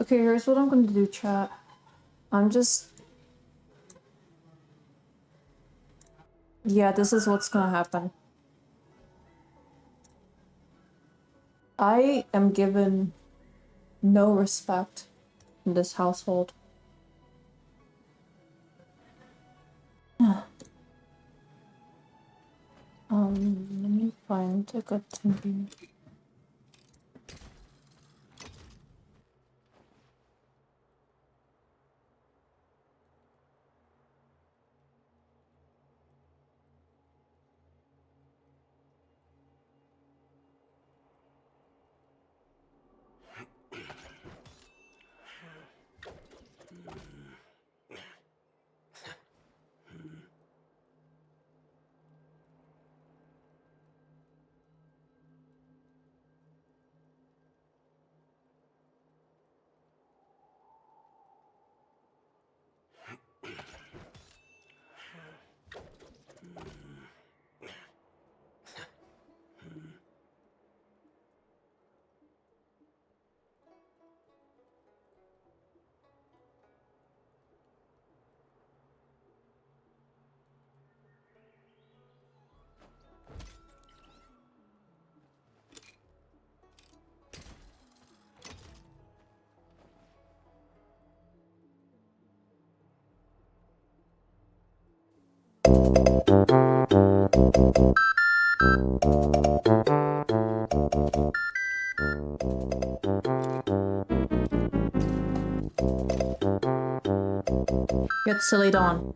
Okay, here's what I'm gonna do, chat. Yeah, this is what's gonna happen. I am given no respect in this household. Let me find a good thing. Get silly Dawn.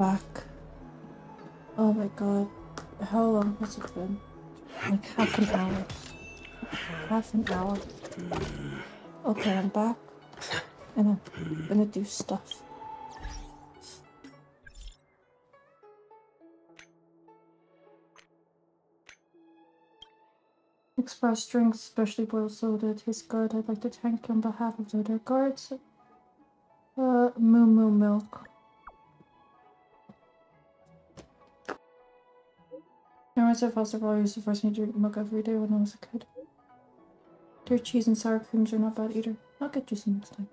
back. Oh my god. How long has it been? Like half an hour. Half an hour. Okay, I'm back. And I'm gonna do stuff. Express drinks, especially boiled soda, tastes good. I'd like to thank you on behalf of the other guards. Moo Moo Milk. I myself also probably used to force me to drink milk every day when I was a kid. Their cheese and sour creams are not bad either. I'll get you some next time.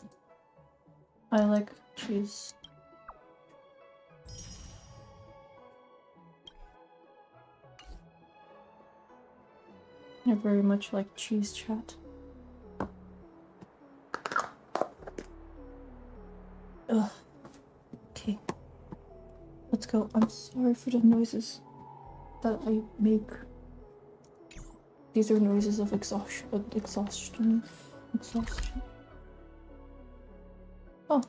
I like cheese. I very much like cheese, chat. Ugh. Okay. Let's go. I'm sorry for the noises that I make. These are noises of exhaustion. Oh.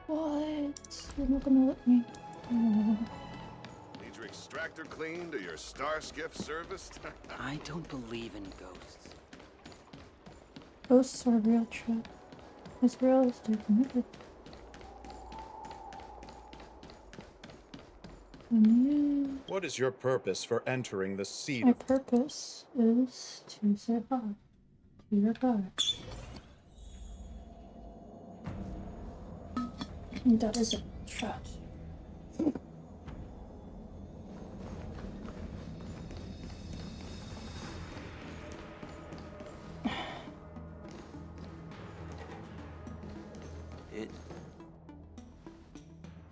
What? You're not gonna let me. Oh. Need your extractor cleaned or your star skiff serviced? I don't believe in ghosts. Ghosts are real, chat. As real as they're committed. What is your purpose for entering the seat My of... purpose is to say hi to your guard. And that is a chat.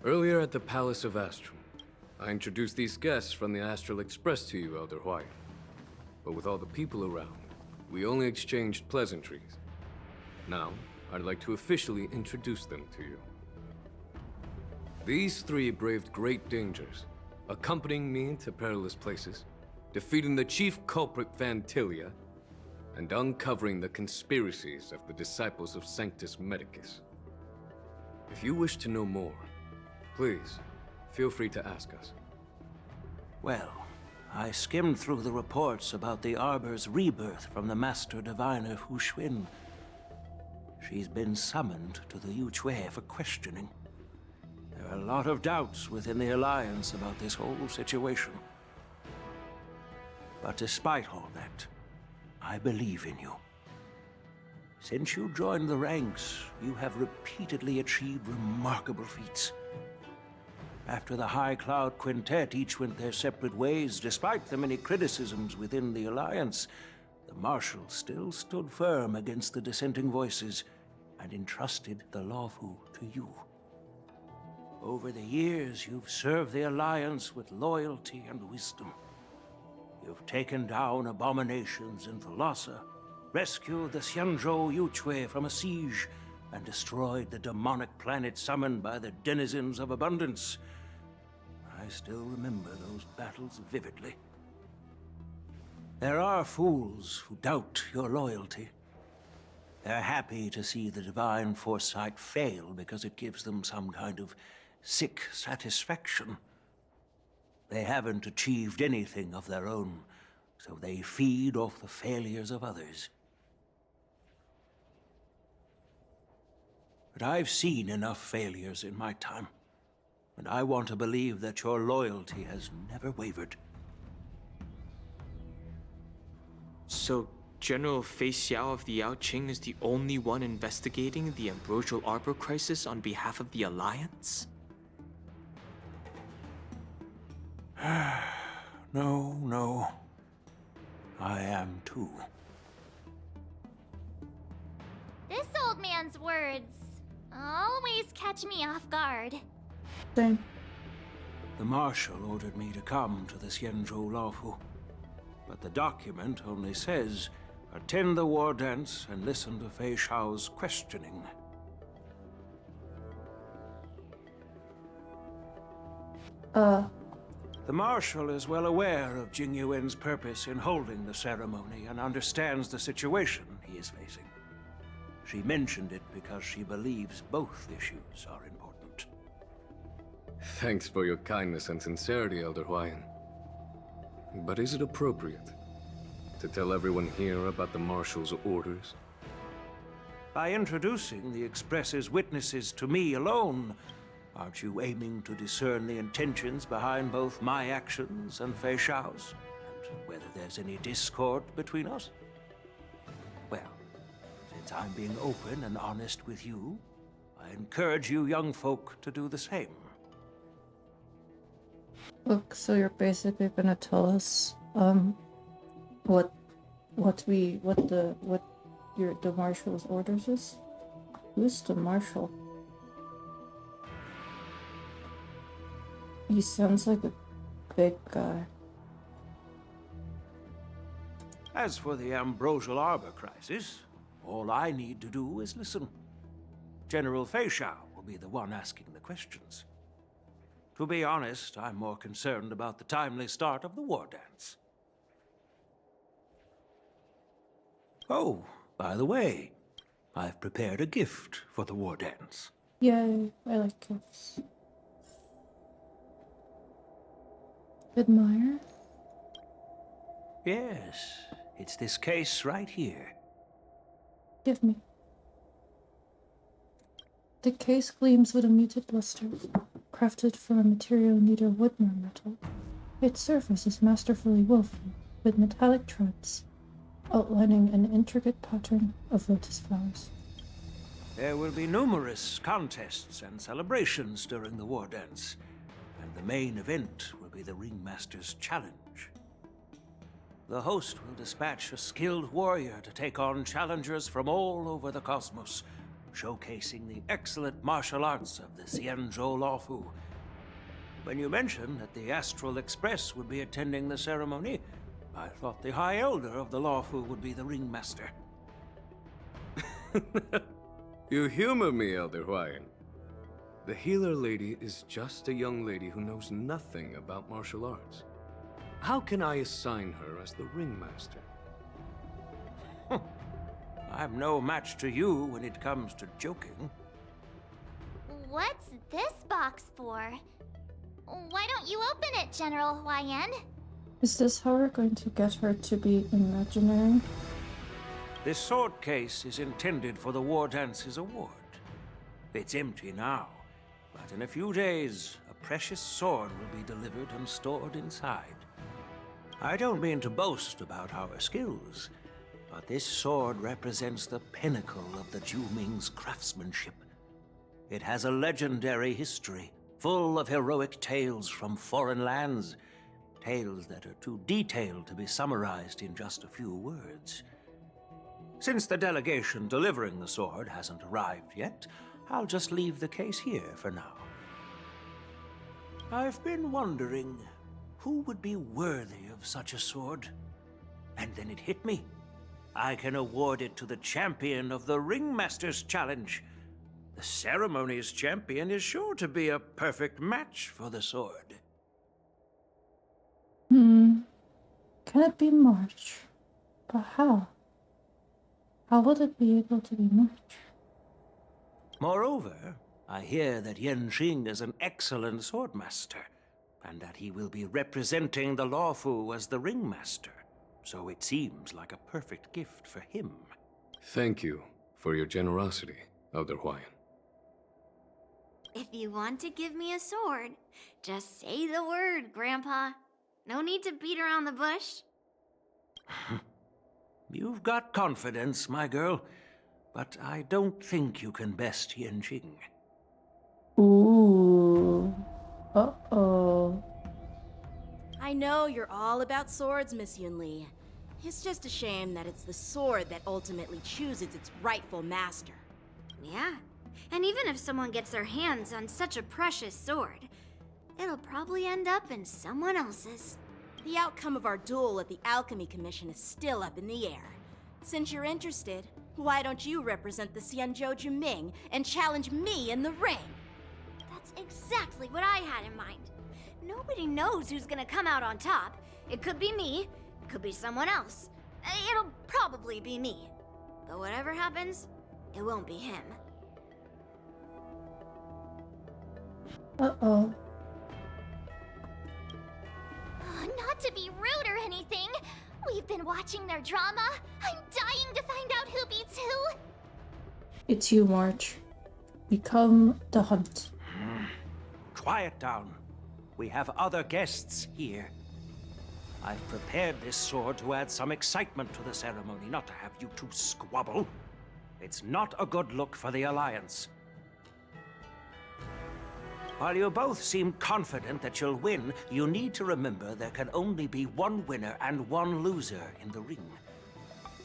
Earlier at the Palace of Astral, I introduced these guests from the Astral Express to you, Elder White. But with all the people around, we only exchanged pleasantries. Now, I'd like to officially introduce them to you. These three braved great dangers, accompanying me to perilous places, defeating the chief culprit Fantilia, and uncovering the conspiracies of the disciples of Sanctus Medicus. If you wish to know more, please, feel free to ask us. Well, I skimmed through the reports about the Arbor's rebirth from the Master Diviner Hu Xuan. She's been summoned to the Yu Chui for questioning. There are a lot of doubts within the Alliance about this whole situation. But despite all that, I believe in you. Since you joined the ranks, you have repeatedly achieved remarkable feats. After the High Cloud Quintet each went their separate ways, despite the many criticisms within the Alliance, the Marshal still stood firm against the dissenting voices and entrusted the Lawfu to you. Over the years, you've served the Alliance with loyalty and wisdom. You've taken down abominations in Thalassa, rescued the Xianzhou Yu Chui from a siege, and destroyed the demonic planet summoned by the denizens of abundance. I still remember those battles vividly. There are fools who doubt your loyalty. They're happy to see the divine foresight fail because it gives them some kind of sick satisfaction. They haven't achieved anything of their own, so they feed off the failures of others. But I've seen enough failures in my time, and I want to believe that your loyalty has never wavered. So, General Fei Xiao of the Yaoqing is the only one investigating the Ambrosial Arbor crisis on behalf of the Alliance? No. I am too. This old man's words always catch me off guard. Same. The Marshal ordered me to come to the Xianzhou Lawfu, but the document only says, attend the war dance and listen to Fei Xiao's questioning. The Marshal is well aware of Jing Yuan's purpose in holding the ceremony and understands the situation he is facing. She mentioned it because she believes both issues are important. Thanks for your kindness and sincerity, Elder Hawaiian. But is it appropriate to tell everyone here about the Marshal's orders? By introducing the Express's witnesses to me alone, aren't you aiming to discern the intentions behind both my actions and Fei Xiao's? And whether there's any discord between us? Well, since I'm being open and honest with you, I encourage you young folk to do the same. Look, so you're basically gonna tell us, the Marshal's orders is? Who's the Marshal? He sounds like a big guy. As for the Ambrosial Arbor crisis, all I need to do is listen. General Fei Xiao will be the one asking the questions. To be honest, I'm more concerned about the timely start of the war dance. Oh, by the way, I've prepared a gift for the war dance. Yay, I like gifts. Admire? Yes, it's this case right here. Give me. The case gleams with a muted luster, crafted from a material neither wood nor metal. Its surface is masterfully woven, with metallic threads, outlining an intricate pattern of lotus flowers. There will be numerous contests and celebrations during the war dance, and the main event will be the Ringmaster's Challenge. The host will dispatch a skilled warrior to take on challengers from all over the cosmos, showcasing the excellent martial arts of the Xianzhou Luofu. When you mentioned that the Astral Express would be attending the ceremony, I thought the High Elder of the Luofu would be the Ringmaster. You humor me, Elder Hawaiian. The healer lady is just a young lady who knows nothing about martial arts. How can I assign her as the Ringmaster? I'm no match to you when it comes to joking. What's this box for? Why don't you open it, General Hawaiian? Is this how we're going to get her to be imaginary? This sword case is intended for the War Dance's award. It's empty now, but in a few days, a precious sword will be delivered and stored inside. I don't mean to boast about our skills, but this sword represents the pinnacle of the Juming's craftsmanship. It has a legendary history, full of heroic tales from foreign lands, tales that are too detailed to be summarized in just a few words. Since the delegation delivering the sword hasn't arrived yet, I'll just leave the case here for now. I've been wondering who would be worthy of such a sword. And then it hit me. I can award it to the champion of the Ringmaster's Challenge. The ceremony's champion is sure to be a perfect match for the sword. Can it be March? But how? How would it be able to be March? Moreover, I hear that Yanqing is an excellent swordmaster, and that he will be representing the Luofu as the Ringmaster. So it seems like a perfect gift for him. Thank you for your generosity, Elder Hawaiian. If you want to give me a sword, just say the word, Grandpa. No need to beat around the bush. You've got confidence, my girl, but I don't think you can best Yanqing. Ooh. Uh-oh. I know you're all about swords, Miss Yunli. It's just a shame that it's the sword that ultimately chooses its rightful master. Yeah, and even if someone gets their hands on such a precious sword, it'll probably end up in someone else's. The outcome of our duel at the Alchemy Commission is still up in the air. Since you're interested, why don't you represent the Xianzhou Juming and challenge me in the ring? That's exactly what I had in mind. Nobody knows who's gonna come out on top. It could be me, it could be someone else. It'll probably be me. But whatever happens, it won't be him. Uh-oh. Not to be rude or anything, we've been watching their drama. I'm dying to find out who beats who. It's you, March. Become the hunt. Quiet down. We have other guests here. I've prepared this sword to add some excitement to the ceremony, not to have you two squabble. It's not a good look for the Alliance. While you both seem confident that you'll win, you need to remember there can only be one winner and one loser in the ring,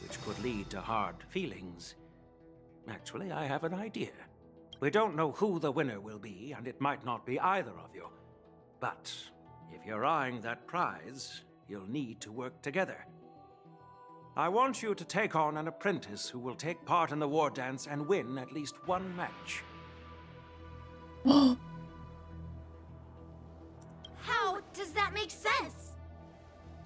which could lead to hard feelings. Actually, I have an idea. We don't know who the winner will be, and it might not be either of you. But if you're eyeing that prize, you'll need to work together. I want you to take on an apprentice who will take part in the war dance and win at least one match. How does that make sense?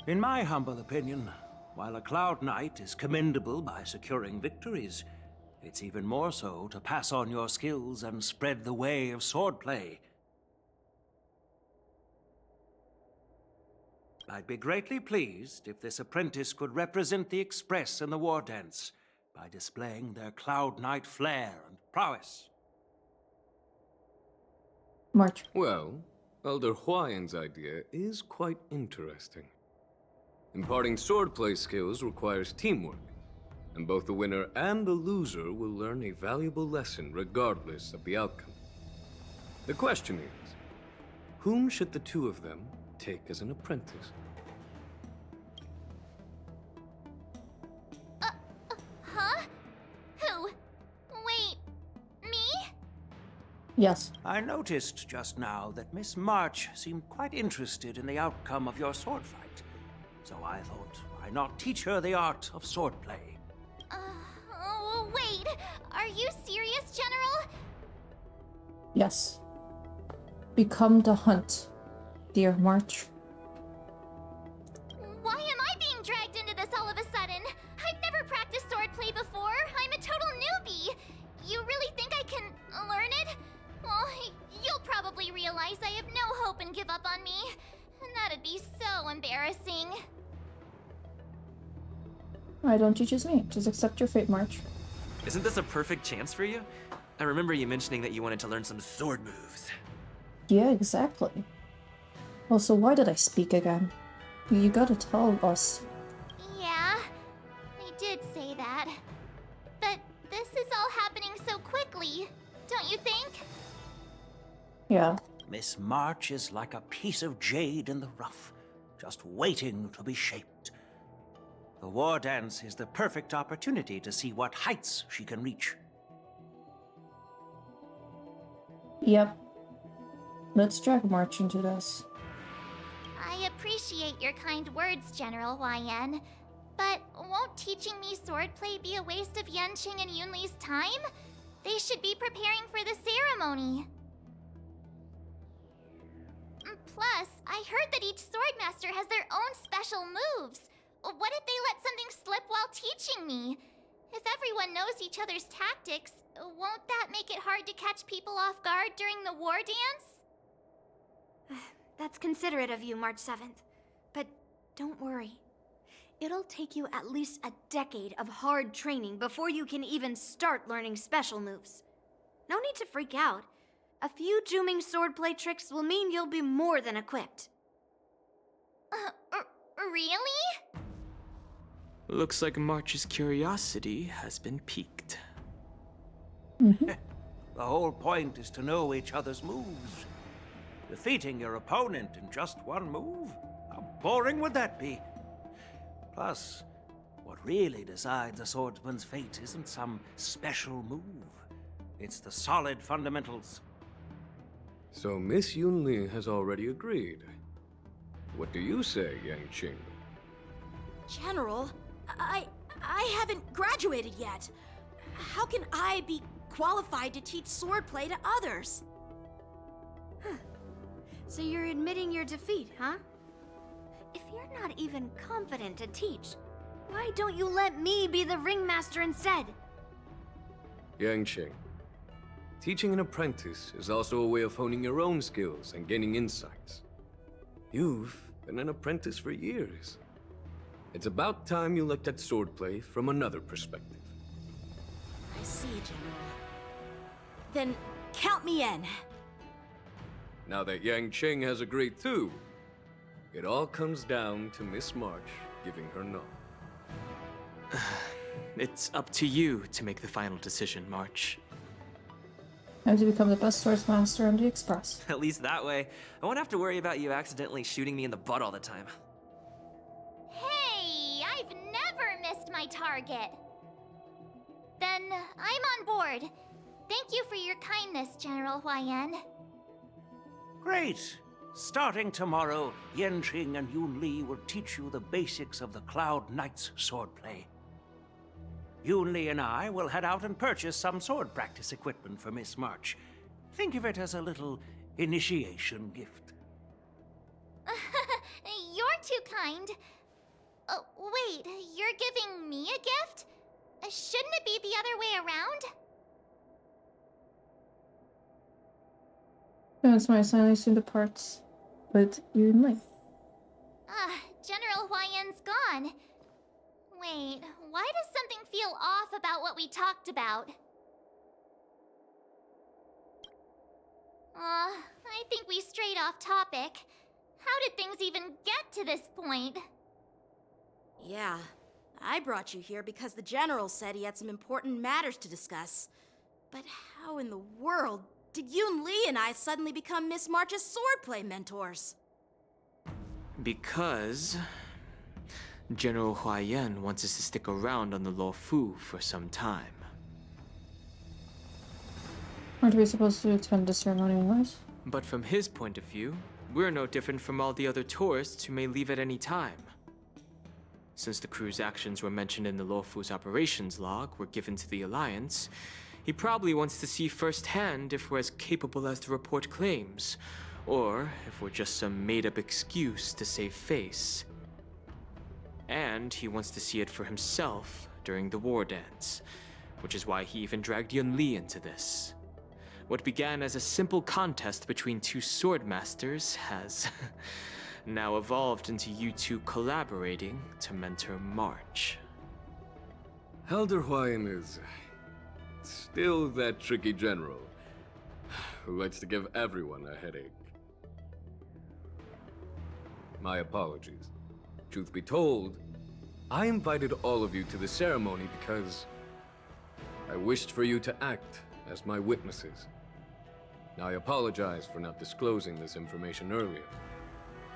In my humble opinion, while a Cloud Knight is commendable by securing victories, it's even more so to pass on your skills and spread the way of swordplay. I'd be greatly pleased if this apprentice could represent the Express in the war dance by displaying their Cloud Knight flair and prowess. March. Well, Elder Huayan's idea is quite interesting. Imparting swordplay skills requires teamwork, and both the winner and the loser will learn a valuable lesson regardless of the outcome. The question is, whom should the two of them take as an apprentice? Huh? Who? Wait, me? Yes. I noticed just now that Miss March seemed quite interested in the outcome of your sword fight. So I thought, why not teach her the art of swordplay? Oh, wait. Are you serious, General? Yes. Become the hunt, dear March. Why am I being dragged into this all of a sudden? I've never practiced swordplay before. I'm a total newbie. You really think I can learn it? Well, you'll probably realize I have no hope and give up on me. And that'd be so embarrassing. Why don't you choose me? Just accept your fate, March. Isn't this a perfect chance for you? I remember you mentioning that you wanted to learn some sword moves. Yeah, exactly. Also, why did I speak again? You gotta tell us. Yeah, I did say that. But this is all happening so quickly, don't you think? Yeah. Miss March is like a piece of jade in the rough, just waiting to be shaped. The war dance is the perfect opportunity to see what heights she can reach. Yep. Let's drag March into this. I appreciate your kind words, General YN. But won't teaching me swordplay be a waste of Yanqing and Yunli's time? They should be preparing for the ceremony. Plus, I heard that each swordmaster has their own special moves. What if they let something slip while teaching me? If everyone knows each other's tactics, won't that make it hard to catch people off guard during the war dance? That's considerate of you, March 7th. But don't worry. It'll take you at least a decade of hard training before you can even start learning special moves. No need to freak out. A few Juming swordplay tricks will mean you'll be more than equipped. Really? Looks like March's curiosity has been piqued. The whole point is to know each other's moves. Defeating your opponent in just one move? How boring would that be? Plus, what really decides a swordsman's fate isn't some special move. It's the solid fundamentals. So Miss Yunli has already agreed. What do you say, Yanqing? General, I haven't graduated yet. How can I be qualified to teach swordplay to others? So you're admitting your defeat, huh? If you're not even confident to teach, why don't you let me be the ringmaster instead? Yangqing. Teaching an apprentice is also a way of honing your own skills and gaining insights. You've been an apprentice for years. It's about time you looked at swordplay from another perspective. I see, General. Then count me in. Now that Yangqing has agreed too, it all comes down to Miss March giving her nod. It's up to you to make the final decision, March. I have to become the best swordsmaster on the Express. At least that way, I won't have to worry about you accidentally shooting me in the butt all the time. Hey, I've never missed my target. Then I'm on board. Thank you for your kindness, General Huayan. Great! Starting tomorrow, Yanqing and Yun Li will teach you the basics of the Cloud Knight's swordplay. Yun Li and I will head out and purchase some sword practice equipment for Miss March. Think of it as a little initiation gift. You're too kind. Wait, you're giving me a gift? Shouldn't it be the other way around? That's my silently soon departs. But you like. General Huayan's gone. Wait, why does something feel off about what we talked about? I think we strayed off topic. How did things even get to this point? Yeah, I brought you here because the General said he had some important matters to discuss. But how in the world did Yun Li and I suddenly become Miss March's swordplay mentors? Because General Huayan wants us to stick around on the Luofu for some time. Aren't we supposed to attend the ceremony anyways? But from his point of view, we're no different from all the other tourists who may leave at any time. Since the crew's actions were mentioned in the Luofu's operations log were given to the Alliance, he probably wants to see firsthand if we're as capable as to report claims, or if we're just some made-up excuse to save face. And he wants to see it for himself during the war dance, which is why he even dragged Yun Li into this. What began as a simple contest between two sword masters has now evolved into you two collaborating to mentor March. Elder Huayan is still that tricky general who likes to give everyone a headache. My apologies. Truth be told, I invited all of you to the ceremony because I wished for you to act as my witnesses. I apologize for not disclosing this information earlier.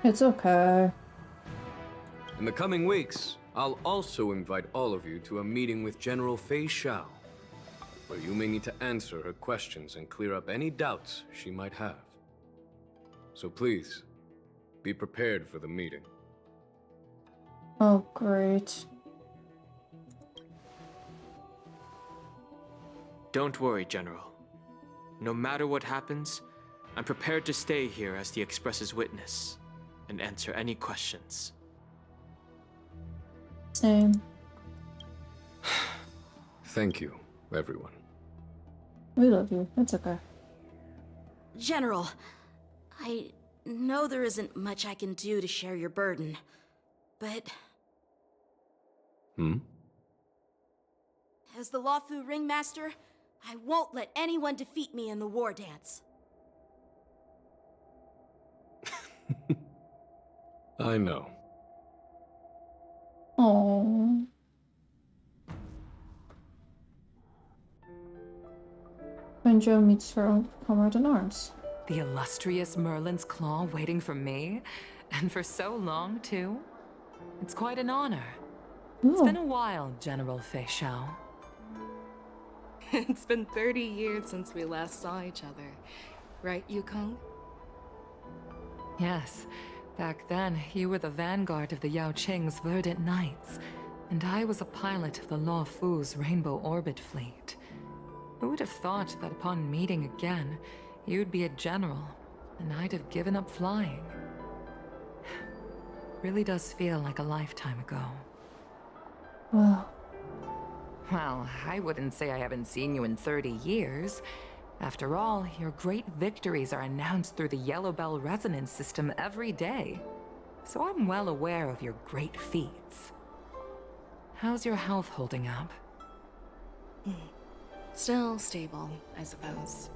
It's okay. In the coming weeks, I'll also invite all of you to a meeting with General Fei Xiao, where you may need to answer her questions and clear up any doubts she might have. So please, be prepared for the meeting. Oh, great. Don't worry, General. No matter what happens, I'm prepared to stay here as the Express's witness and answer any questions. Same. Thank you, everyone. We love you. It's okay. General, I know there isn't much I can do to share your burden, but... As the Luofu Ringmaster, I won't let anyone defeat me in the war dance. I know. Aww. When Jo meets her own comrade in arms. The illustrious Merlin's Claw waiting for me? And for so long, too? It's quite an honor. It's been a while, General Fei Xiao. It's been 30 years since we last saw each other. Right, Yukong? Yes. Back then, you were the vanguard of the Yao Qing's Verdant Knights, and I was a pilot of the Luofu's Rainbow Orbit Fleet. Who would have thought that upon meeting again, you'd be a general, and I'd have given up flying? Really does feel like a lifetime ago. Wow. Well, I wouldn't say I haven't seen you in 30 years. After all, your great victories are announced through the Yellow Bell resonance system every day. So I'm well aware of your great feats. How's your health holding up? Still stable, I suppose.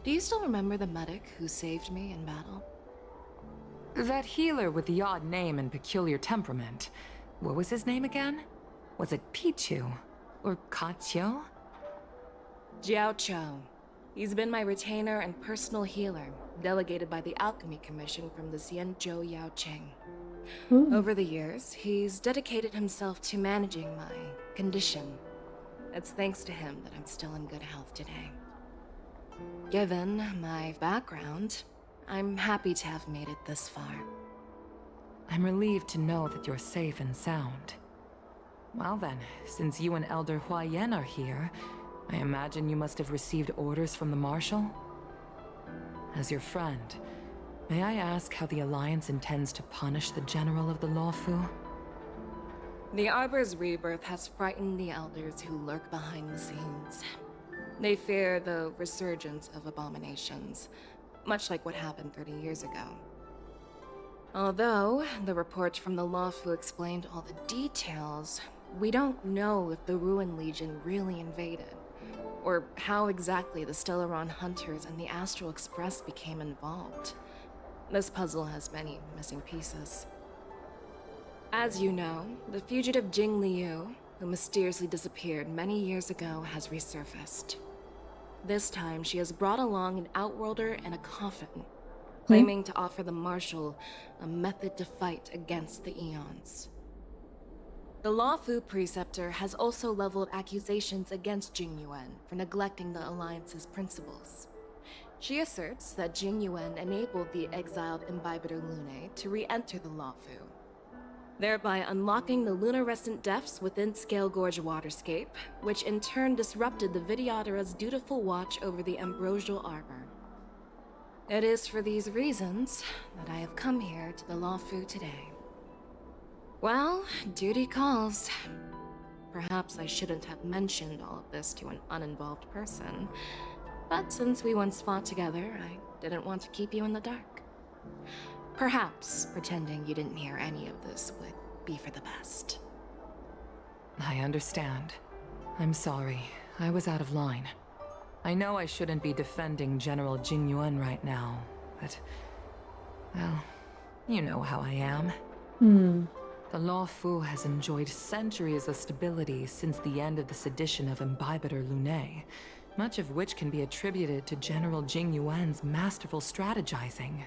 Do you still remember the medic who saved me in battle? That healer with the odd name and peculiar temperament. What was his name again? Was it Pichu? Or Kachio? Jiao Cho. He's been my retainer and personal healer, delegated by the Alchemy Commission from the Xianzhou Yaoqing. Over the years, he's dedicated himself to managing my condition. It's thanks to him that I'm still in good health today. Given my background, I'm happy to have made it this far. I'm relieved to know that you're safe and sound. Well then, since you and Elder Huayan are here, I imagine you must have received orders from the Marshal? As your friend, may I ask how the Alliance intends to punish the General of the Lawfu? The Arbor's rebirth has frightened the elders who lurk behind the scenes. They fear the resurgence of abominations, much like what happened 30 years ago. Although the report from the Lawfu explained all the details, we don't know if the Ruin Legion really invaded, or how exactly the Stellaron Hunters and the Astral Express became involved. This puzzle has many missing pieces. As you know, the fugitive Jing Liu, who mysteriously disappeared many years ago, has resurfaced. This time, she has brought along an outworlder and a coffin, claiming to offer the Marshal a method to fight against the Eons. The Lawfu Preceptor has also leveled accusations against Jing Yuan for neglecting the Alliance's principles. She asserts that Jing Yuan enabled the exiled Imbibitor Lunae to re-enter the Lawfu, thereby unlocking the lunarescent depths within Scale Gorge Waterscape, which in turn disrupted the Vidyadhara's dutiful watch over the Ambrosial Arbor. It is for these reasons that I have come here to the Lawfu today. Well, duty calls. Perhaps I shouldn't have mentioned all of this to an uninvolved person, but since we once fought together, I didn't want to keep you in the dark. Perhaps pretending you didn't hear any of this would be for the best. I understand. I'm sorry. I was out of line. I know I shouldn't be defending General Jing Yuan right now, but... well, you know how I am. The Lawfu has enjoyed centuries of stability since the end of the sedition of Imbibitor Lunae, much of which can be attributed to General Jing Yuan's masterful strategizing.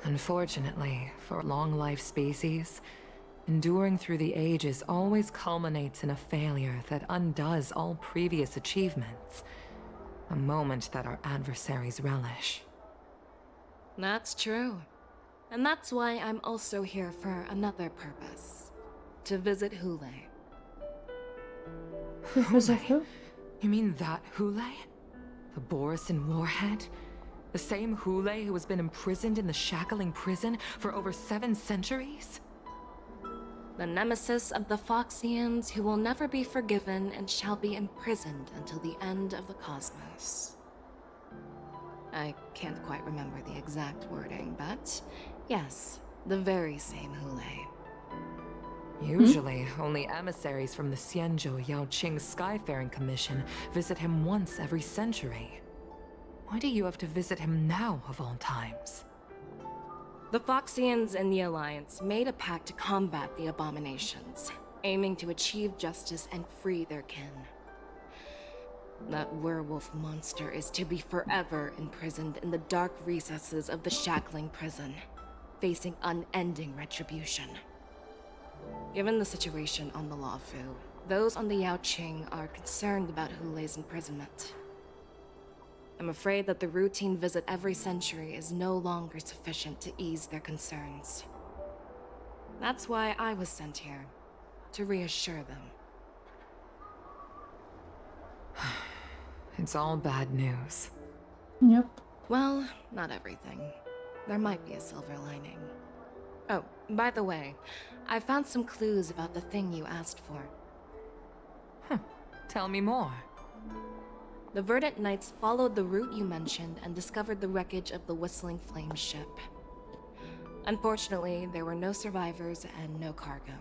Unfortunately, for long-life species, enduring through the ages always culminates in a failure that undoes all previous achievements. A moment that our adversaries relish. That's true. And that's why I'm also here for another purpose. To visit Hule. Hule? You mean that Hule? The Borisin Warhead? The same Hule who has been imprisoned in the Shackling Prison for over 7 centuries? The nemesis of the Foxians who will never be forgiven and shall be imprisoned until the end of the cosmos. I can't quite remember the exact wording, but yes, the very same Hule. Usually, only emissaries from the Xianzhou Yaoqing Skyfaring Commission visit him once every century. Why do you have to visit him now, of all times? The Foxians and the Alliance made a pact to combat the abominations, aiming to achieve justice and free their kin. That werewolf monster is to be forever imprisoned in the dark recesses of the Shackling Prison, facing unending retribution. Given the situation on the Lawfu, those on the Yaoqing are concerned about Hule's imprisonment. I'm afraid that the routine visit every century is no longer sufficient to ease their concerns. That's why I was sent here, to reassure them. It's all bad news. Yep. Well, not everything. There might be a silver lining. Oh, by the way, I found some clues about the thing you asked for. Tell me more. The Verdant Knights followed the route you mentioned and discovered the wreckage of the Whistling Flame ship. Unfortunately, there were no survivors and no cargo.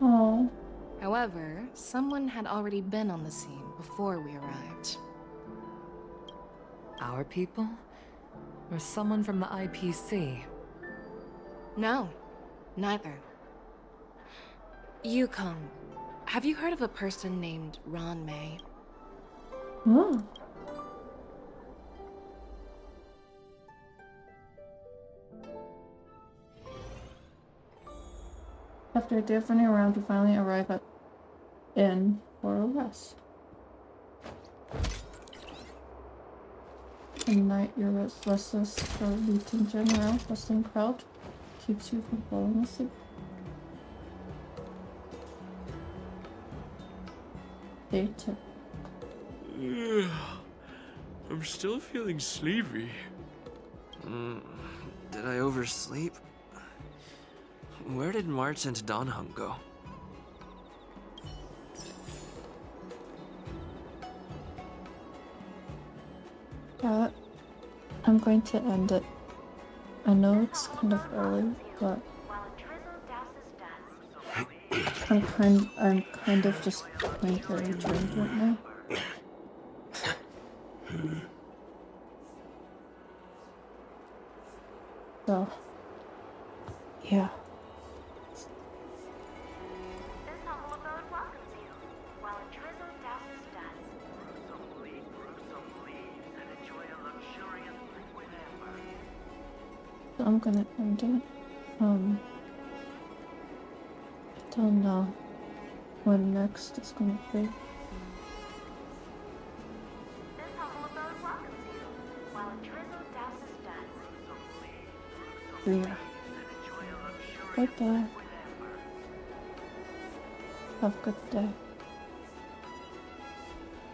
Oh. However, someone had already been on the scene before we arrived. Our people? Or someone from the IPC? No, neither. Yukong, have you heard of a person named Ron May? Oh. After a day of running around, you finally arrive at inn for a rest. At night, you're restless for meeting general bustling crowd keeps you from falling asleep. Day 2. I'm still feeling sleepy. Did I oversleep? Where did March and Donhung go? I'm going to end it. I know it's kind of early, but I'm kind of just going to return right now. So, yeah. So I'm gonna end it. I don't know when next is gonna be. Yeah. Bye bye. Have a good day.